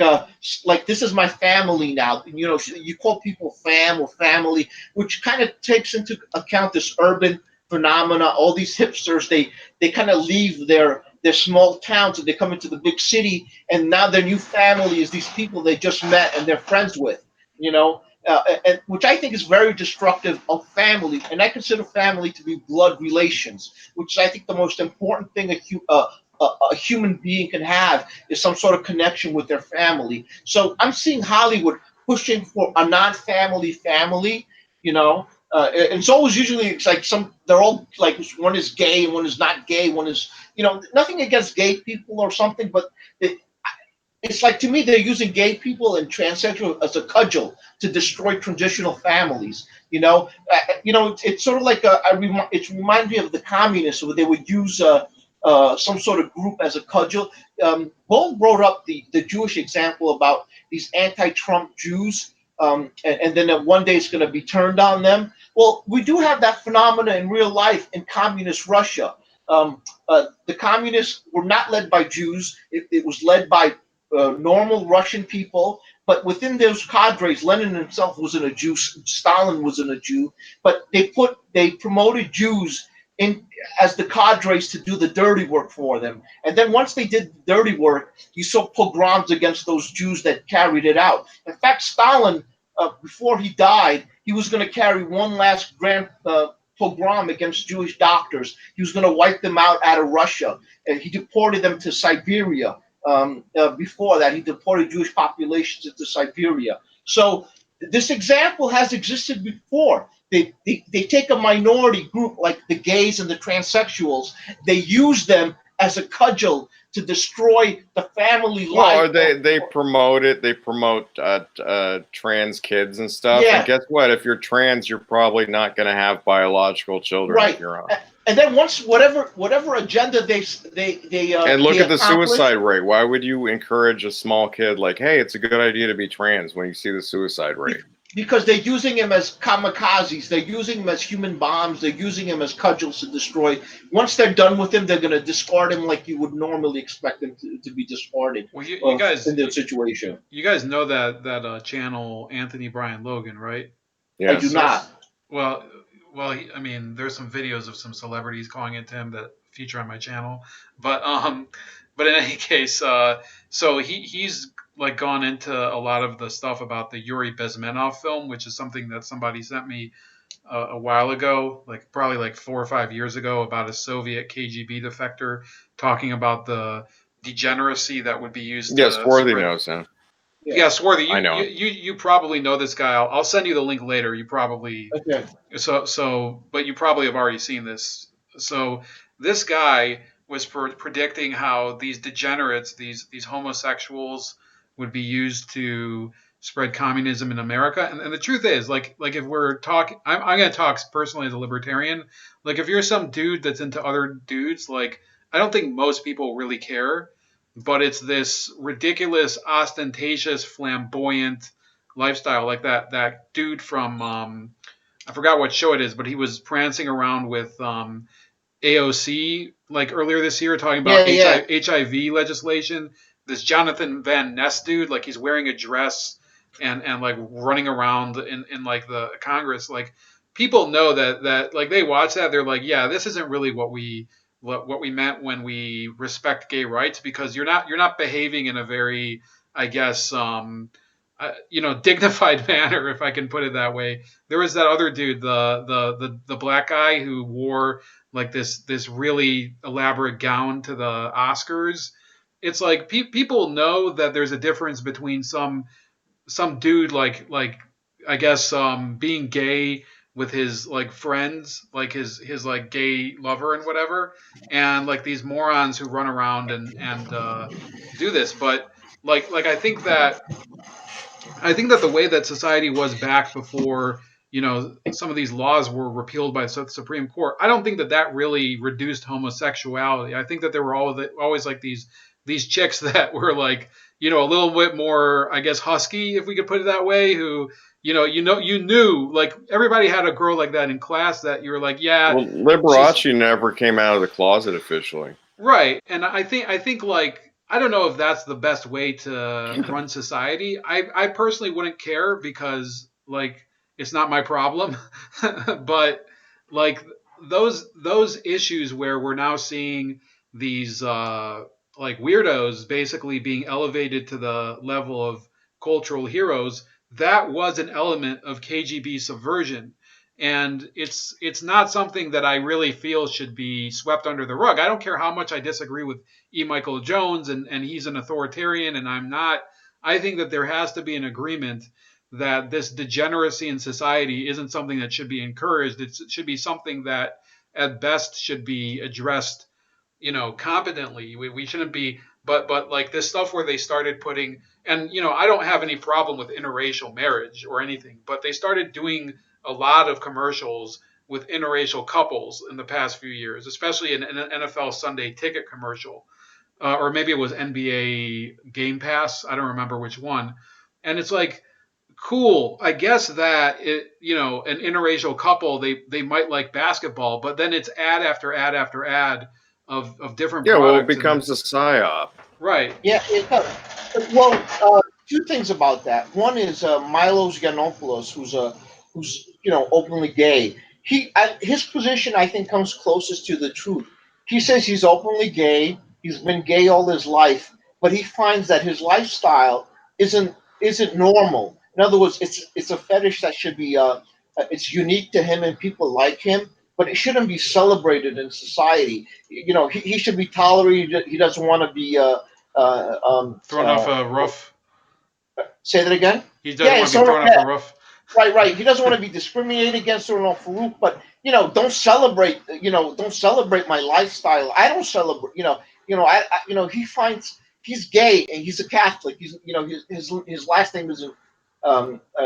this is my family now. You call people fam or family, which kind of takes into account this urban phenomena. All these hipsters, they kind of leave their small towns and they come into the big city, and now their new family is these people they just met and they're friends with. And which I think is very destructive of family, and I consider family to be blood relations, which is I think the most important thing a human being can have is some sort of connection with their family. So I'm seeing Hollywood pushing for a non-family family, and it's always usually it's like they're all like one is gay and one is not gay, one is nothing against gay people or something, but it's like to me they're using gay people and transsexual as a cudgel to destroy traditional families. It's sort of like it reminds me of the communists where they would use some sort of group as a cudgel. Bull brought up the Jewish example about these anti-Trump Jews, and then one day it's going to be turned on them. Well, we do have that phenomena in real life in communist Russia. The communists were not led by Jews. It was led by normal Russian people, but within those cadres, Lenin himself wasn't a Jew, Stalin wasn't a Jew, but they promoted Jews in as the cadres to do the dirty work for them. And then once they did the dirty work, you saw pogroms against those Jews that carried it out. In fact, Stalin, before he died, he was going to carry one last grand pogrom against Jewish doctors. He was going to wipe them out of Russia, and he deported them to Siberia. Before that, he deported Jewish populations into Siberia. So this example has existed before. They take a minority group like the gays and the transsexuals. They use them as a cudgel to destroy the family life. Well, they promote it. They promote trans kids and stuff. Yeah. And guess what? If you're trans, you're probably not going to have biological children Right. of your own. And then once whatever agenda they and look at the suicide rate. Why would you encourage a small kid like, hey, it's a good idea to be trans when you see the suicide rate? Because they're using him as kamikazes. They're using him as human bombs. They're using him as cudgels to destroy. Once they're done with him, they're going to discard him like you would normally expect him to be discarded. Well, you guys in their situation. You guys know that channel Anthony Brian Logan, right? Yes. I do not. Well, I mean, there's some videos of some celebrities calling into him that feature on my channel, but in any case, so he's like gone into a lot of the stuff about the Yuri Bezmenov film, which is something that somebody sent me a while ago, like probably like 4 or 5 years ago, about a Soviet KGB defector talking about the degeneracy that would be used. Yes, Worthy knows him. Yeah, Swarthy, I know. you probably know this guy. I'll send you the link later. You probably Okay. but you probably have already seen this. So this guy was predicting how these degenerates, these homosexuals, would be used to spread communism in America. And the truth is, like if we're talking, I'm going to talk personally as a libertarian. Like if you're some dude that's into other dudes, like I don't think most people really care. But it's this ridiculous, ostentatious, flamboyant lifestyle, like that dude from I forgot what show it is, but he was prancing around with AOC like earlier this year, talking about Yeah. HIV legislation. This Jonathan Van Ness dude, like he's wearing a dress and like running around in like the Congress. Like people know that like they watch that, they're like, yeah, this isn't really what we meant when we respect gay rights, because you're not behaving in a very, I guess, dignified manner, if I can put it that way. There was that other dude, the black guy who wore like this really elaborate gown to the Oscars. It's like people know that there's a difference between some dude like I guess being gay with his like friends, like his like gay lover and whatever, and like these morons who run around and do this. But like I think that the way that society was back before, some of these laws were repealed by the Supreme Court, I don't think that really reduced homosexuality. I think that there were always like these chicks that were like, a little bit more, I guess, husky, if we could put it that way, who, you knew, like everybody had a girl like that in class that you were like, yeah, Well, she's Liberace never came out of the closet officially. right. And I think like I don't know if that's the best way to run society. I personally wouldn't care, because like it's not my problem. But like those issues where we're now seeing these like weirdos basically being elevated to the level of cultural heroes, that was an element of KGB subversion. And it's not something that I really feel should be swept under the rug. I don't care how much I disagree with E. Michael Jones, and he's an authoritarian and I'm not. I think that there has to be an agreement that this degeneracy in society isn't something that should be encouraged. It should be something that at best should be addressed, competently. We shouldn't be, but like this stuff where they started putting, and I don't have any problem with interracial marriage or anything, but they started doing a lot of commercials with interracial couples in the past few years, especially an NFL Sunday Ticket commercial, or maybe it was NBA Game Pass. I don't remember which one. And it's like, cool. I guess that an interracial couple, they might like basketball, but then it's ad after ad after ad of different Yeah, well, it products, becomes a psyop. right. Yeah. Well, two things about that. One is Milos Yiannopoulos, who's openly gay. His position, I think, comes closest to the truth. He says he's openly gay. He's been gay all his life, but he finds that his lifestyle isn't normal. In other words, it's a fetish that should be it's unique to him and people like him, but it shouldn't be celebrated in society. He should be tolerated. He doesn't want to be Thrown off a roof. say that again. He doesn't want to be thrown off a roof. Right. He doesn't want to be discriminated against or no Farouk, but don't celebrate. Don't celebrate my lifestyle. I don't celebrate. He finds he's gay and he's a Catholic. He's his last name isn't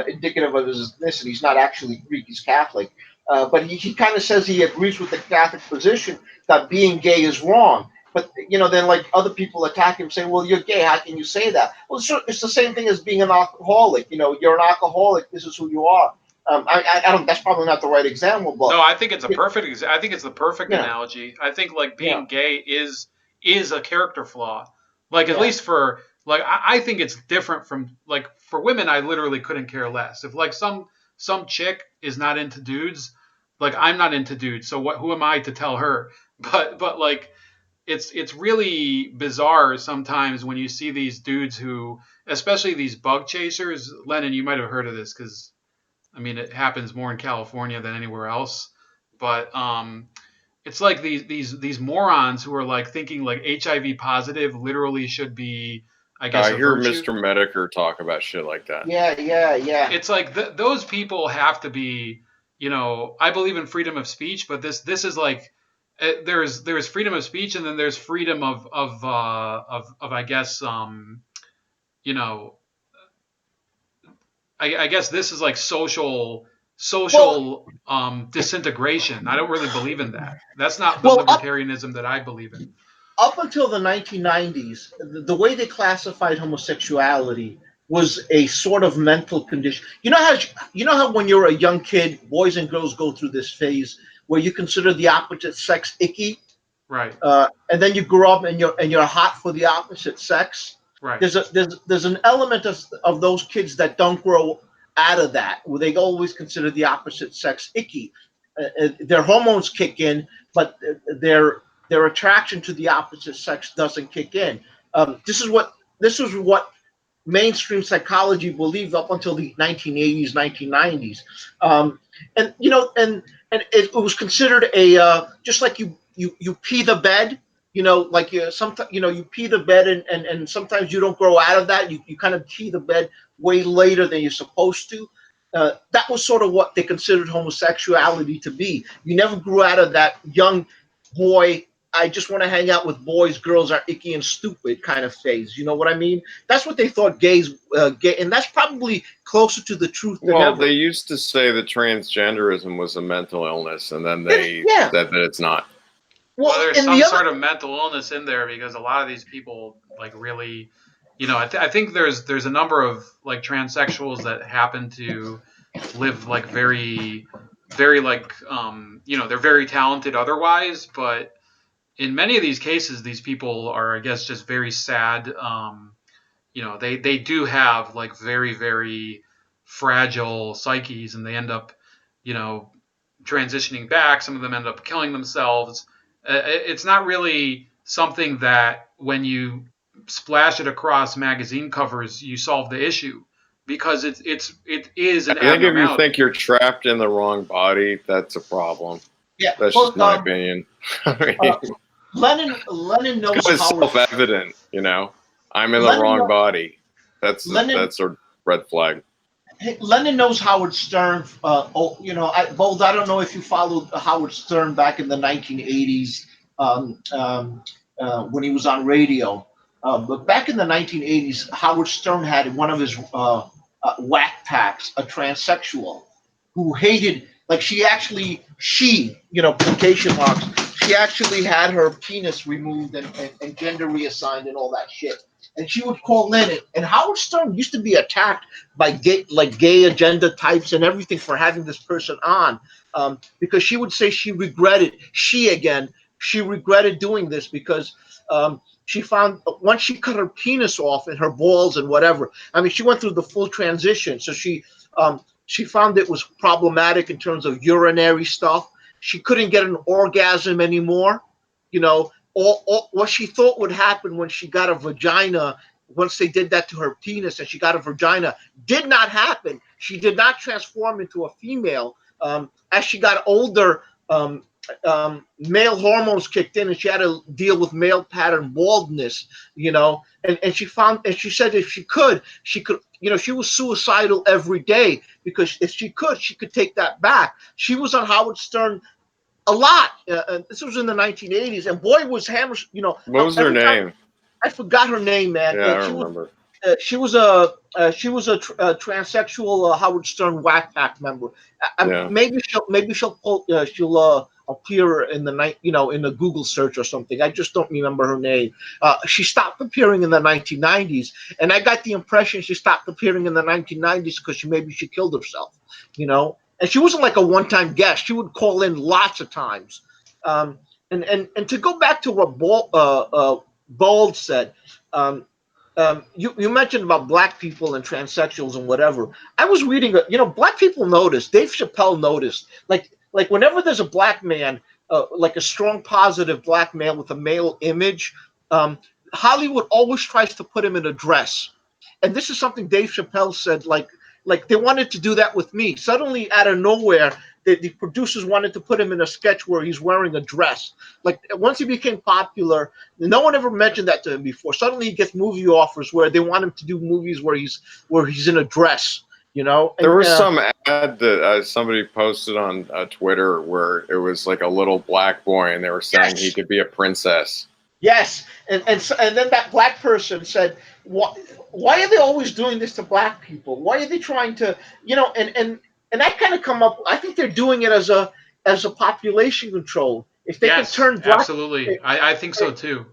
indicative of his ethnicity. He's not actually Greek. He's Catholic, but he kind of says he agrees with the Catholic position that being gay is wrong. But then like other people attack him, saying, "Well, you're gay. How can you say that?" Well, it's the same thing as being an alcoholic. You're an alcoholic. This is who you are. I don't. That's probably not the right example, but No, I think it's a perfect. I think it's the perfect Yeah. analogy. I think like being Yeah. gay is a character flaw. Like at Yeah. least for like I think it's different from like for women. I literally couldn't care less if like some chick is not into dudes. Like I'm not into dudes, so what? Who am I to tell her? But like it's really bizarre sometimes when you see these dudes who, especially these bug chasers. Lennon, you might have heard of this because I mean it happens more in California than anywhere else. But it's like these morons who are like thinking like HIV positive literally should be I guess, I a hear virtue. Mr. Medicare talk about shit like that. Yeah. It's like those people have to be, I believe in freedom of speech, but this is like there's freedom of speech, and then there's freedom of I guess you know I guess this is like social Well, disintegration. I don't really believe in that. That's not the well, libertarianism that I believe in. up until the 1990s, the way they classified homosexuality was a sort of mental condition. You know how when you're a young kid, boys and girls go through this phase where you consider the opposite sex icky, Right. and then you grow up and you're hot for the opposite sex. Right. There's an element of those kids that don't grow out of that, where they always consider the opposite sex icky. Their hormones kick in, but their attraction to the opposite sex doesn't kick in. This is what mainstream psychology believed up until the 1980s, 1990s, and it was considered a just like you pee the bed. Like sometimes you pee the bed, and sometimes you don't grow out of that. You kind of pee the bed way later than you're supposed to. That was sort of what they considered homosexuality to be. You never grew out of that young boy, I just want to hang out with boys, girls are icky and stupid kind of phase. You know what I mean? That's what they thought gay, and that's probably closer to the truth than Well, ever. they used to say that transgenderism was a mental illness, and then they Yeah. said that it's not. Well, Well, there's and some the sort other, of mental illness in there, because a lot of these people like really, I think there's a number of like transsexuals that happen to live like very, very like they're very talented otherwise, but in many of these cases, these people are, I guess, just very sad. They do have like very, very fragile psyches, and they end up, you know, transitioning back. Some of them end up killing themselves. It's not really something that when you splash it across magazine covers, you solve the issue, because it is I an think if you abnormality. think you're trapped in the wrong body, that's a problem. yeah. That's just Well, my opinion. I uh, mean, Lenin knows it's Howard. self-evident, I'm in the Lenin wrong kno- body. That's Lenin a red flag. Lenin knows Howard Stern. Bold. I don't know if you followed Howard Stern back in the 1980s, when he was on radio. But back in the 1980s, Howard Stern had one of his whack packs, a transsexual, who hated. Like quotation marks. She actually had her penis removed and gender reassigned and all that shit. And she would call in, and Howard Stern used to be attacked by gay agenda types and everything for having this person on, because she would say she regretted doing this because she found once she cut her penis off and her balls and whatever. I mean, she went through the full transition, so she found it was problematic in terms of urinary stuff. She couldn't get an orgasm anymore. What she thought would happen when she got a vagina, once they did that to her penis and she got a vagina, did not happen. She did not transform into a female. As she got older, male hormones kicked in and she had to deal with male pattern baldness, and she said if she could, she was suicidal every day, because if she could take that back. She was on Howard Stern a lot. This was in the 1980s, and boy was Hammer. What was her Every time name? I forgot her name, man. Yeah, I remember. She was a transsexual Howard Stern whack pack member. Yeah. She'll appear in the night, in the Google search or something. I just don't remember her name. She stopped appearing in the 1990s, and I got the impression she stopped appearing in the 1990s because she killed herself. And she wasn't like a one-time guest. She would call in lots of times. And to go back to what Bald said, you mentioned about black people and transsexuals and whatever. I was reading, black people noticed. Dave Chappelle noticed, like whenever there's a black man, like a strong positive black male with a male image, Hollywood always tries to put him in a dress. And this is something Dave Chappelle said, like they wanted to do that with me. Suddenly, out of nowhere, the producers wanted to put him in a sketch where he's wearing a dress. Like once he became popular, no one ever mentioned that to him before. Suddenly he gets movie offers where they want him to do movies where he's in a dress. You know, and, There was some ad that somebody posted on Twitter where it was like a little black boy, and they were saying he could be a princess. yes, and then that black person said, why are they always doing this to black people? Why are they trying to, and that kind of come up. I think they're doing it as a population control. If they can turn black, absolutely. I think so too.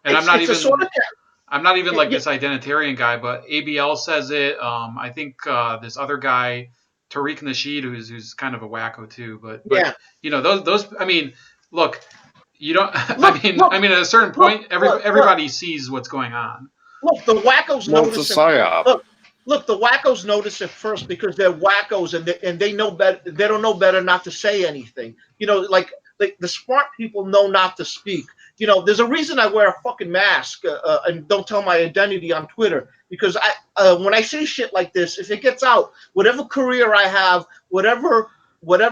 And it's a sort of. I'm not even like this identitarian guy, but ABL says it. I think this other guy, Tariq Nasheed, who's kind of a wacko too. But Yeah. those. I mean, look, you don't. I mean, at a certain point, everybody sees what's going on. Look, the wackos Well, notice it's a psyop. Look, the wackos notice it first because they're wackos and they know better. They don't know better not to say anything. Like the smart people know not to speak. There's a reason I wear a fucking mask and don't tell my identity on Twitter because when I say shit like this, if it gets out, whatever career I have, whatever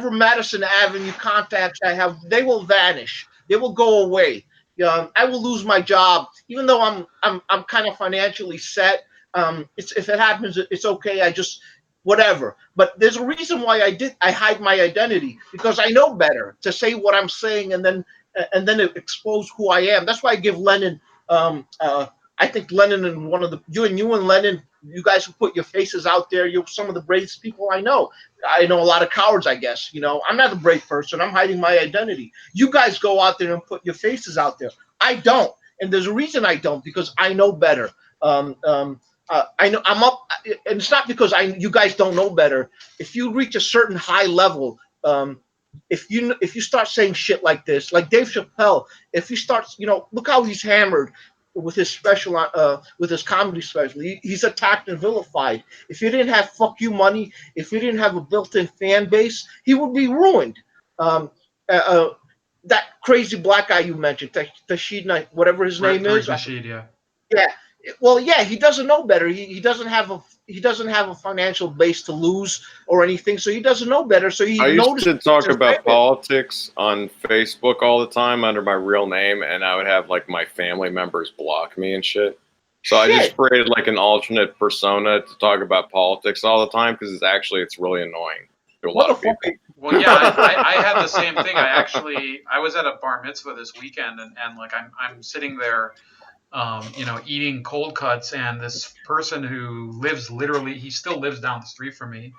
Madison Avenue contacts I have, they will vanish. They will go away. I will lose my job, even though I'm kind of financially set. If it happens, it's okay. I just whatever. But there's a reason why I hide my identity because I know better to say what I'm saying and then expose who I am. That's why I give Lennon. I think Lennon and you and Lennon, you guys who put your faces out there, you're some of the bravest people I know. I know a lot of cowards, I guess. I'm not a brave person. I'm hiding my identity. You guys go out there and put your faces out there. I don't, and there's a reason I don't because I know better. I know I'm up, and it's not because you guys don't know better. If you reach a certain high level, if you start saying shit like this, like Dave Chappelle, if he starts, look how he's hammered with his special, with his comedy special. He's attacked and vilified. If he didn't have fuck you money, if he didn't have a built-in fan base, he would be ruined. That crazy black guy you mentioned, Tashid, whatever his name is. Rashid, yeah. Yeah. Well, yeah, he doesn't know better. He doesn't have a financial base to lose or anything, so he doesn't know better. So I used to talk about politics on Facebook all the time under my real name, and I would have like my family members block me and shit. So I just created like an alternate persona to talk about politics all the time because it's really annoying to a lot of people. Well, yeah, I had the same thing. I was at a bar mitzvah this weekend, and like I'm sitting there. Eating cold cuts, and this person who he still lives down the street from me.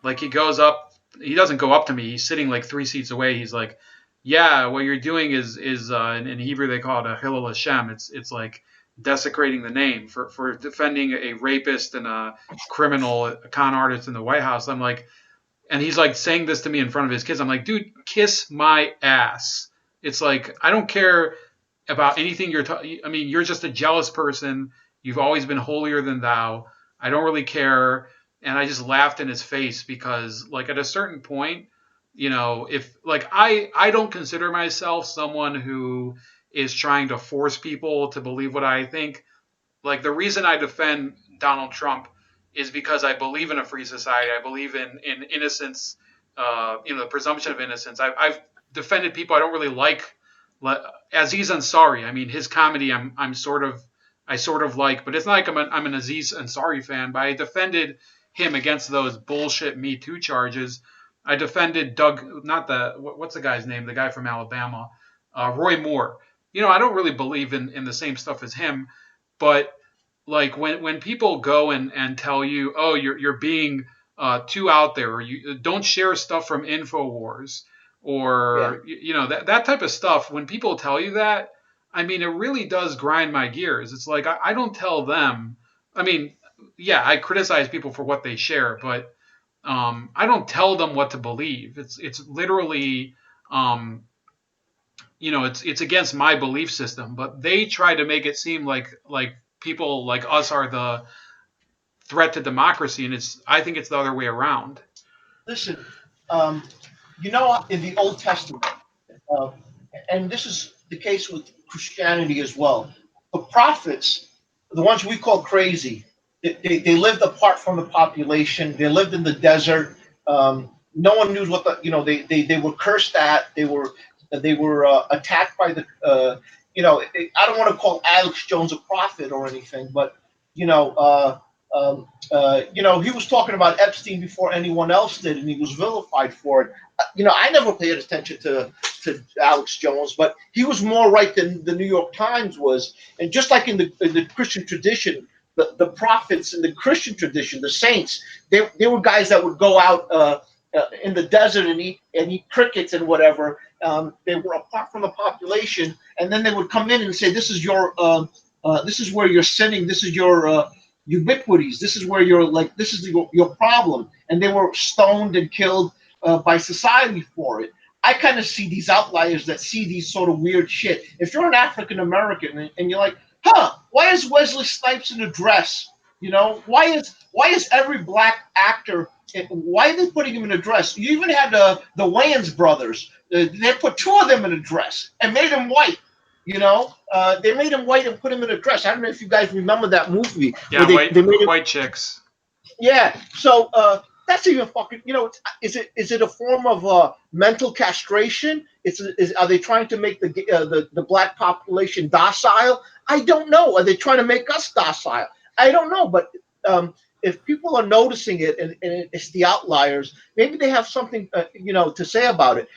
Like he doesn't go up to me. He's sitting like 3 seats away. He's like, yeah, what you're doing is in Hebrew they call it a Hillel Hashem. It's like desecrating the name for defending a rapist and a criminal, a con artist in the White House. I'm like, and he's like saying this to me in front of his kids. I'm like, dude, kiss my ass. It's like, I don't care about anything you're just a jealous person. You've always been holier than thou. I don't really care. And I just laughed in his face because like at a certain point, if like I don't consider myself someone who is trying to force people to believe what I think. Like the reason I defend Donald Trump is because I believe in a free society. I believe in innocence, the presumption of innocence. I've defended people I don't really like. Aziz Ansari, I mean, his comedy I sort of like, but it's not like I'm an Aziz Ansari fan, but I defended him against those bullshit Me Too charges. I defended what's the guy's name? The guy from Alabama, Roy Moore. I don't really believe in the same stuff as him, but like when people go and tell you, oh, you're being too out there, or you don't share stuff from InfoWars, or that type of stuff. When people tell you that, I mean, it really does grind my gears. It's like I don't tell them. I mean, yeah, I criticize people for what they share, but I don't tell them what to believe. It's literally it's against my belief system. But they try to make it seem like people like us are the threat to democracy, and I think it's the other way around. Listen. In the Old Testament, and this is the case with Christianity as well, the prophets, the ones we call crazy, they lived apart from the population. They lived in the desert. no one knew what they were cursed at. They were attacked by the I don't want to call Alex Jones a prophet or anything, but you know he was talking about Epstein before anyone else did, and he was vilified for it. I never paid attention to Alex Jones, but he was more right than the New York Times was. And just like in the Christian tradition, the prophets in the Christian tradition, the saints, they were guys that would go out in the desert and eat crickets and whatever. They were apart from the population, and then they would come in and say, "This is this is where you're sinning. This is your ubiquities. This is where this is your problem." And they were stoned and killed by society for it. I kind of see these outliers that see these sort of weird shit. If you're an African American and you're like, why is Wesley Snipes in a dress? Why is every black actor? Why are they putting him in a dress? You even had the Wayans brothers. They put two of them in a dress and made him white. They made him white and put him in a dress. I don't know if you guys remember that movie. Yeah, they made him, white chicks. yeah. So that's even fucking. Is it a form of mental castration? Are they trying to make the black population docile? I don't know. Are they trying to make us docile? I don't know. But if people are noticing it and it's the outliers, maybe they have something to say about it.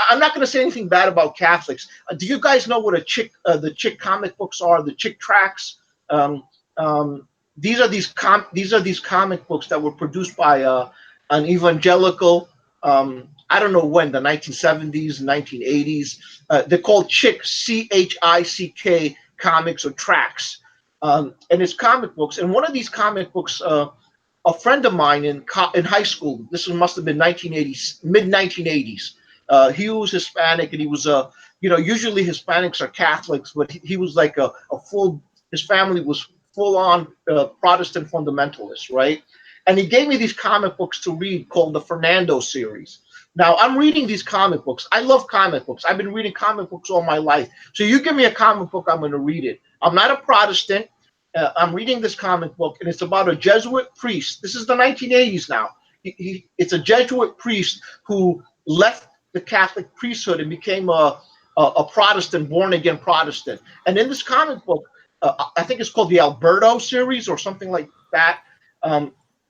I'm not going to say anything bad about Catholics. Do you guys know what the chick comic books are? The chick tracts. These are these comic books that were produced by an evangelical. I don't know when, the 1970s, 1980s. They're called Chick, CHICK comics or tracts, and it's comic books. And one of these comic books, a friend of mine in high school. This must have been 1980s, mid 1980s. He was Hispanic, and he was usually Hispanics are Catholics, but he was like a full. His family was full on Protestant fundamentalist, right? And he gave me these comic books to read called the Fernando series. Now I'm reading these comic books. I love comic books. I've been reading comic books all my life. So you give me a comic book, I'm going to read it. I'm not a Protestant. I'm reading this comic book, and it's about a Jesuit priest. This is the 1980s now. It's a Jesuit priest who left the Catholic priesthood and became a Protestant, born again Protestant. And in this comic book, I think it's called the Alberto series or something like that.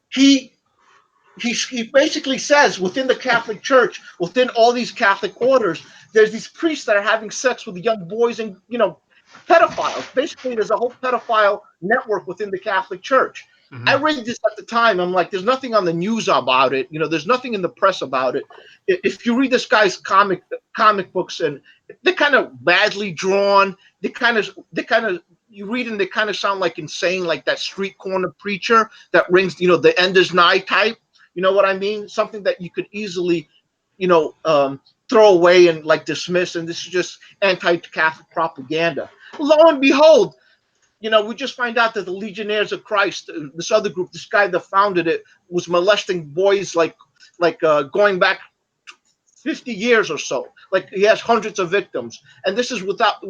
He basically says within the Catholic Church, within all these Catholic orders, there's these priests that are having sex with young boys and pedophiles. Basically, there's a whole pedophile network within the Catholic Church. Mm-hmm. I read this at the time. I'm like, there's nothing on the news about it. There's nothing in the press about it. If you read this guy's comic books, and they're kind of badly drawn, they kind of you read and they kind of sound like insane, like that street corner preacher that rings, the end is nigh type. You know what I mean? Something that you could easily, throw away and like dismiss. And this is just anti-Catholic propaganda. Lo and behold, we just find out that the Legionnaires of Christ, this other group, this guy that founded it, was molesting boys like going back 50 years or so. Like he has hundreds of victims, and this is without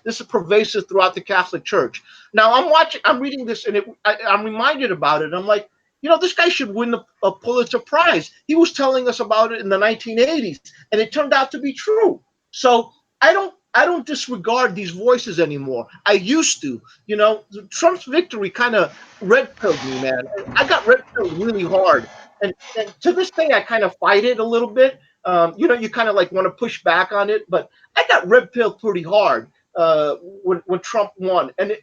this is pervasive throughout the Catholic Church. Now I'm reading this, and I'm reminded about it. I'm like, this guy should win a Pulitzer Prize. He was telling us about it in the 1980s, and it turned out to be true. So I don't disregard these voices anymore. I used to. Trump's victory kind of red pilled me, man. I got red pilled really hard, and to this day I kind of fight it a little bit. You kind of like want to push back on it, but I got red pilled pretty hard when Trump won, and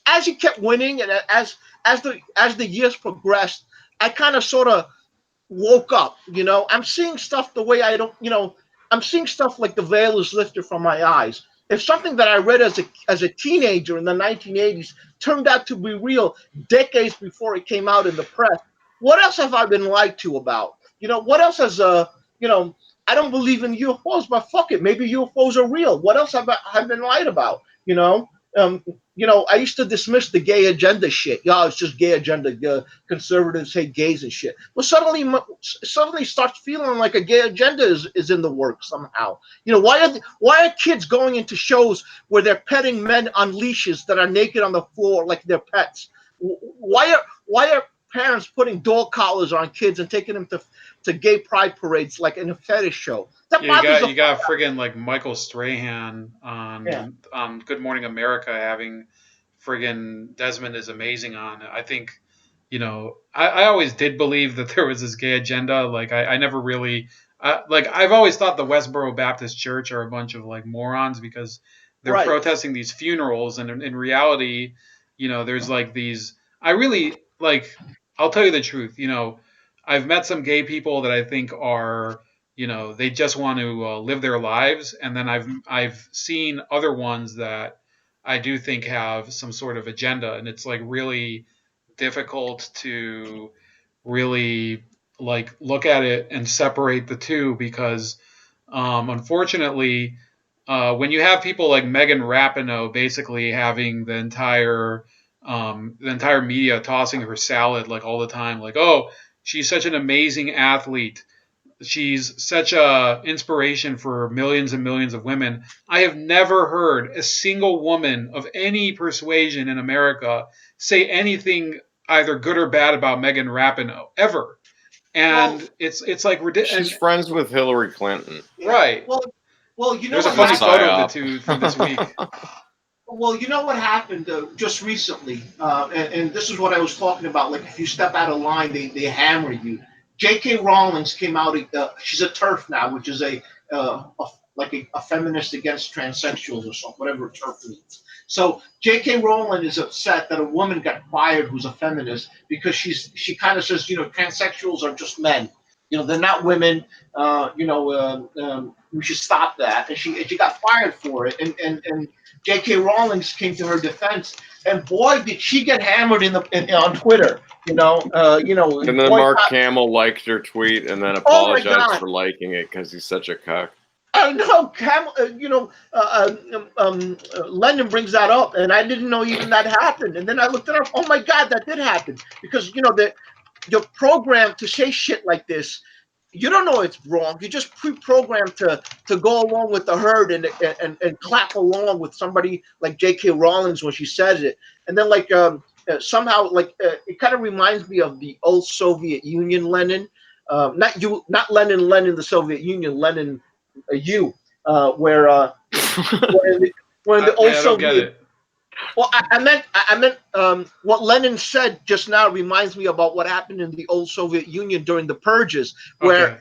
as he kept winning, and as the years progressed, I kind of sort of woke up. I'm seeing stuff the way I don't. I'm seeing stuff like the veil is lifted from my eyes. If something that I read as a teenager in the 1980s turned out to be real decades before it came out in the press, what else have I been lied to about? What else has I don't believe in UFOs, but fuck it, maybe UFOs are real. What else have I been lied about? I used to dismiss the gay agenda shit. It's just gay agenda. Conservatives hate gays and shit. Well, suddenly starts feeling like a gay agenda is in the works somehow. Why are kids going into shows where they're petting men on leashes that are naked on the floor like they're pets? Why are parents putting dog collars on kids and taking them to gay pride parades like in a fetish show. That Yeah, bothers the you fuck got out. friggin' like Michael Strahan Yeah, on Good Morning America having friggin' Desmond is Amazing on. I think, I always did believe that there was this gay agenda. Like I never really like I've always thought the Westboro Baptist Church are a bunch of like morons because they're right. protesting these funerals, and in reality, there's like these. I really like. I'll tell you the truth. I've met some gay people that I think are they just want to live their lives, and then I've seen other ones that I do think have some sort of agenda, and it's like really difficult to really like look at it and separate the two because unfortunately when you have people like Megan Rapinoe basically having the entire media tossing her salad like all the time, like, oh, she's such an amazing athlete, she's such a inspiration for millions and millions of women. I have never heard a single woman of any persuasion in America say anything either good or bad about Megan Rapinoe ever. Well, And it's like She's ridiculous. friends with Hillary Clinton. yeah. Right. Well, you know There's a what It's a funny happened. photo of the psyop. two from this week. Well, you know what happened just recently, and this is what I was talking about. Like, if you step out of line, they hammer you. J.K. Rowling's came out. She's a TERF now, which is a feminist against transsexuals or something, whatever TERF means. So J.K. Rowling is upset that a woman got fired who's a feminist because she kind of says, transsexuals are just men. They're not women. We should stop that. And she got fired for it. And J.K. Rowling came to her defense, and boy, did she get hammered on Twitter. And then Mark Boycott. Hamill liked her tweet and then Oh my apologized God! for liking it because he's such a cuck. I know. Lennon brings that up, and I didn't know even that happened. And then I looked it up. Oh my God, that did happen because you're programmed to say shit like this. You don't know it's wrong. You're just pre-programmed to go along with the herd and clap along with somebody like J.K. Rowling's when she says it. And then somehow it kind of reminds me of the old Soviet Union Lenin. Not Lenin, the Soviet Union, Lenin, you, where in the old I don't get Soviet. it. Well, I meant what Lenin said just now reminds me about what happened in the old Soviet Union during the purges, Okay.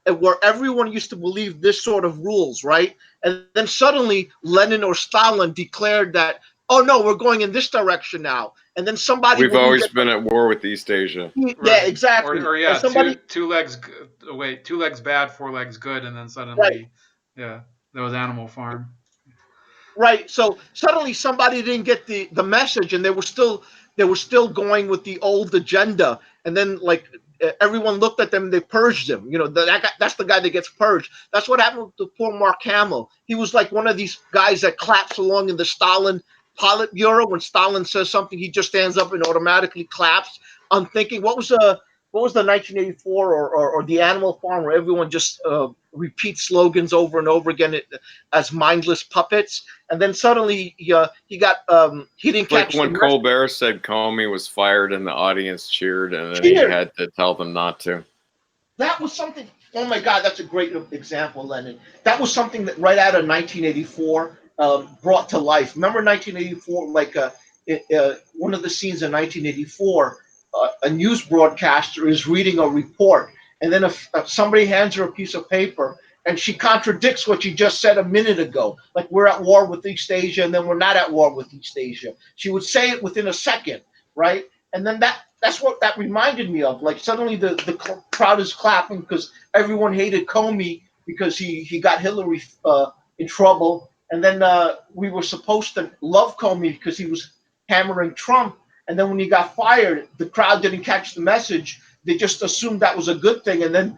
where everyone used to believe this sort of rules, right? And then suddenly Lenin or Stalin declared that, oh no, we're going in this direction now, and then somebody We've wouldn't always get been at war with East Asia. yeah, Right. Or, exactly, or and yeah, somebody two legs. Wait, two legs bad, four legs good, and then right. suddenly, yeah, that was Animal Farm. Right. So suddenly somebody didn't get the message, and they were still going with the old agenda. And then everyone looked at them, and they purged him. That's the guy that gets purged. That's what happened to poor Mark Hamill. He was like one of these guys that claps along in the Stalin Politburo. When Stalin says something, he just stands up and automatically claps. I'm thinking, what was the 1984 or the Animal Farm where everyone just repeats slogans over and over again as mindless puppets, and then suddenly he got he didn't It's like catch the when message. Colbert said Comey was fired and the audience cheered, and then he Cheered. had to tell them not to. That was something. Oh my God, that's a great example, Lennon. That was something that right out of 1984 brought to life. Remember 1984? One of the scenes in 1984, a news broadcaster is reading a report, and then if somebody hands her a piece of paper, and she contradicts what she just said a minute ago. Like, we're at war with East Asia, and then we're not at war with East Asia. She would say it within a second, right? And then that's what that reminded me of. Like, suddenly the crowd is clapping because everyone hated Comey because he got Hillary in trouble, and then we were supposed to love Comey because he was hammering Trump. And then when he got fired, the crowd didn't catch the message. They just assumed that was a good thing. And then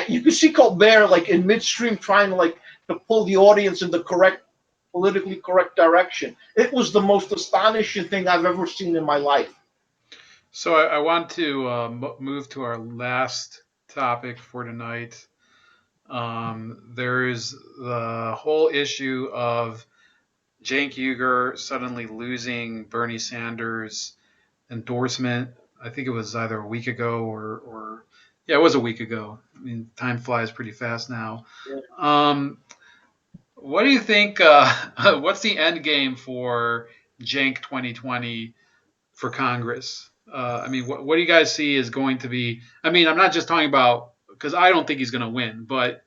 you could see Colbert like in midstream trying to pull the audience in the politically correct direction. It was the most astonishing thing I've ever seen in my life. So I want to move to our last topic for tonight. There is the whole issue of Cenk Uygur suddenly losing Bernie Sanders' endorsement. I think it was either a week ago or Yeah, it was a week ago. I mean, time flies pretty fast now. Yeah. What do you think? What's the end game for Jank 2020 for Congress? I mean, what do you guys see is going to be? I mean, I'm not just talking about because I don't think he's going to win, but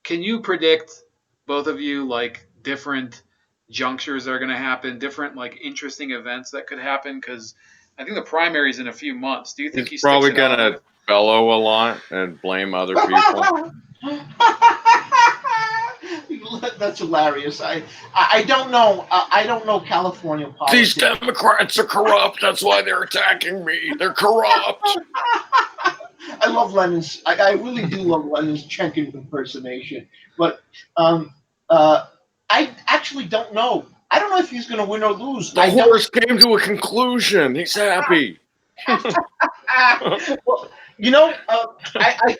can you predict, both of you, like different junctures that are going to happen, different like interesting events that could happen? Because I think the primary is in a few months. Do you think He's he sticks probably it out? gonna bellow a lot and blame other people. That's hilarious. I don't know. I don't know California These politics. Democrats are corrupt. That's why they're attacking me. They're corrupt. I love Lennon's. I really do love Lennon's Jenkins impersonation. But um, uh, I actually don't know. I don't know if he's going to win or lose. The I know. horse came to a conclusion. He's happy. Well, I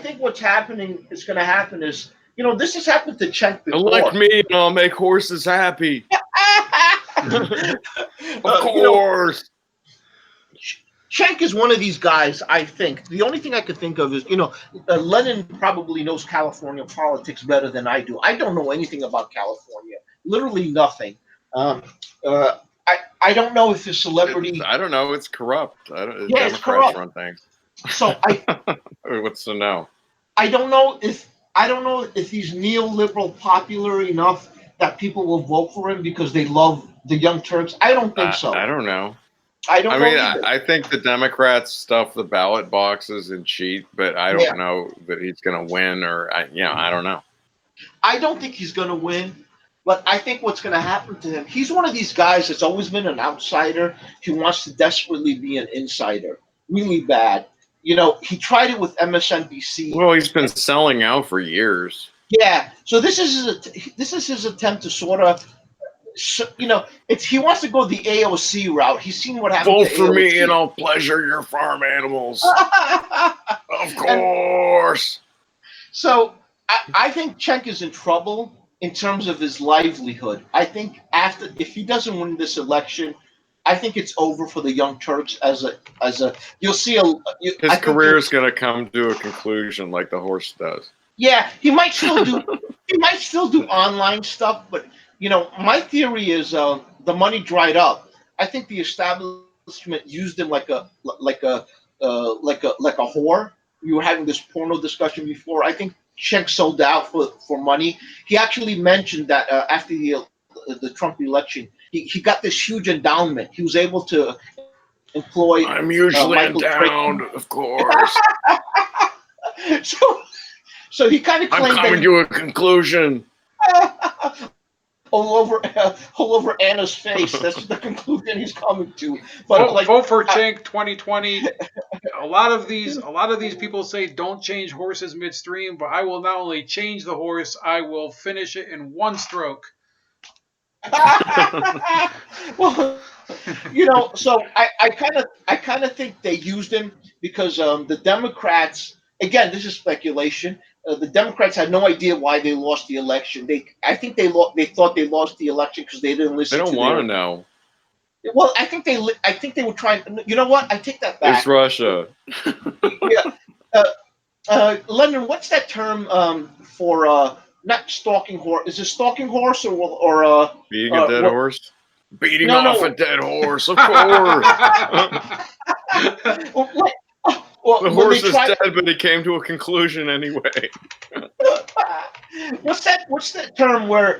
think what's happening is going to happen is this has happened to Cenk Elect before. me and I'll make horses happy. Of course. Cenk is one of these guys. I think the only thing I could think of is Lennon probably knows California politics better than I do. I don't know anything about California, literally nothing. Um, uh, I don't know if his celebrity. I don't know. It's corrupt. Yeah, it's Democrats corrupt. run things. So What's to know? I don't know if he's neoliberal popular enough that people will vote for him because they love the Young Turks. I don't think so. I don't know. I don't I know mean, either. I think the Democrats stuff the ballot boxes and cheat, but I don't Yeah. know that he's going to win I don't know. I don't think he's going to win, but I think what's going to happen to him, he's one of these guys that's always been an outsider. He wants to desperately be an insider, really bad. He tried it with MSNBC. Well, he's been selling out for years. Yeah, so this is his attempt to sort of, he wants to go the AOC route. He's seen what happened. Vote to for AOC. me and I'll pleasure your farm animals. Of course. So I think Cenk is in trouble in terms of his livelihood. I think if he doesn't win this election, I think it's over for the Young Turks as a you'll see His career is going to come to a conclusion like the horse does. Yeah, he might still do online stuff, but my theory is the money dried up. I think the establishment used him like a whore. We were having this porno discussion before. I think Cenk sold out for money. He actually mentioned that after the Trump election, he got this huge endowment. He was able to employ. I'm usually endowed, of course. So he kind of claimed I'm coming to a conclusion. all over Anna's face. That's the conclusion he's coming to. But vote for Cenk 2020. A lot of these people say don't change horses midstream, but I will not only change the horse, I will finish it in one stroke. Well, so I kind of think they used him because the Democrats. Again, this is speculation. The Democrats had no idea why they lost the election. I think they thought they lost the election because they didn't listen. They don't want to know. Well, I think they were trying. You know what? I take that back. It's Russia. Yeah. London, what's that term for not stalking horse? Is it stalking horse or beating a dead horse? Beating off a dead horse, of course. The horse is dead, but he came to a conclusion anyway. What's that term where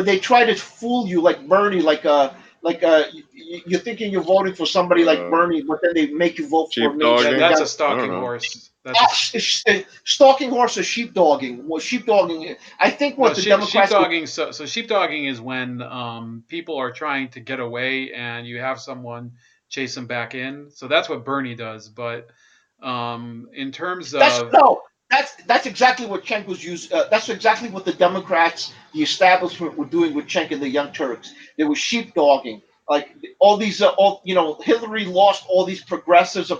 they try to fool you like Bernie, you're thinking you're voting for somebody like Bernie, but then they make you vote for me. That's a stalking horse. Stalking horse or sheepdogging. Well, sheepdogging. I think what the Democrats. Sheepdogging is when people are trying to get away and you have someone chase them back in. So that's what Bernie does. But in terms of that's exactly what Cenk was used. That's exactly what the Democrats, the establishment, were doing with Cenk and the Young Turks. They were sheepdogging. Like all these, Hillary lost all these progressives.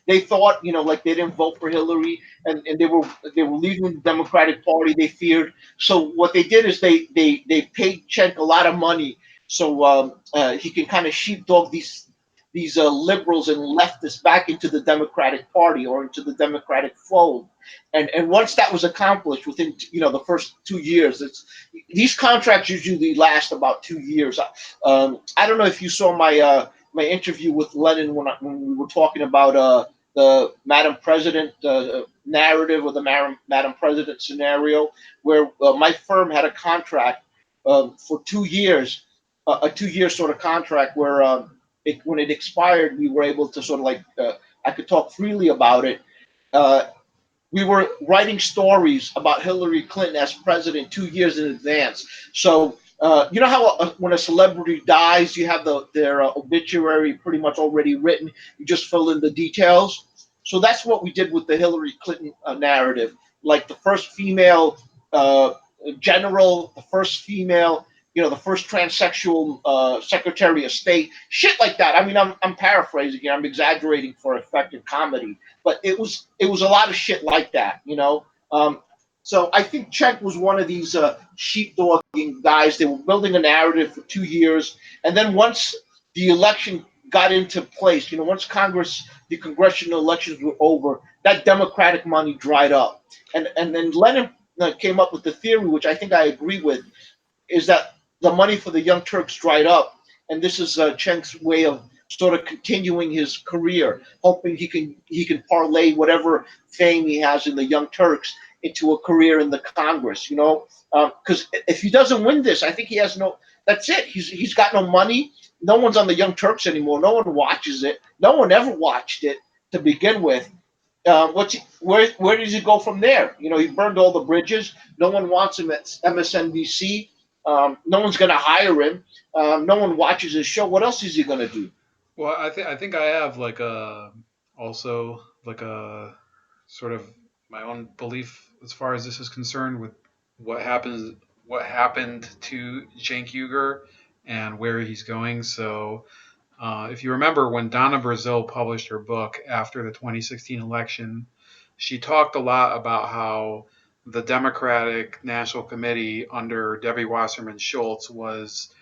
They thought, like they didn't vote for Hillary, and they were leaving the Democratic Party. They feared. So what they did is they paid Cenk a lot of money so he can kind of sheepdog these these liberals and leftists back into the Democratic Party or into the Democratic fold. And once that was accomplished within the first 2 years, these contracts usually last about 2 years. I don't know if you saw my interview with Lennon when we were talking about the Madam President narrative or the Madam President scenario, where my firm had a contract for 2 years, a 2 year sort of contract where when it expired, we were able to sort of I could talk freely about it. Uh, we were writing stories about Hillary Clinton as president 2 years in advance. So you know how when a celebrity dies, you have their obituary pretty much already written. You just fill in the details. So that's what we did with the Hillary Clinton narrative. Like the first female uh, general, the first female, the first transsexual Secretary of State, shit like that. I mean, I'm paraphrasing here. I'm exaggerating for effective comedy, but it was a lot of shit like that. So I think Cenk was one of these sheepdogging guys. They were building a narrative for 2 years, and then once the election got into place, once the congressional elections were over, that Democratic money dried up, and then Lenin came up with the theory, which I think I agree with, is that the money for the Young Turks dried up, and this is Cenk's way of sort of continuing his career, hoping he can parlay whatever fame he has in the Young Turks into a career in the Congress. Because if he doesn't win this, I think he has no. That's it. He's got no money. No one's on the Young Turks anymore. No one watches it. No one ever watched it to begin with. Where does he go from there? He burned all the bridges. No one wants him at MSNBC. No one's going to hire him. No one watches his show. What else is he going to do? Well, I think I have like a also like a sort of my own belief as far as this is concerned with what happened to Cenk Uygur and where he's going. So if you remember when Donna Brazil published her book after the 2016 election, she talked a lot about how the Democratic National Committee under Debbie Wasserman Schultz was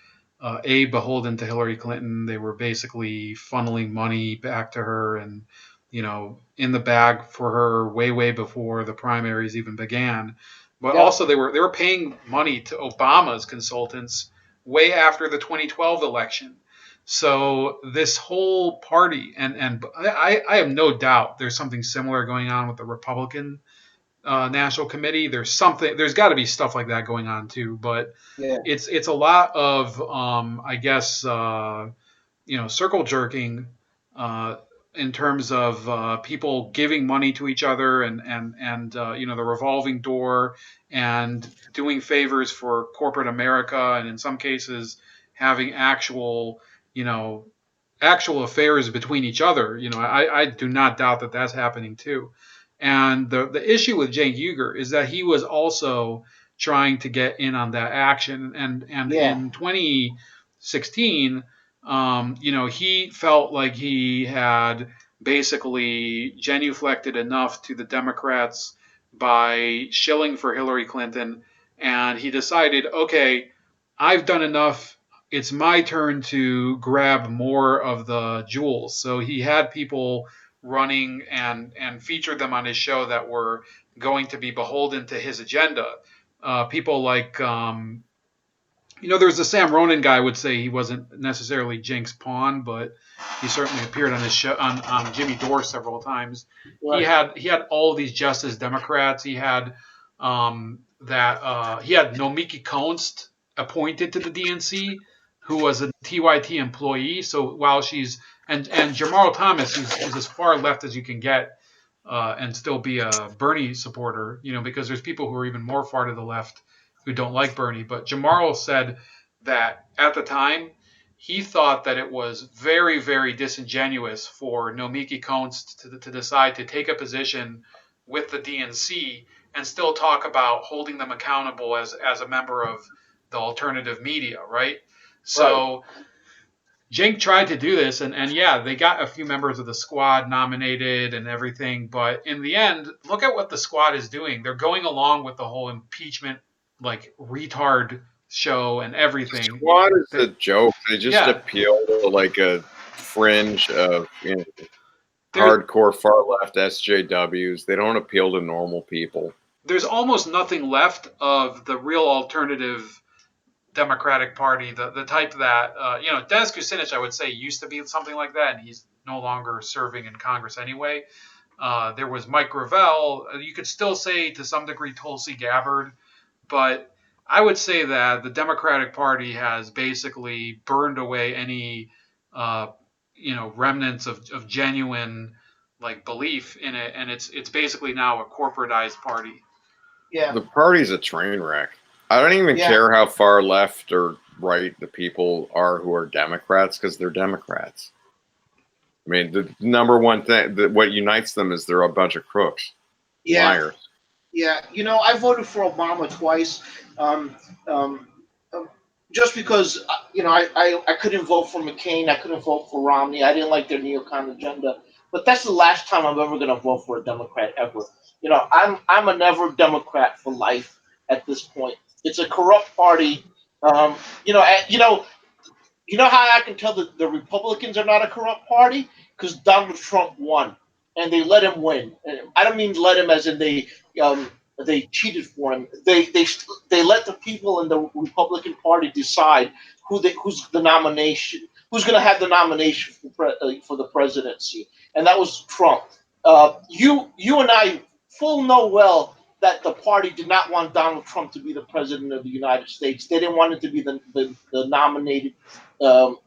beholden to Hillary Clinton. They were basically funneling money back to her and, in the bag for her way before the primaries even began. But also they were paying money to Obama's consultants way after the 2012 election. So this whole party, and I have no doubt there's something similar going on with the Republican National Committee. There's got to be stuff like that going on too, but it's a lot of I guess circle jerking in terms of people giving money to each other and the revolving door and doing favors for corporate America, and in some cases having actual affairs between each other. I do not doubt that that's happening too. And the issue with Cenk Uygur is that he was also trying to get in on that action. And in 2016, he felt like he had basically genuflected enough to the Democrats by shilling for Hillary Clinton. And he decided, okay, I've done enough. It's my turn to grab more of the jewels. So he had people running and featured them on his show that were going to be beholden to his agenda. People like, there's the Sam Ronan guy would say he wasn't necessarily Cenk's pawn, but he certainly appeared on his show on Jimmy Dore several times. Right. He had all of these Justice Democrats. He had he had Nomiki Konst appointed to the DNC, who was a TYT employee. So while she's and Jamarl Thomas, who's as far left as you can get, and still be a Bernie supporter, because there's people who are even more far to the left who don't like Bernie. But Jamarl said that at the time he thought that it was very, very disingenuous for Nomiki Konst to decide to take a position with the DNC and still talk about holding them accountable as a member of the alternative media, right? So Cenk tried to do this, and they got a few members of the squad nominated and everything, but in the end, look at what the squad is doing. They're going along with the whole impeachment, retard show and everything. The squad is a joke. They just appeal to a fringe of There, hardcore far left SJWs. They don't appeal to normal people. there's almost nothing left of the real alternative Democratic Party, the type that Dennis Kucinich, I would say, used to be something like that, and he's no longer serving in Congress anyway. There was Mike Gravel. You could still say to some degree Tulsi Gabbard, but I would say that the Democratic Party has basically burned away any remnants of genuine like belief in it, and it's basically now a corporatized party. Yeah. The party's a train wreck. I don't even care how far left or right the people are who are Democrats, because they're Democrats. I mean, the number one thing that what unites them is they're a bunch of crooks, liars. Yeah, I voted for Obama twice, um, um, just because I couldn't vote for McCain, I couldn't vote for Romney, I didn't like their neocon agenda. But that's the last time I'm ever going to vote for a Democrat ever. I'm a never Democrat for life at this point. It's a corrupt party. How I can tell that the Republicans are not a corrupt party? Because Donald Trump won, and they let him win. And I don't mean let him as in they cheated for him. They let the people in the Republican Party decide who's the nomination, who's going to have the nomination for the presidency, and that was Trump. You and I full know well that the party did not want Donald Trump to be the president of the United States. They didn't want it to be the nominated um,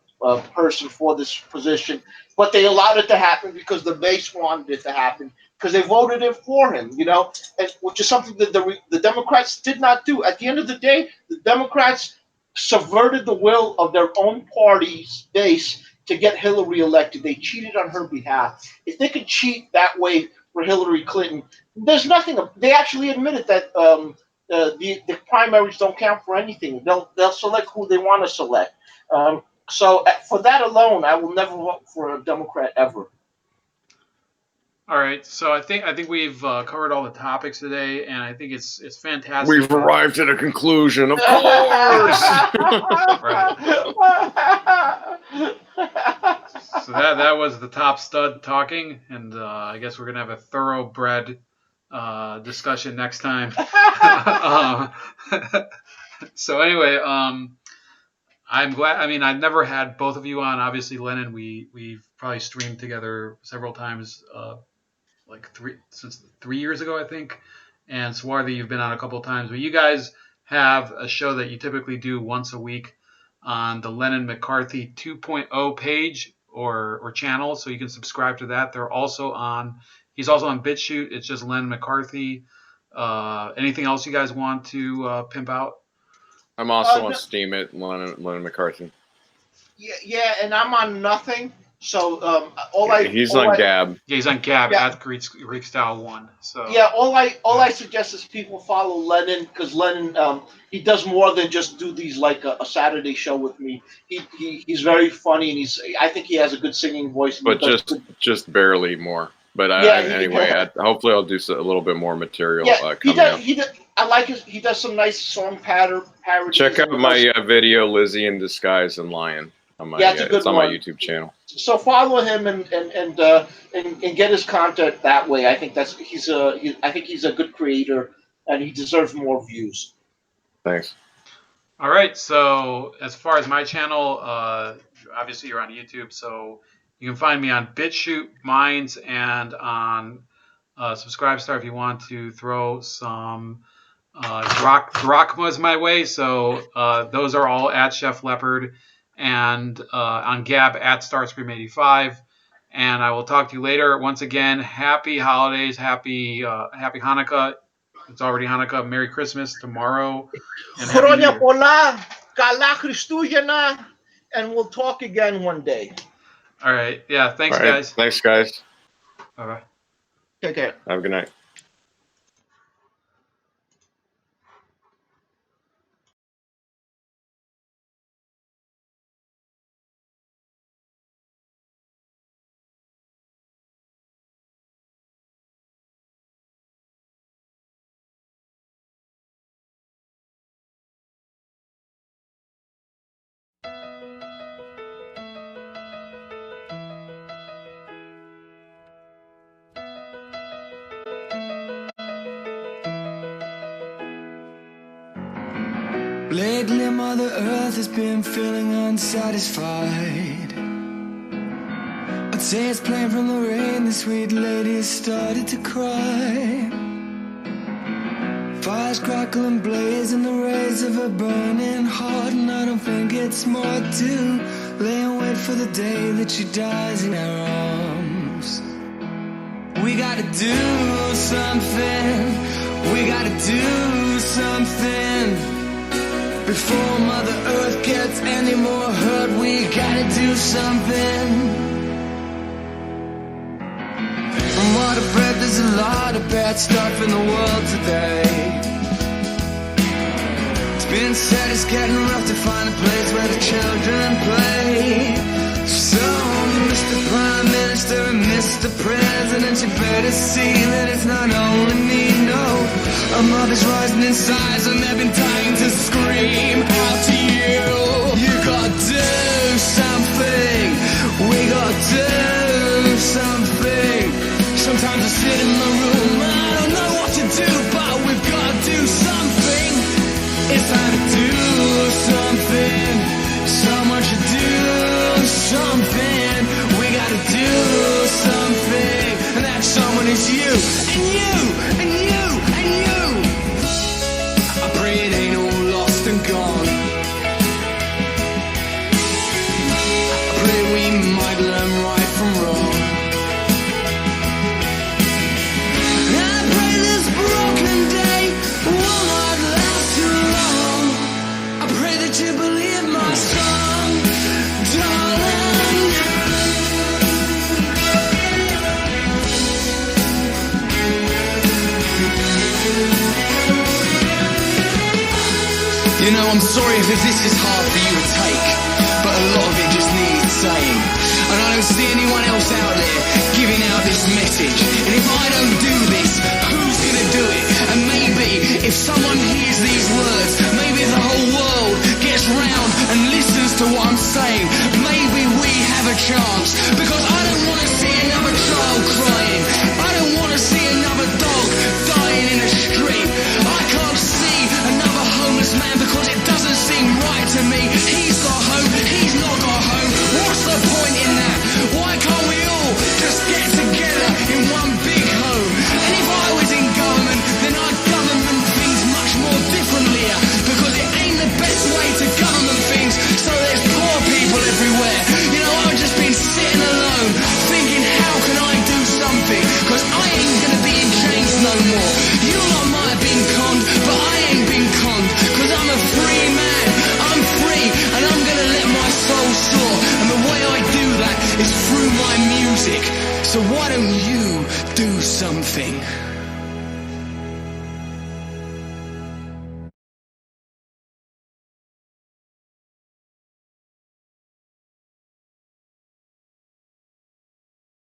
person for this position, but they allowed it to happen because the base wanted it to happen because they voted it for him, and which is something that the Democrats did not do. At the end of the day, the Democrats subverted the will of their own party's base to get Hillary elected. They cheated on her behalf. If they could cheat that way for Hillary Clinton, there's nothing. They actually admitted that the primaries don't count for anything. They'll select who they want to select. So for that alone, I will never vote for a Democrat ever. All right, so I think we've covered all the topics today, and I think it's fantastic. We've arrived at a conclusion, of course. Right. So that was the top stud talking, and I guess we're gonna have a thoroughbred discussion next time. So anyway, I'm glad. I mean, I've never had both of you on. Obviously, Lennon, we've probably streamed together several times. Like 3 years ago, I think. And Swarthy, you've been on a couple of times. But you guys have a show that you typically do once a week on the Lennon McCarthy 2.0 page or channel, so you can subscribe to that. He's also on BitChute. It's just Lennon McCarthy. Anything else you guys want to pimp out? I'm also on Steam at Lennon McCarthy. Yeah, and I'm on nothing. So he's on Gab. Yeah, he's on Gab at Greek Style 1. So yeah, all I suggest is people follow Lennon, because Lennon he does more than just do these like a Saturday show with me. He's very funny, and I think he has a good singing voice. But just barely more. But anyway, hopefully I'll do a little bit more material. Yeah, he does. I like he does some nice song parodies. Check out my video, Lizzie in Disguise and Lion. It's on my YouTube channel. So follow him and get his content that way. I think he's a good creator, and he deserves more views. Thanks. All right. So as far as my channel, obviously you're on YouTube, so you can find me on BitChute, Minds, and on Subscribestar if you want to throw some drachmas my way. So those are all at Chef Leopard, and on Gab at Starscream85. And I will talk to you later. Once again, happy holidays, happy Hanukkah. It's already Hanukkah. Merry Christmas tomorrow. And and we'll talk again one day. All right. Yeah. Thanks, guys. Thanks, guys. Bye-bye. Take care. Have a good night. Lately Mother Earth has been feeling unsatisfied. I'd say it's plain from the rain, the sweet lady has started to cry. Fires crackle and blaze in the rays of her burning heart, and I don't think it's smart to lay and wait for the day that she dies in our arms. We gotta do something, we gotta do something. Before Mother Earth gets any more hurt, we gotta do something. From what I've read, there's a lot of bad stuff in the world today. It's been said it's getting rough to find a place where the children play. So, Mr. Prime Minister and Mr. President, you better see that it's not only me, no. A mother's rising in size and they've been dying to scream out to you. You gotta do something, we gotta do something. Sometimes I sit in my room, I don't know what to do, but we've gotta do something. It's time to do something, someone should do something. We gotta do something, and that someone is you, and you, and you, and you. I pray it ain't all lost and gone. I pray we might learn right from wrong. I pray this broken day will not last too long. I pray that you believe my song, darling. You know, I'm sorry if this is hard for you to take, but a lot of it just needs saying. And I don't see anyone else out there giving out this message. And if I don't do this, who's gonna do it? And maybe if someone hears these words, maybe the whole world gets round and listens to what I'm saying. Maybe we have a chance, because I don't want to see another child crying. I don't want to see another dog dying in the street. I can't see another homeless man because it doesn't seem right to me. He's got home, he's not got home. What's the point in that? Why can't we all just get together in one big home? And if I was in government, then I'd government things much more differently, because it ain't the best way to government things, so there's poor people everywhere. You know, I've just been sitting alone, thinking how can I do something, because I ain't gonna be in chains no more. You lot might have been conned, but I ain't been conned, because I'm a free man. I'm free, and I'm gonna let my soul soar, and the way I do that is through my music. So why don't you do something?